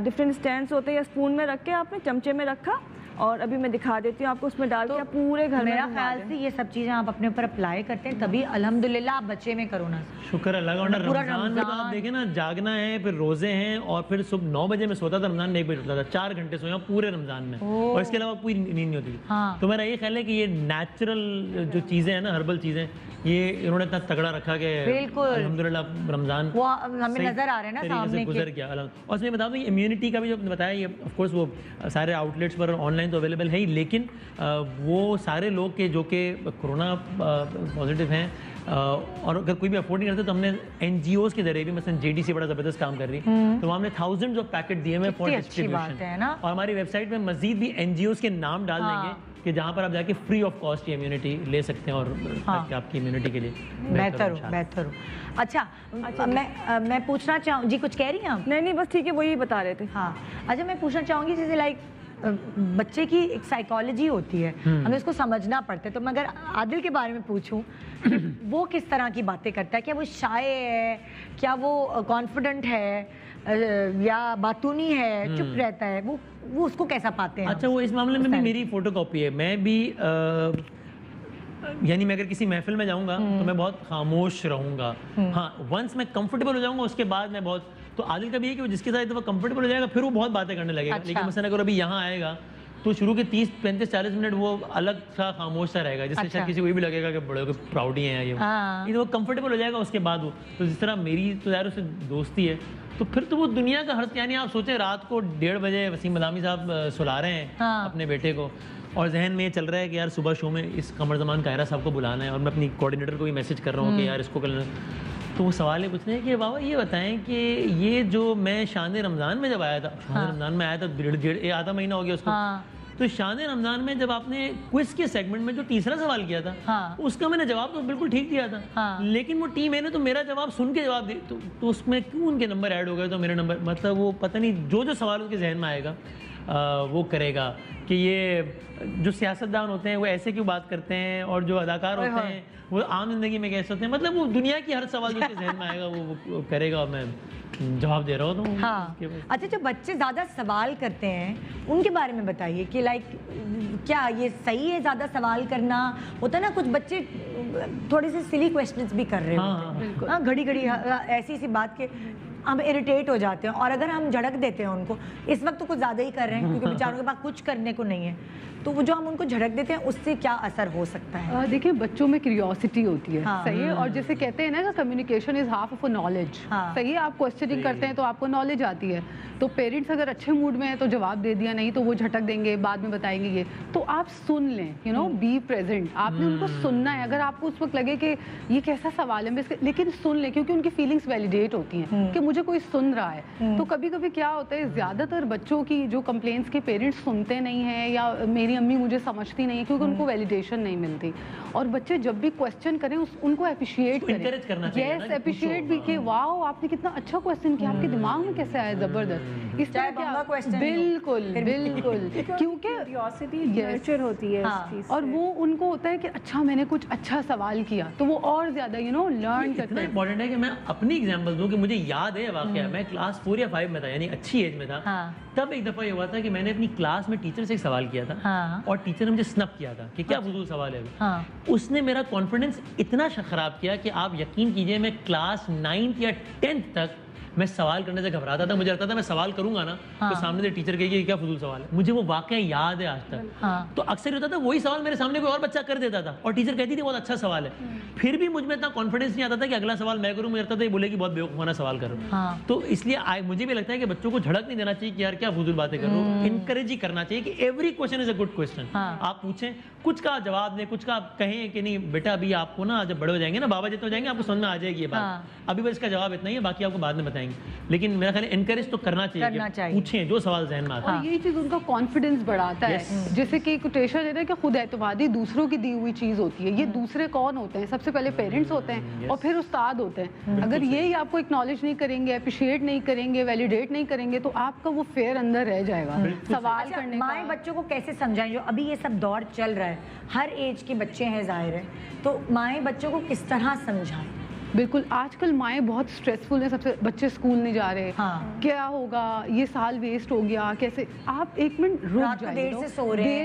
डिफरेंट स्टैंड्स होते हैं, या स्पून में रख के आपने चमचे में रखा और अभी मैं दिखा देती हूँ आपको, उसमें डाल के आप पूरे घर में। मेरा ख्याल से ये सब चीजें आप अपने ऊपर अप्लाई करते हैं तभी अल्हम्दुलिल्लाह आप बच्चे में कोरोना। शुक्र अल्लाह का। रमजान में तो आप देखें ना, जागना है, फिर रोजे हैं और फिर सुबह 9 बजे में सोता था, रमजान में 1 बजे उठता था, 4 घंटे सोया पूरे रमजान में, और इसके अलावा कोई नींद नहीं होती थी। तो मेरा ये ख्याल है कि ये नेचुरल जो चीजें हैं ना, हर्बल चीजें, ये इन्होंने इतना तगड़ा रखा कि अल्हम्दुलिल्लाह रमजान वो हमें नजर आ रहा है ना सामने गुजर गया। और इसमें बता दूं, इम्यूनिटी का भी जो बताया, ये ऑफ कोर्स वो सारे आउटलेट्स पर ऑनलाइन तो अवेलेबल है ही, लेकिन वो सारे लोग के जो कि कोरोना पॉजिटिव हैं और अगर कोई भी अफोर्ड नहीं करते, तो हमने NGOs के जरिए भी, मसलन JDC बड़ा ज़बरदस्त काम कर रही है, तो हमने thousands ऑफ पैकेट दिए हुए फॉर डिस्ट्रीब्यूशन। और हमारी वेबसाइट में मजीद भी NGOs के नाम डाल देंगे कि जहाँ पर आप जाके फ्री ऑफ कॉस्ट ये इम्यूनिटी ले सकते हैं और आपकी इम्यूनिटी के लिए बेहतर हो। अच्छा, मैं पूछना चाहूँ जी, कुछ कह रही हैं आप? नहीं बस ठीक है, वही बता रहे थे। हाँ, अच्छा, मैं पूछना चाहूँगी जैसे लाइक बच्चे की एक साइकोलॉजी होती है, हमें उसको समझना पड़ता है, तो मैं अगर आदिल के बारे में पूछूं वो किस तरह की बातें करता है, क्या वो शाय है, क्या वो कॉन्फिडेंट है, या बातूनी है, चुप रहता है, वो उसको कैसा पाते हैं? अच्छा, वो इस मामले में भी मेरी फोटो कॉपी है। मैं भी यानी मैं अगर किसी महफिल में जाऊंगा तो मैं बहुत खामोश रहूंगा। हाँ, वंस मैं कंफर्टेबल हो जाऊंगा उसके बाद मैं बहुत, तो आदिल का भी है कि वो जिसके साथ वो कंफर्टेबल हो जाएगा फिर वो बहुत बातें करने लगेगा। लेकिन मसलन अगर अभी यहाँ आएगा तो शुरू के 30, 35, 40 मिनट वो अलग सा खामोश सा रहेगा, जिससे शायद किसी को भी लगेगा कि बड़े प्राउड ही हैं ये वो कंफर्टेबल हो जाएगा उसके बाद वो। तो जिस तरह मेरी तो यार उससे दोस्ती है, तो फिर तो वो दुनिया का हर, यानी आप सोचें रात को 1:30 बजे वसीम मदामी साहब सुला रहे हैं अपने बेटे को, और जहन में ये चल रहा है कि यार सुबह शो में इस कमर ज़मान कायरा साहब को बुलाना है, और मैं अपनी कोऑर्डिनेटर को भी मैसेज कर रहा हूँ कि यार इसको कल, तो वो सवाल ये पूछ रहे हैं कि बाबा ये बताएं कि ये जो मैं शान रमज़ान में जब आया था, शान रमज़ान में आया था, आधा महीना हो गया उसको, तो शान रमज़ान में जब आपने क्विज के सेगमेंट में जो तीसरा सवाल किया था उसका मैंने जवाब तो बिल्कुल ठीक दिया था, लेकिन वो टीम है ना, तो मेरा जवाब सुन के जवाब दे, तो उसमें क्यों उनके नंबर ऐड हो गए, तो मेरे नंबर, मतलब वो पता नहीं जो सवाल उसके जहन में आएगा वो करेगा कि ये जो सियासतदान होते हैं वो ऐसे क्यों बात करते हैं, और जो अदाकार होते हैं वो आम जिंदगी में कैसे होते हैं, मतलब वो दुनिया की हर सवाल जो उसके जहन में आएगा वो करेगा, और मैं जवाब दे रहा हूँ। तो हाँ, अच्छा, जो बच्चे ज़्यादा सवाल करते हैं उनके बारे में बताइए कि लाइक क्या ये सही है ज़्यादा सवाल करना? होता है ना कुछ बच्चे थोड़े से सिली क्वेश्चंस भी कर रहे होते हैं, घड़ी घड़ी ऐसी सी बात के हम इरिटेट हो जाते हैं, और अगर हम झड़क देते हैं उनको, इस वक्त तो कुछ ज़्यादा ही कर रहे हैं क्योंकि बेचारों के पास कुछ करने को नहीं है, तो वो जो हम उनको झड़क देते हैं उससे क्या असर हो सकता है? देखिए, बच्चों में क्यूरियोसिटी होती है, सही है, और जैसे कहते हैं ना, communication is half of a knowledge, सही है, आप क्वेश्चनिंग करते हैं तो आपको नॉलेज आती है, तो पेरेंट्स अगर अच्छे मूड में है तो जवाब दे दिया, नहीं तो वो झटक देंगे, बाद में बताएंगे ये, तो आप सुन लें, यू नो, बी प्रेजेंट, आपने उनको सुनना है। अगर आपको उस वक्त लगे कि ये कैसा सवाल है, लेकिन सुन लें, क्योंकि उनकी फीलिंग्स वैलिडेट होती हैं कि मुझे मुझे कोई सुन रहा है। तो कभी कभी क्या होता है, ज़्यादातर बच्चों की जो कंप्लेंट्स के पेरेंट्स सुनते नहीं हैं या मेरी अम्मी मुझे समझती नहीं है क्योंकि उनको वैलिडेशन नहीं मिलती। और बच्चे जब भी क्वेश्चन करें उनको अप्रिशिएट encourage करना चाहिए ना यस, कि अप्रिशिएट भी कि वाओ आपने कितना अच्छा क्वेश्चन किया, आपके दिमाग में कैसे आया, जबरदस्त। इस चाहे तरह बंगा क्या, question ही हो, बिल्कुल बिल्कुल, क्योंकि क्यूरियोसिटी Yes. नर्चर होती है हाँ, इस चीज़ और से। वो उनको होता है कि अच्छा मैंने कुछ अच्छा सवाल किया तो वो और ज्यादा लर्न करते इतना हैं। इंपॉर्टेंट है कि मैं अपनी एग्जांपल दूं कि मुझे याद है वाकया, मैं क्लास 4 या 5 में था, यानी अच्छी एज में था। हाँ। तब एक दफा ये हुआ था कि मैंने अपनी क्लास में टीचर से एक सवाल किया था। हाँ। और टीचर ने मुझे स्नप किया था कि क्या फजूल सवाल है। हाँ। उसने मेरा कॉन्फिडेंस इतना खराब किया कि आप यकीन कीजिए मैं क्लास 9th या 10th तक मैं सवाल करने से घबराता था। मुझे लगता था मैं सवाल करूंगा ना तो सामने से टीचर कहेगी क्या फजूल सवाल है। मुझे वो वाकया याद है आज तक। हाँ। तो अक्सर होता था वही सवाल मेरे सामने कोई और बच्चा कर देता था और टीचर कहती थी बहुत अच्छा सवाल है, फिर भी मुझ में इतना कॉन्फिडेंस नहीं आता था कि अगला सवाल मैं करूं। मुझे लगता था ये बोलेगी बहुत बेवकूफाना सवाल करो। हाँ। तो इसलिए मुझे भी लगता है कि बच्चों को झड़क नहीं देना चाहिए कि यार क्या फजूल बातें कर रहे हो। इनकरेज ही करना चाहिए कि every question is a good question. आप पूछें, कुछ का जवाब दें, कुछ का आप कहें कि नहीं बेटा अभी आपको ना जब बड़े हो जाएंगे ना, बाबा जितने हो जाएंगे आपको समझ में आ जाएगी ये बात। अभी बस इसका जवाब इतना ही है, बाकी आपको बाद में बताएंगे। लेकिन मेरा ख्याल इनकरेज तो करना चाहिए कि पूछें जो सवाल जहन में आता है। और यही चीज उनका कॉन्फिडेंस बढ़ाता है। जैसे कि कोटेशन देता है कि खुद एतमादी दूसरों की दी हुई चीज होती है। ये दूसरे कौन होते हैं? सबसे पहले पेरेंट्स होते हैं और फिर उस्ताद होते हैं। अगर यही आपको एक्नॉलेज नहीं करेंगे, अप्रिशिएट नहीं करेंगे, वैलिडेट नहीं करेंगे तो आपका वो फेयर अंदर रह जाएगा सवाल करने का। माएँ बच्चों को कैसे समझाएं जो अभी ये सब दौर चल रहा है, हर एज के बच्चे हैं जाहिर है, तो माएँ बच्चों को किस तरह समझाएं? बिल्कुल, आजकल माएँ बहुत स्ट्रेसफुल हैं। सबसे बच्चे स्कूल नहीं जा रहे, क्या होगा, ये साल वेस्ट हो गया, कैसे। आप एक मिनट रुक जाइए, देर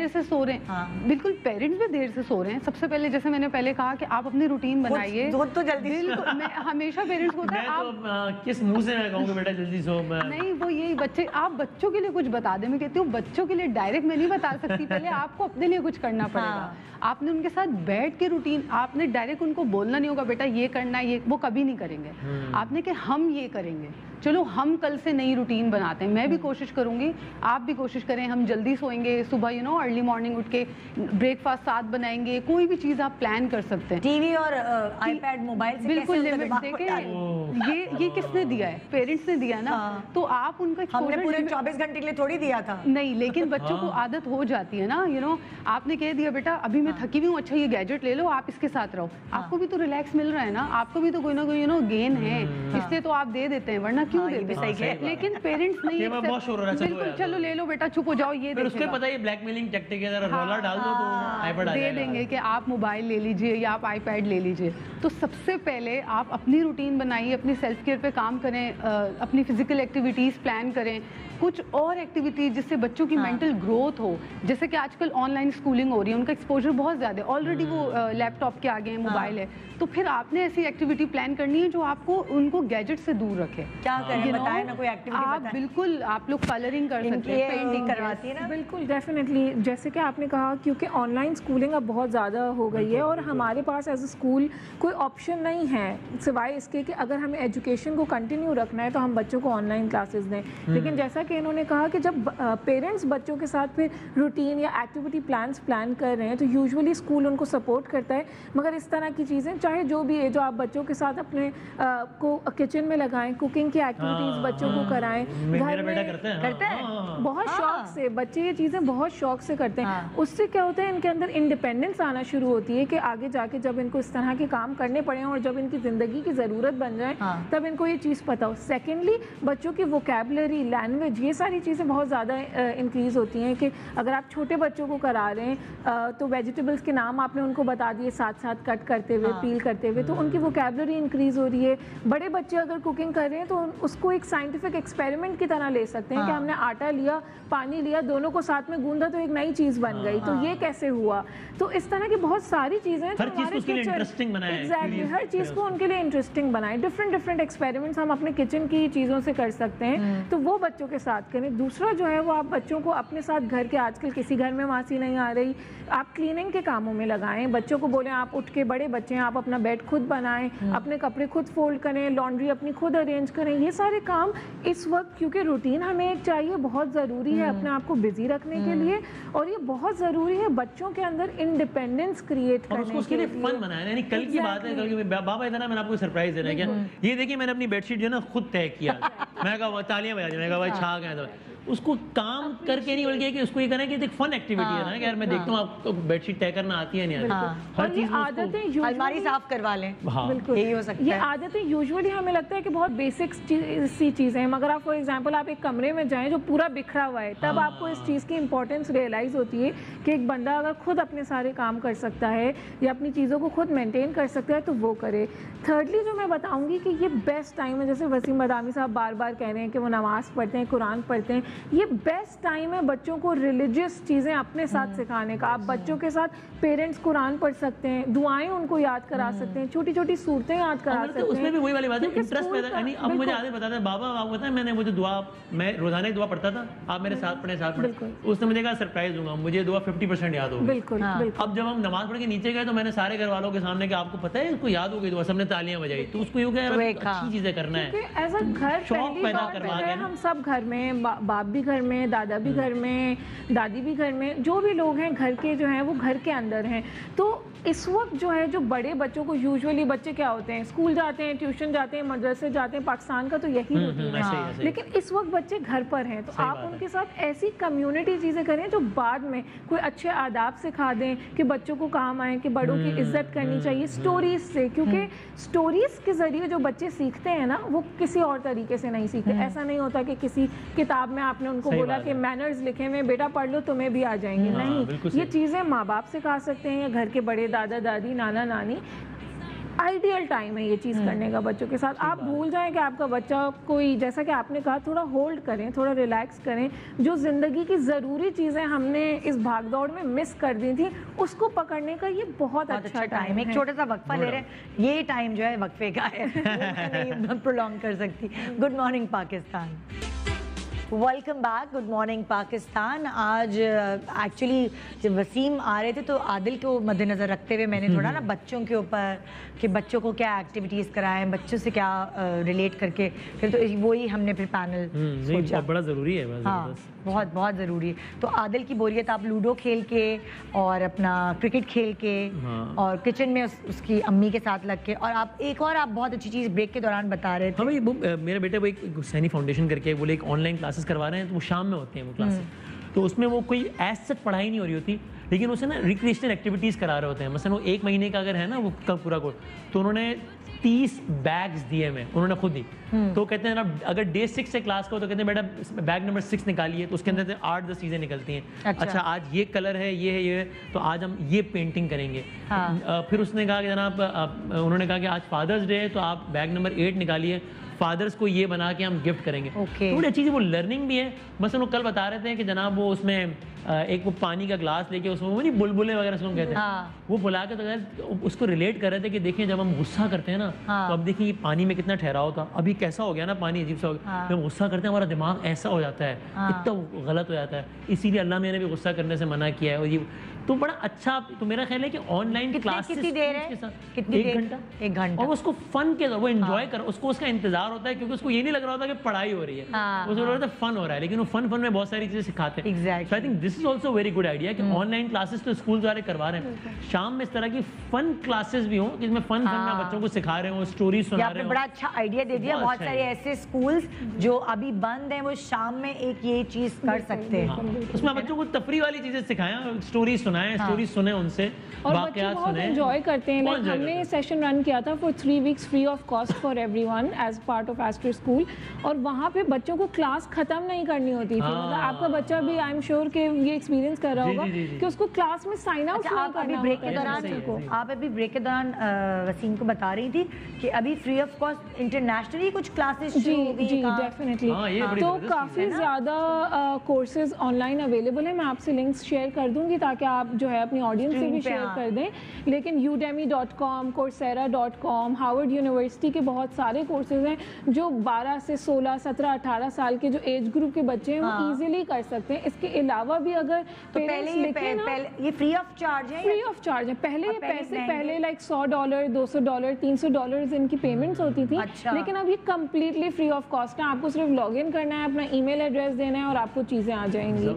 से सो रहे हैं। बिल्कुल, पेरेंट्स भी देर से सो रहे हैं। सबसे पहले जैसे मैंने पहले कहा कि आप अपनी रूटीन बनाइए। तो जल्दी बिल्कुल, मैं हमेशा पेरेंट्स को किस मुंह से मैं कहूँगा बेटा जल्दी सो। नहीं, वो यही बच्चे, आप बच्चों के लिए कुछ बता दें। मैं कहती हूँ बच्चों के लिए डायरेक्ट मैं नहीं बता सकती, पहले आपको अपने लिए कुछ करना पड़ेगा। आपने उनके साथ बैठ के रूटीन, आपने डायरेक्ट उनको बोलना नहीं होगा बेटा ये करना है, ये वो कभी नहीं करेंगे। आपने कि हम ये करेंगे, चलो हम कल से नई रूटीन बनाते हैं। मैं भी कोशिश करूंगी, आप भी कोशिश करें, हम जल्दी सोएंगे, सुबह अर्ली मॉर्निंग उठ के ब्रेकफास्ट साथ बनाएंगे, कोई भी चीज़ आप प्लान कर सकते हैं। टीवी और आईपैड मोबाइल से बिल्कुल कैसे लिमिट देखें। ये किसने दिया है? पेरेंट्स ने दिया ना। तो आप उनका हमने पूरे 24 घंटे के लिए थोड़ी दिया था। नहीं, लेकिन बच्चों को आदत हो जाती है ना। आपने कह दिया बेटा अभी मैं थकी हुई हूँ, अच्छा ये गैजेट ले लो, आप इसके साथ रहो। आपको भी तो रिलैक्स मिल रहा है ना, आपको भी तो कोई ना कोई गेन है, इसलिए तो आप दे देते हैं, वरना क्यों देते हैं? लेकिन पेरेंट्स नहीं, बिल्कुल चलो ले लो बेटा, चुप हो जाओ, ये फिर उसको पता है ब्लैकमेलिंग टैक्टिक है, रोला डाल दो तो आईपैड आ दे देंगे कि आप मोबाइल ले लीजिए या आप आईपैड ले लीजिए। तो सबसे पहले आप अपनी रूटीन बनाइए, अपनी सेल्फ केयर पे काम करें, अपनी फिजिकल एक्टिविटीज़ प्लान करें, कुछ और एक्टिविटीज जिससे बच्चों की मेंटल ग्रोथ हो। जैसे कि आजकल ऑनलाइन स्कूलिंग हो रही है, उनका एक्सपोजर बहुत ज़्यादा है, ऑलरेडी वो लैपटॉप के आगे हैं, मोबाइल है, तो फिर आपने ऐसी एक्टिविटी प्लान करनी है जो आपको उनको गैजेट से दूर रखे। क्या करें बताएं ना, कोई एक्टिविटी आप बताएं। बिल्कुल, आप लोग कलरिंग कर सकते हैं, पेंटिंग करवाती है ना। बिल्कुल डेफिनेटली, जैसे कि आपने कहा, क्योंकि ऑनलाइन स्कूलिंग अब बहुत ज़्यादा हो गई है और हमारे पास एज अ स्कूल कोई ऑप्शन नहीं है सिवाय इसके कि अगर हमें एजुकेशन को कंटिन्यू रखना है तो हम बच्चों को ऑनलाइन क्लासेस दें। लेकिन जैसा कि इन्होंने कहा कि जब पेरेंट्स बच्चों के साथ फिर रूटीन या एक्टिविटी प्लान कर रहे हैं तो यूजुअली स्कूल उनको सपोर्ट करता है, मगर इस तरह की चीज़ें चाहे जो भी है, जो आप बच्चों के साथ अपने को किचन में लगाएं, कुकिंग की एक्टिविटीज़ बच्चों को कराएं। मेरा बेटा करता है बहुत शौक से, बच्चे ये चीज़ें बहुत शौक से करते हैं। उससे क्या होता है, इनके अंदर इंडिपेंडेंस आना शुरू होती है कि आगे जाके जब इनको इस तरह के काम करने पड़े और जब इनकी ज़िंदगी की ज़रूरत बन जाए तब इनको ये चीज़ पता हो। सेकेंडली, बच्चों की वोकैबुलरी, लैंग्वेज, ये सारी चीज़ें बहुत ज़्यादा इंक्रीज़ होती हैं कि अगर आप छोटे बच्चों को करा रहे हैं तो वेजिटेबल्स के नाम आपने उनको बता दिए साथ साथ कट करते हुए, पील करते हुए, तो उनकी वोकैबुलरी इंक्रीज़ हो रही है। बड़े बच्चे अगर कुकिंग कर रहे हैं तो उसको एक साइंटिफिक एक्सपेरिमेंट की तरह ले सकते हैं कि हमने आटा लिया, पानी लिया, दोनों को साथ में गूंदा तो एक नई चीज़ बन गई, तो ये कैसे हुआ। तो इस तरह की बहुत सारी चीज़ें हर चीज़ को उसके लिए इंटरेस्टिंग बनाएं। एग्जैक्टली, हर चीज़ को उनके लिए इंटरेस्टिंग बनाएं। डिफरेंट एक्सपेरिमेंट्स हम अपने किचन की चीज़ों से कर सकते हैं, तो वो बच्चों के साथ करें। दूसरा जो है वो आप बच्चों को अपने साथ घर के, आजकल किसी घर में मासी नहीं आ रही, आप क्लीनिंग के कामों में लगाएं। बच्चों को बोलें आप उठ के, बड़े बच्चे हैं, आप अपना बेड खुद बनाएं, अपने कपड़े खुद फोल्ड करें, लॉन्ड्री अपनी खुद अरेंज करें। ये सारे काम इस वक्त, क्योंकि रूटीन हमें एक चाहिए, बहुत ज़रूरी है अपने आप को बिजी रखने के लिए, और ये बहुत ज़रूरी है बच्चों के अंदर इंडिपेंडेंस क्रिएट और करने उसको उसके लिए फन बनाया। यानी कल की बात है, कल की बाबा इधर ना, मैंने आपको सरप्राइज देना है क्या, ये देखिए मैंने अपनी बेडशीट जो है ना खुद तय किया। मैं कहा तालियां बजा दी, मैं कहा भाई छा गया था। उसको काम करके नहीं, बल्कि कि उसको ये करना है कि एक फन एक्टिविटी है ना कि यार मैं देखता हूँ आपको बेडशीट तय करना आती है नहीं आती, हर चीज आदतें अलमारी साफ करवा लें। बिल्कुल यही हो सकता ये है। आदतें यूजुअली हमें लगता है कि बहुत बेसिक सी चीज़ें हैं, मगर आप फॉर एग्जांपल आप एक कमरे में जाएं जो पूरा बिखरा हुआ है, तब आपको इस चीज़ की इंपॉर्टेंस रियलाइज़ होती है कि एक बंदा अगर खुद अपने सारे काम कर सकता है या अपनी चीज़ों को खुद मेंटेन कर सकता है तो वो करे। थर्डली जो मैं बताऊंगी कि ये बेस्ट टाइम है, जैसे वसीम बदामी साहब बार बार कह रहे हैं कि वो नमाज़ पढ़ते हैं, कुरान पढ़ते हैं, ये बेस्ट टाइम है बच्चों को रिलीजियस चीज़ें अपने साथ सिखाने का। आप बच्चों के साथ पेरेंट्स कुरान पढ़ सकते हैं, दुआएं उनको याद करा सकते हैं, छोटी छोटी सूरतें याद करा सकते हैं। उसमें भी वही वाली बात है, इंटरेस्ट पैदा। यानी अब मुझे आदत बताते हैं, बाबा आपको पता है मैंने वो जो दुआ, मैं रोजाना एक दुआ पढ़ता था, आप मेरे साथ पढ़े, उसने मुझे कहा सरप्राइज दूंगा, मुझे दुआ 50% याद हो गई। बिल्कुल। अब जब हम नमाज पढ़ के नीचे गए तो मैंने सारे घर वालों के सामने कि आपको पता है उसको याद हो गई दुआ, सबने तालियां बजाई, तो उसको यूं कह अच्छी चीजें करना है। एज अ घर शौक पैदा करवा के हम सब घर में, बाप भी घर में, दादा भी घर में, दादी भी घर में, जो भी लोग हैं घर के जो हैं वो घर के अंदर हैं। तो इस वक्त जो है, जो बड़े बच्चों को, यूजुअली बच्चे क्या होते हैं, स्कूल जाते हैं, ट्यूशन जाते हैं, मदरसे जाते हैं, पाकिस्तान का तो यही रूटीन है, लेकिन इस वक्त बच्चे घर पर हैं, तो आप उनके साथ ऐसी कम्युनिटी चीज़ें करें जो बाद में कोई अच्छे आदाब सिखा दें कि बच्चों को काम आए, कि बड़ों की इज्जत करनी चाहिए स्टोरीज से, क्योंकि स्टोरीज के जरिए जो बच्चे सीखते हैं ना वो किसी और तरीके से नहीं सीखते। ऐसा नहीं होता कि किसी किताब में आपने उनको बोला कि मैनर्स लिखे हुए बेटा पढ़ लो तुम्हें भी आ जाएंगे, नहीं, ये चीज़ें माँ बाप सिखा सकते हैं या घर के बड़े दादा दादी नाना नानी। आइडियल टाइम है ये चीज़ करने का बच्चों के साथ। आप भूल जाएं कि आपका बच्चा कोई, जैसा कि आपने कहा, थोड़ा होल्ड करें, थोड़ा रिलैक्स करें, जो ज़िंदगी की ज़रूरी चीज़ें हमने इस भागदौड़ में मिस कर दी थी उसको पकड़ने का ये बहुत अच्छा टाइम है। एक छोटा सा वक्फा ले रहे हैं, ये टाइम जो है वक्फे का है, नहीं प्रोलॉन्ग कर सकती। Good morning Pakistan, welcome back, good morning Pakistan. आज एक्चुअली जब वसीम आ रहे थे तो आदिल को मद्देनज़र रखते हुए मैंने थोड़ा ना बच्चों के ऊपर कि बच्चों को क्या एक्टिविटीज़ कराएं, बच्चों से क्या रिलेट करके, फिर तो वही हमने फिर पैनल बहुत बड़ा ज़रूरी है। हाँ, बहुत बहुत ज़रूरी है। तो आदिल की बोरियत आप लूडो खेल के और अपना क्रिकेट खेल के और किचन में उसकी अम्मी के साथ लग के, और आप एक और आप बहुत अच्छी चीज़ ब्रेक के दौरान बता रहे थे। हाँ भाई, वो मेरे बेटे वो एक सैनी फाउंडेशन करके वो एक ऑनलाइन क्लासेस करवा रहे हैं, तो वो शाम में होते हैं वो क्लासेस, तो उसमें वो कोई एज सच पढ़ाई नहीं हो रही होती, लेकिन उसे ना रिक्रिएशनल एक्टिविटीज़ करा रहे होते हैं। मतलब वो 1 महीने का अगर है ना वो कब पूरा कोर्स, तो उन्होंने 30 बैग्स दिए हमें, उन्होंने खुद ही। तो कहते हैं ना अगर डे 6 से क्लास का हो तो कहते हैं बेटा बैग नंबर 6 निकालिए, तो उसके अंदर से 8-10 चीज़ें निकलती हैं। अच्छा आज ये कलर है, ये है, ये है, तो आज हम ये पेंटिंग करेंगे। फिर उसने कहा कि जनाब, उन्होंने कहा कि आज फादर्स डे है तो आप बैग नंबर 8 निकालिए, फादर्स को ये बना के हम गिफ्ट करेंगे। तो बड़ी अच्छी वो लर्निंग भी है। मसलन वो कल बता रहे थे कि जनाब वो उसमें एक वो पानी का ग्लास लेके उसमें वो नहीं बुलबुले वगैरह उसको कहते हैं, वो बुला के तो उसको रिलेट कर रहे थे कि देखिए जब हम गुस्सा करते हैं ना तो अब देखिए ये पानी में कितना ठहराव था, अभी कैसा हो गया ना पानी, अजीब सा हो गया। जब गुस्सा करते हैं हमारा दिमाग ऐसा हो जाता है, इतना गलत हो जाता है, इसीलिए अल्लाह ने भी गुस्सा करने से मना किया है। और ये तो बड़ा अच्छा, तो मेरा ख्याल है कि ऑनलाइन क्लासेस कितनी देर है, कितनी 1 घंटा, और उसको फन के वो एंजॉय कर, उसको उसका इंतजार होता है, क्योंकि उसको ये नहीं लग रहा होता कि पढ़ाई हो रही है, उसको लग रहा है फन हो रहा है, लेकिन वो फन में बहुत सारी चीजें सिखाते हैं। Exactly. I think this is also very good idea कि ऑनलाइन क्लासेस तो स्कूल वाले करवा रहे हैं, शाम में इस तरह की फन क्लासेस भी हों जिसमें फन में बच्चों को सिखा रहे हो, स्टोरी सुना रहे हो। बड़ा अच्छा आइडिया दे दिया। बहुत सारे ऐसे स्कूल्स जो अभी बंद हैं वो शाम में एक ये चीज कर सकते हैं, उसमें बच्चों को तफरी वाली चीजें सिखाएं, स्टोरी सुनाएं, स्टोरी सुने उनसे, और बच्चे बहुत एंजॉय करते हैं। लाइक हमने सेशन रन किया था for 3 weeks free of cost for everyone as part of Astro School, और वहाँ पे बच्चों को क्लास खत्म नहीं करनी होती थी। मतलब आपका बच्चा भी आई एम श्योर कि ये एक्सपीरियंस कर रहा होगा कि उसको क्लास में साइन आउट नहीं आप अभी ब्रेक के दौरान वसीम को बता रही थी कि अभी फ्री ऑफ कॉस्ट इंटरनेशनली कुछ क्लासेस जी डेफिनेटली, तो काफ़ी ज़्यादा कोर्सेज ऑनलाइन अवेलेबल है। मैं आपसे लिंक्स शेयर कर दूंगी ताकि आप जो है अपनी ऑडियंस से Screen भी पे, शेयर हाँ। कर दें। लेकिन udemy.com, coursera.com, हार्वर्ड यूनिवर्सिटी के बहुत सारे कोर्सेज हैं जो 12 से 16, 17, 18 साल के जो एज ग्रुप के बच्चे हैं वो इजीली कर सकते हैं। इसके अलावा भी अगर तो पहले पेरेंट्स ये लिखें ना, पहले ये फ्री ऑफ चार्ज है? फ्री ऑफ चार्ज है। पहले और ये पहले पैसे महंगे? पहले लाइक $100, $200, $300 इनकी पेमेंट्स होती थी। अच्छा। लेकिन अब ये कम्प्लीटली फ्री ऑफ कॉस्ट है। आपको सिर्फ लॉग इन करना है, अपना ईमेल एड्रेस देना है और आपको चीज़ें आ जाएंगी।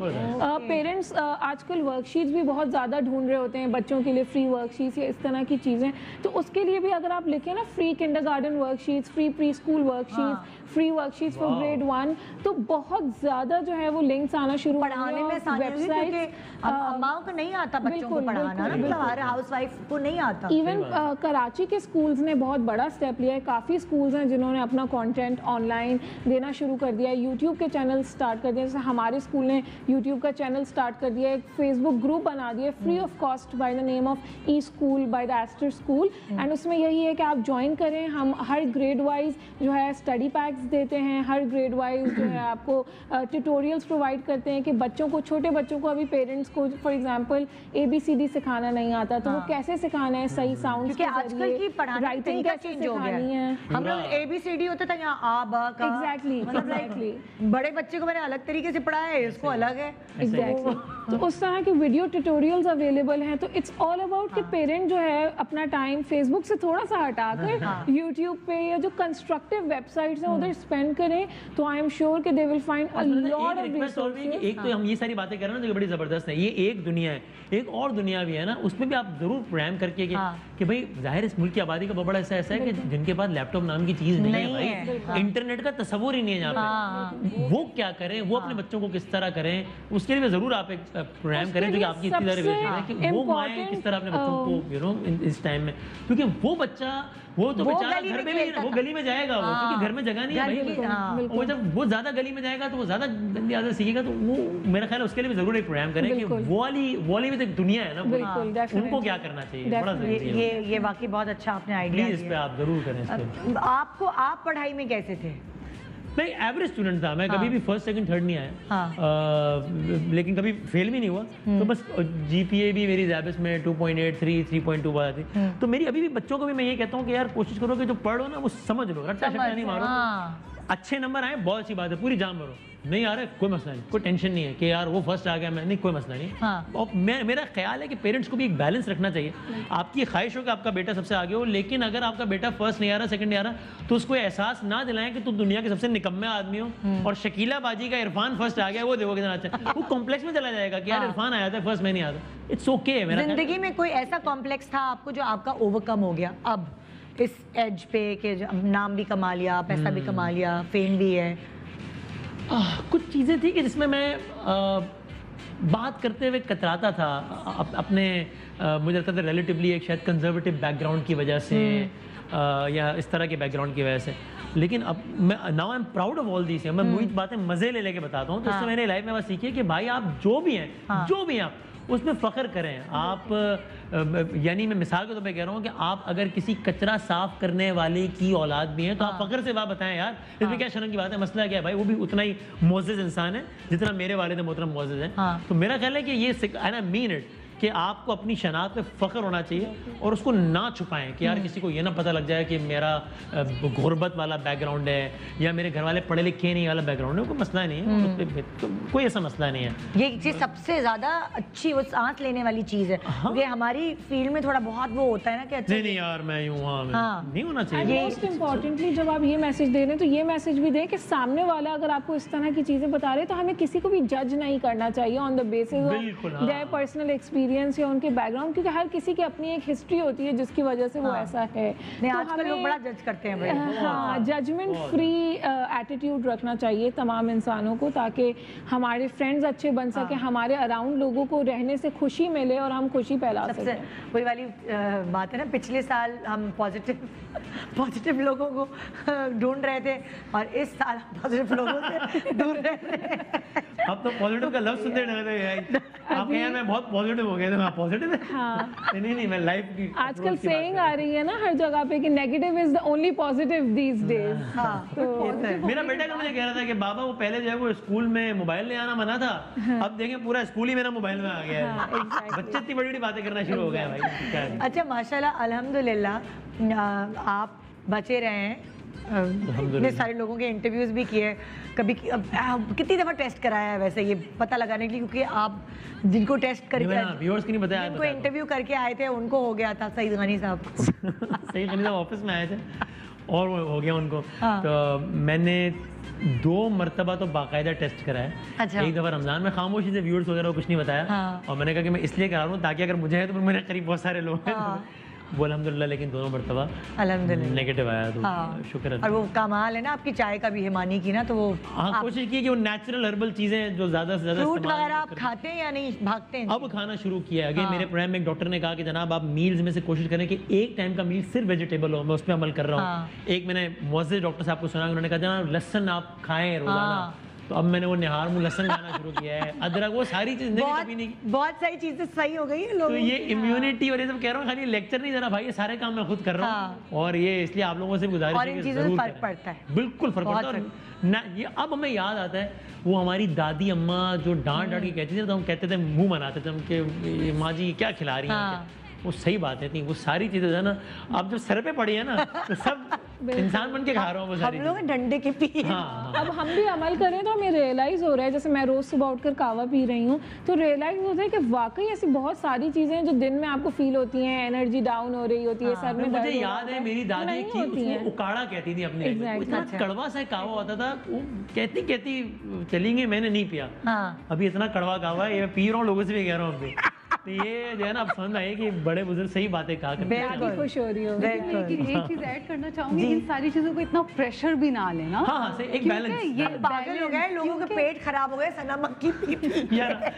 पेरेंट्स आजकल वर्कशीट्स भी बहुत ज़्यादा ढूंढ रहे होते हैं बच्चों के लिए, फ्री वर्कशीट्स या इस तरह की चीज़ें। तो उसके लिए भी अगर आप लिखें ना free kindergarten worksheets, free pre school worksheets, free worksheets for grade 1, तो बहुत ज़्यादा जो है वो लिंक्स आना शुरू हो पढ़ाने में आसानी होगी क्योंकि अम्माओं को नहीं आता बच्चों को पढ़ाना ना, मतलब हर हाउसवाइफ को नहीं आता। इवन कराची के स्कूल्स ने बहुत बड़ा स्टेप लिया है। काफ़ी स्कूल्स हैं जिन्होंने अपना कंटेंट ऑनलाइन देना शुरू कर दिया है, यूट्यूब के चैनल स्टार्ट कर दिए। जैसे हमारे स्कूल ने यूट्यूब का चैनल स्टार्ट कर दिया है, एक फेसबुक ग्रुप बना दिया free of cost by the name of E school by the Aster School. And उसमें यही है कि आप ज्वाइन करें। हम हर ग्रेड वाइज जो है स्टडी पैक्स देते हैं, हर ग्रेड वाइज जो है आपको ट्यूटोरियल्स प्रोवाइड करते हैं कि बच्चों को, छोटे बच्चों को, अभी पेरेंट्स को फॉर एग्जांपल ABCD सिखाना नहीं आता तो वो कैसे सिखाना है सही साउंड, क्योंकि आजकल की पढ़ाने का तरीका चेंज हो गया है। हम लोग ABCD होता था यहाँ आ बा का, एग्जैक्टली बड़े बच्चे को मैंने अलग तरीके से पढ़ाया है, इसको अलग है। एग्जैक्टली तो उस तरह के वीडियो ट्यूटोरियल्स अवेलेबल हैं। तो इट्स ऑल अबाउट कि पेरेंट जो है अपना टाइम फेसबुक से थोड़ा सा हटाकर यूट्यूब पे या जो कंस्ट्रक्टिव वेबसाइट्स हैं उधर स्पेंड करें, तो आई एम श्योर कि they will find a lot of resources. एक तो हम ये सारी बातें कर रहे हैं ना जो बड़ी जबरदस्त है, ये एक दुनिया है, एक और दुनिया भी है ना, उसमें भी आप जरूर प्रोग्राम करके कि भाई जाहिर इस मुल्क की आबादी का बहुत बड़ा हिस्सा ऐसा है कि जिनके पास लैपटॉप नाम की चीज नहीं है भाई, इंटरनेट का तस्वुर ही नहीं है यहाँ पे। वो क्या करें, वो अपने बच्चों को किस तरह करें, उसके लिए जरूर आप एक प्रोग्राम करें जो कि आपकी इतनी ज़रूरत है कि वो माएँ किस तरह अपने बच्चों को यू नो इस टाइम में, क्योंकि वो बच्चा वो तो बेचारा घर में भी वो गली में जाएगा वो, क्योंकि घर में जगह नहीं है भाई। वो जब वो ज्यादा गली में जाएगा तो वो ज्यादा गंदी आदत सीखेगा, तो वो मेरा ख्याल है उसके लिए भी जरूर एक प्रोग्राम करें कि वो वाली भी तो एक दुनिया है ना, उनको क्या करना चाहिए, बड़ा जरूरी है। ये वाकई बहुत अच्छा आपने आइडिया प्लीज इस पे आप जरूर करें इसको। आपको, आप पढ़ाई में कैसे थे? मैं एवरेज स्टूडेंट था, मैं कभी भी फर्स्ट सेकंड थर्ड नहीं आया, लेकिन कभी फेल भी नहीं हुआ। तो बस GPA भी मेरी ज़ैबिस में 2.83 3.2 बार थी। तो मेरी अभी भी बच्चों को भी मैं ये कहता हूँ कि यार कोशिश करो कि जो पढ़ो ना वो समझ लो, रट्टा शट्टा नहीं मारो। अच्छे नंबर आए बहुत अच्छी बात है, पूरी जान भरो, नहीं आ रहा कोई मसला नहीं, कोई टेंशन नहीं है कि यार वो फर्स्ट आ गया मैं नहीं, कोई मसला नहीं। और मेरा ख्याल है कि पेरेंट्स को भी एक बैलेंस रखना चाहिए। आपकी ख्वाहिश हो कि आपका बेटा सबसे आगे हो, लेकिन अगर आपका बेटा फर्स्ट नहीं आ रहा, सेकंड नहीं आ रहा, तो उसको एहसास ना दिलाएं कि तुम दुनिया के सबसे निकम्मे आदमी हो और शकीला बाजी का इरफान फर्स्ट आ गया वो देखो कितना अच्छा, वो कॉम्प्लेक्स में चला जाएगा कि यार इरफान आया था फर्स्ट मैं नहीं आता। It's okay. मेरा जिंदगी में कोई ऐसा कॉम्प्लेक्स था आपको जो आपका ओवरकम हो गया अब इस एज पे कि नाम भी कमा लिया, पैसा भी कमा लिया, फेम भी है? कुछ चीज़ें थी कि जिसमें मैं बात करते हुए कतराता था अपने मुझे लगता था रिलेटिवली एक शायद कंजर्वेटिव बैकग्राउंड की वजह से या इस तरह के बैकग्राउंड की वजह से। लेकिन अब मैं now I am proud of all this. मैं मुझे बातें मज़े ले लेके बताता हूँ। तो इससे मैंने लाइफ में बस सीखी है कि भाई आप जो भी हैं जो भी हैं आप उसमें फ़ख्र करें। आप यानी मैं मिसाल के तौर पे कह रहा हूँ कि आप अगर किसी कचरा साफ करने वाले की औलाद भी हैं तो आप फ़ख्र से बात बताएं यार, इसमें क्या शर्म की बात है, मसला क्या है भाई, वो भी उतना ही मोअज़्ज़ज़ इंसान है जितना मेरे वालिद मोहतरम मोअज़्ज़ज़ हैं। तो मेरा ख्याल है कि ये आई मीन इट कि आपको अपनी शनाख्त पे फ़ख्र होना चाहिए और उसको ना छुपाएं कि यार किसी को ये ना पता लग जाए कि मेरा गुर्बत वाला बैकग्राउंड है या मेरे घर वाले पढ़े लिखे नहीं वाला बैकग्राउंड है। कोई मसला नहीं है, तो कोई ऐसा मसला नहीं है। ये चीज़ सबसे ज़्यादा अच्छी वो सांस लेने वाली चीज़ है, क्योंकि हमारी फील्ड में थोड़ा बहुत वो होता है ना कि अच्छा नहीं यार मैं यूँ नहीं होना चाहिए। मोस्ट इम्पॉर्टेंटली जब आप ये मैसेज दे रहे हैं तो ये मैसेज भी दें कि सामने वाला अगर आपको इस तरह की चीज़ें बता रहे हैं तो हमें किसी को भी जज नहीं करना चाहिए on the basis of their personal experience या उनके बैकग्राउंड, क्योंकि हर किसी की अपनी एक हिस्ट्री होती है जिसकी वजह से वो ऐसा है। नहीं, आजकल लोग बड़ा जज करते हैं भाई। हाँ, जजमेंट फ्री एटीट्यूड रखना चाहिए तमाम इंसानों को, ताकि हमारे फ्रेंड्स अच्छे बन सके, हमारे अराउंड लोगों को रहने से खुशी मिले और हम खुशी फैला सकें। वही वाली बात है ना, पिछले साल हम पॉजिटिव लोगों को ढूंढ रहे थे और इस साल पॉजिटिव लोगों से दूर रह रहे हैं। अब तो पॉजिटिव का लफ्ज़ सुनते रहे थे यार, आप यार मैं बहुत पॉजिटिव हो गया तो पॉजिटिव है। हाँ। नहीं मैं लाइफ की आजकल सेइंग आ रही है ना हर जगह पे कि negative is the only positive these days. तो मेरा बेटा का मुझे कह रहा था कि बाबा वो पहले जो है वो स्कूल में मोबाइल ले आना मना था, अब देखें पूरा स्कूल ही मेरा मोबाइल में आ गया है। बच्चे इतनी बड़ी बड़ी बातें करना शुरू हो गए हैं भाई, क्या है। अच्छा माशाल्लाह अल्हम्दुलिल्लाह आप बचे रहे हैं। इतने सारे लोगों के इंटरव्यूज भी किए, कभी कितनी दफ़ा टेस्ट कराया है वैसे ये पता लगाने के लिए, क्योंकि आप जिनको टेस्ट करके व्यूअर्स की नहीं बताया, जिनको इंटरव्यू करके आए थे उनको हो गया था सईद गनी साहब को। सईद गनी साहब ऑफिस में आए थे और वो हो गया उनको। हाँ। तो मैंने 2 मरतबा तो बाकायदा टेस्ट कराया। अच्छा। एक दफ़ा रमज़ान में खामोशी से व्यूअर्स वगैरह को कुछ नहीं बताया। हाँ। और मैंने कहा कि मैं इसलिए करा रहा हूँ ताकि अगर मुझे है तो मेरे करीब बहुत सारे लोग हैं। हाँ। वो अल्हम्दुलिल्लाह, लेकिन 2 मरतबा अल्हम्दुलिल्लाह नेगेटिव आया तो हाँ। शुक्र है। और वो कमाल है ना आपकी चाय का भी हिमानी की ना, तो वो हाँ कोशिश की कि वो नेचुरल हर्बल चीज़ें जो ज़्यादा से ज़्यादा फ्रूट इस्तेमाल वगैरह आप करें। खाते हैं या नहीं, भागते हैं? अब खाना शुरू किया है। अगेन हाँ। मेरे प्रोग्राम में एक डॉक्टर ने कहा कि जनाब आप मील्स में से कोशिश करें कि एक टाइम का मील सिर्फ वेजिटेबल हो, मैं उस पर अमल कर रहा हूँ। हाँ। एक मैंने मुअज़्ज़िज़ डॉक्टर साहब को सुना, उन्होंने कहा जनाब लहसुन आप खाएं रोजाना। हाँ। तो अब मैंने वो निहार मुँह लहसुन खाना शुरू किया है, अदरक, वो सारी चीज़ कभी नहीं की। बहुत सारी चीजें सही हो गई है तो लोगों ये की। इम्यूनिटी और ये सब कह रहा हूँ, खाली लेक्चर नहीं देना भाई, ये सारे काम मैं खुद कर रहा हूँ। और ये इसलिए आप लोगों से गुजारिश और है इन कि चीज़ों से ज़रूर फर्क करें। पड़ता है। बिल्कुल फर्क बहुत पड़ता है। और ना ये अब हमें याद आता है वो हमारी दादी अम्मा जो डांट डांट के कहती थी, तो हम कहते थे, मुंह बनाते थे हम कि माँ जी क्या खिला रही हैं। हाँ। वो सही बातें थी, वो सारी चीजें जो है ना अब जब सर पे पड़ी है ना तो सब इंसान बन के खा रहा हूँ वो हम सारी लोग डंडे के पी चीज़ें। हाँ हाँ। अब हम भी अमल करें तो हमें रियलाइज हो रहा है, जैसे मैं रोज सुबह उठकर कावा पी रही हूँ तो रियलाइज होता है कि वाकई ऐसी बहुत सारी चीजें हैं जो दिन में आपको फील होती हैं, एनर्जी डाउन हो रही होती है, सर में मुझे दर्द हो याद रहा है मेरी दादी नहीं एक चीज होती हैं। उसको उकाड़ा कहती थी अपने Exactly. इतना अच्छा। कड़वा सा कावा होता था, वो कहती कहती चलेंगे, मैंने नहीं पिया। हाँ। अभी इतना कड़वा कावा है, ये पी रहा हूँ, लोगों से भी कह रहा हूँ अभी। तो ये जो है ना अब समझ में आए कि बड़े बुजुर्ग सही बातें कहा करते हैं। काफी खुश हो रही हो। लेकिन एक चीज ऐड करना चाहूंगी, इन सारी चीजों को इतना प्रेशर भी ना लेना। हाँ हाँ सही, एक बैलेंस। ये पागल हो गए, लोगों के पेट खराब हो गए सना मक्खी पी पी। यार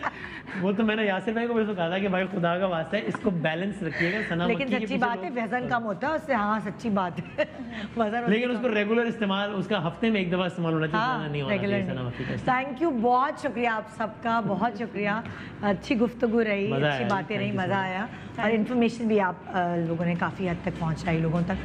वो तो मैंने यासिर भाई को भी कहा था कि भाई खुदा का वास्ता है इसको बैलेंस रखिएगा, सना लेकिन मक्खी के सच्ची पीछे बात है लोग- वजन कम होता है उससे। हाँ सच्ची बात है वजन लेकिन उसको रेगुलर इस्तेमाल, उसका हफ्ते में एक दफा इस्तेमाल होना चाहिए, हाँ ज़्यादा नहीं होना चाहिए सना मक्खी का इस्तेमाल। थैंक यू, बहुत शुक्रिया आप सबका, बहुत शुक्रिया। अच्छी गुफ्तगू रही, मज़ा अच्छी आया, बातें रही, thank you so मज़ा आया और इन्फॉर्मेशन भी आप लोगों ने काफ़ी हद तक पहुंचाई लोगों तक।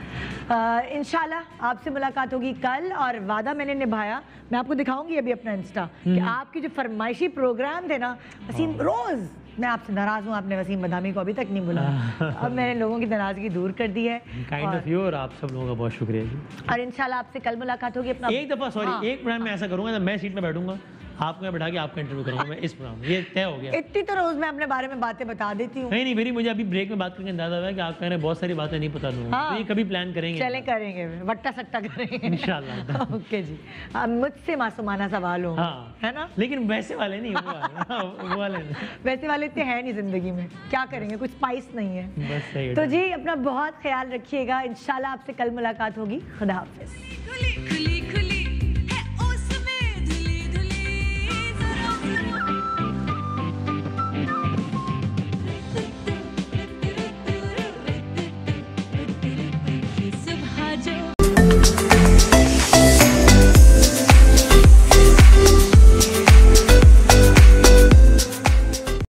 इंशाल्लाह आपसे मुलाकात होगी कल और वादा मैंने निभाया। मैं आपको दिखाऊंगी अभी अपना इंस्टा कि आपकी जो फरमाइशी प्रोग्राम थे ना वसीम रोज़, मैं आपसे नाराज़ हूँ, आपने वसीम बदामी को अभी तक नहीं बुलाया। अब मैंने लोगों की नाराज़गी दूर कर दी है काइंड ऑफ यू, और आप सब लोगों का बहुत शुक्रिया जी। और इंशाल्लाह आपसे कल मुलाकात होगी। अपना एक दफा सॉरी, एक प्रोग्राम में ऐसा करूंगा जब मैं सीट में बैठूंगा, आपको यहाँ बैठा के आपका इंटरव्यू करूंगा मैं इस प्रोग्राम में, ये तय हो गया। इतनी तो रोज़ मैं अपने बारे में बातें बता देती हूँ। नहीं मेरी मुझे अभी ब्रेक में बात करके अंदाजा हुआ है कि आप कह रहे हैं बहुत सारी बातें नहीं पता दूंगा, हाँ। तो ये कभी प्लान करेंगे। चले करेंगे, वट्टा सट्टा करेंगे इंशाल्लाह। ओके जी। अब मुझसे मासूमाना सवाल हो, हाँ है ना? लेकिन वैसे वाले नहीं, वो वाले, हाँ, वो वाले नहीं। वैसे वाले इतने हैं नहीं जिंदगी में, क्या करेंगे, कुछ स्पाइस नहीं है। बस सही है। तो जी अपना बहुत ख्याल रखिएगा, इंशाल्लाह आपसे कल मुलाकात होगी। खुदा हाफिज। खुली खुली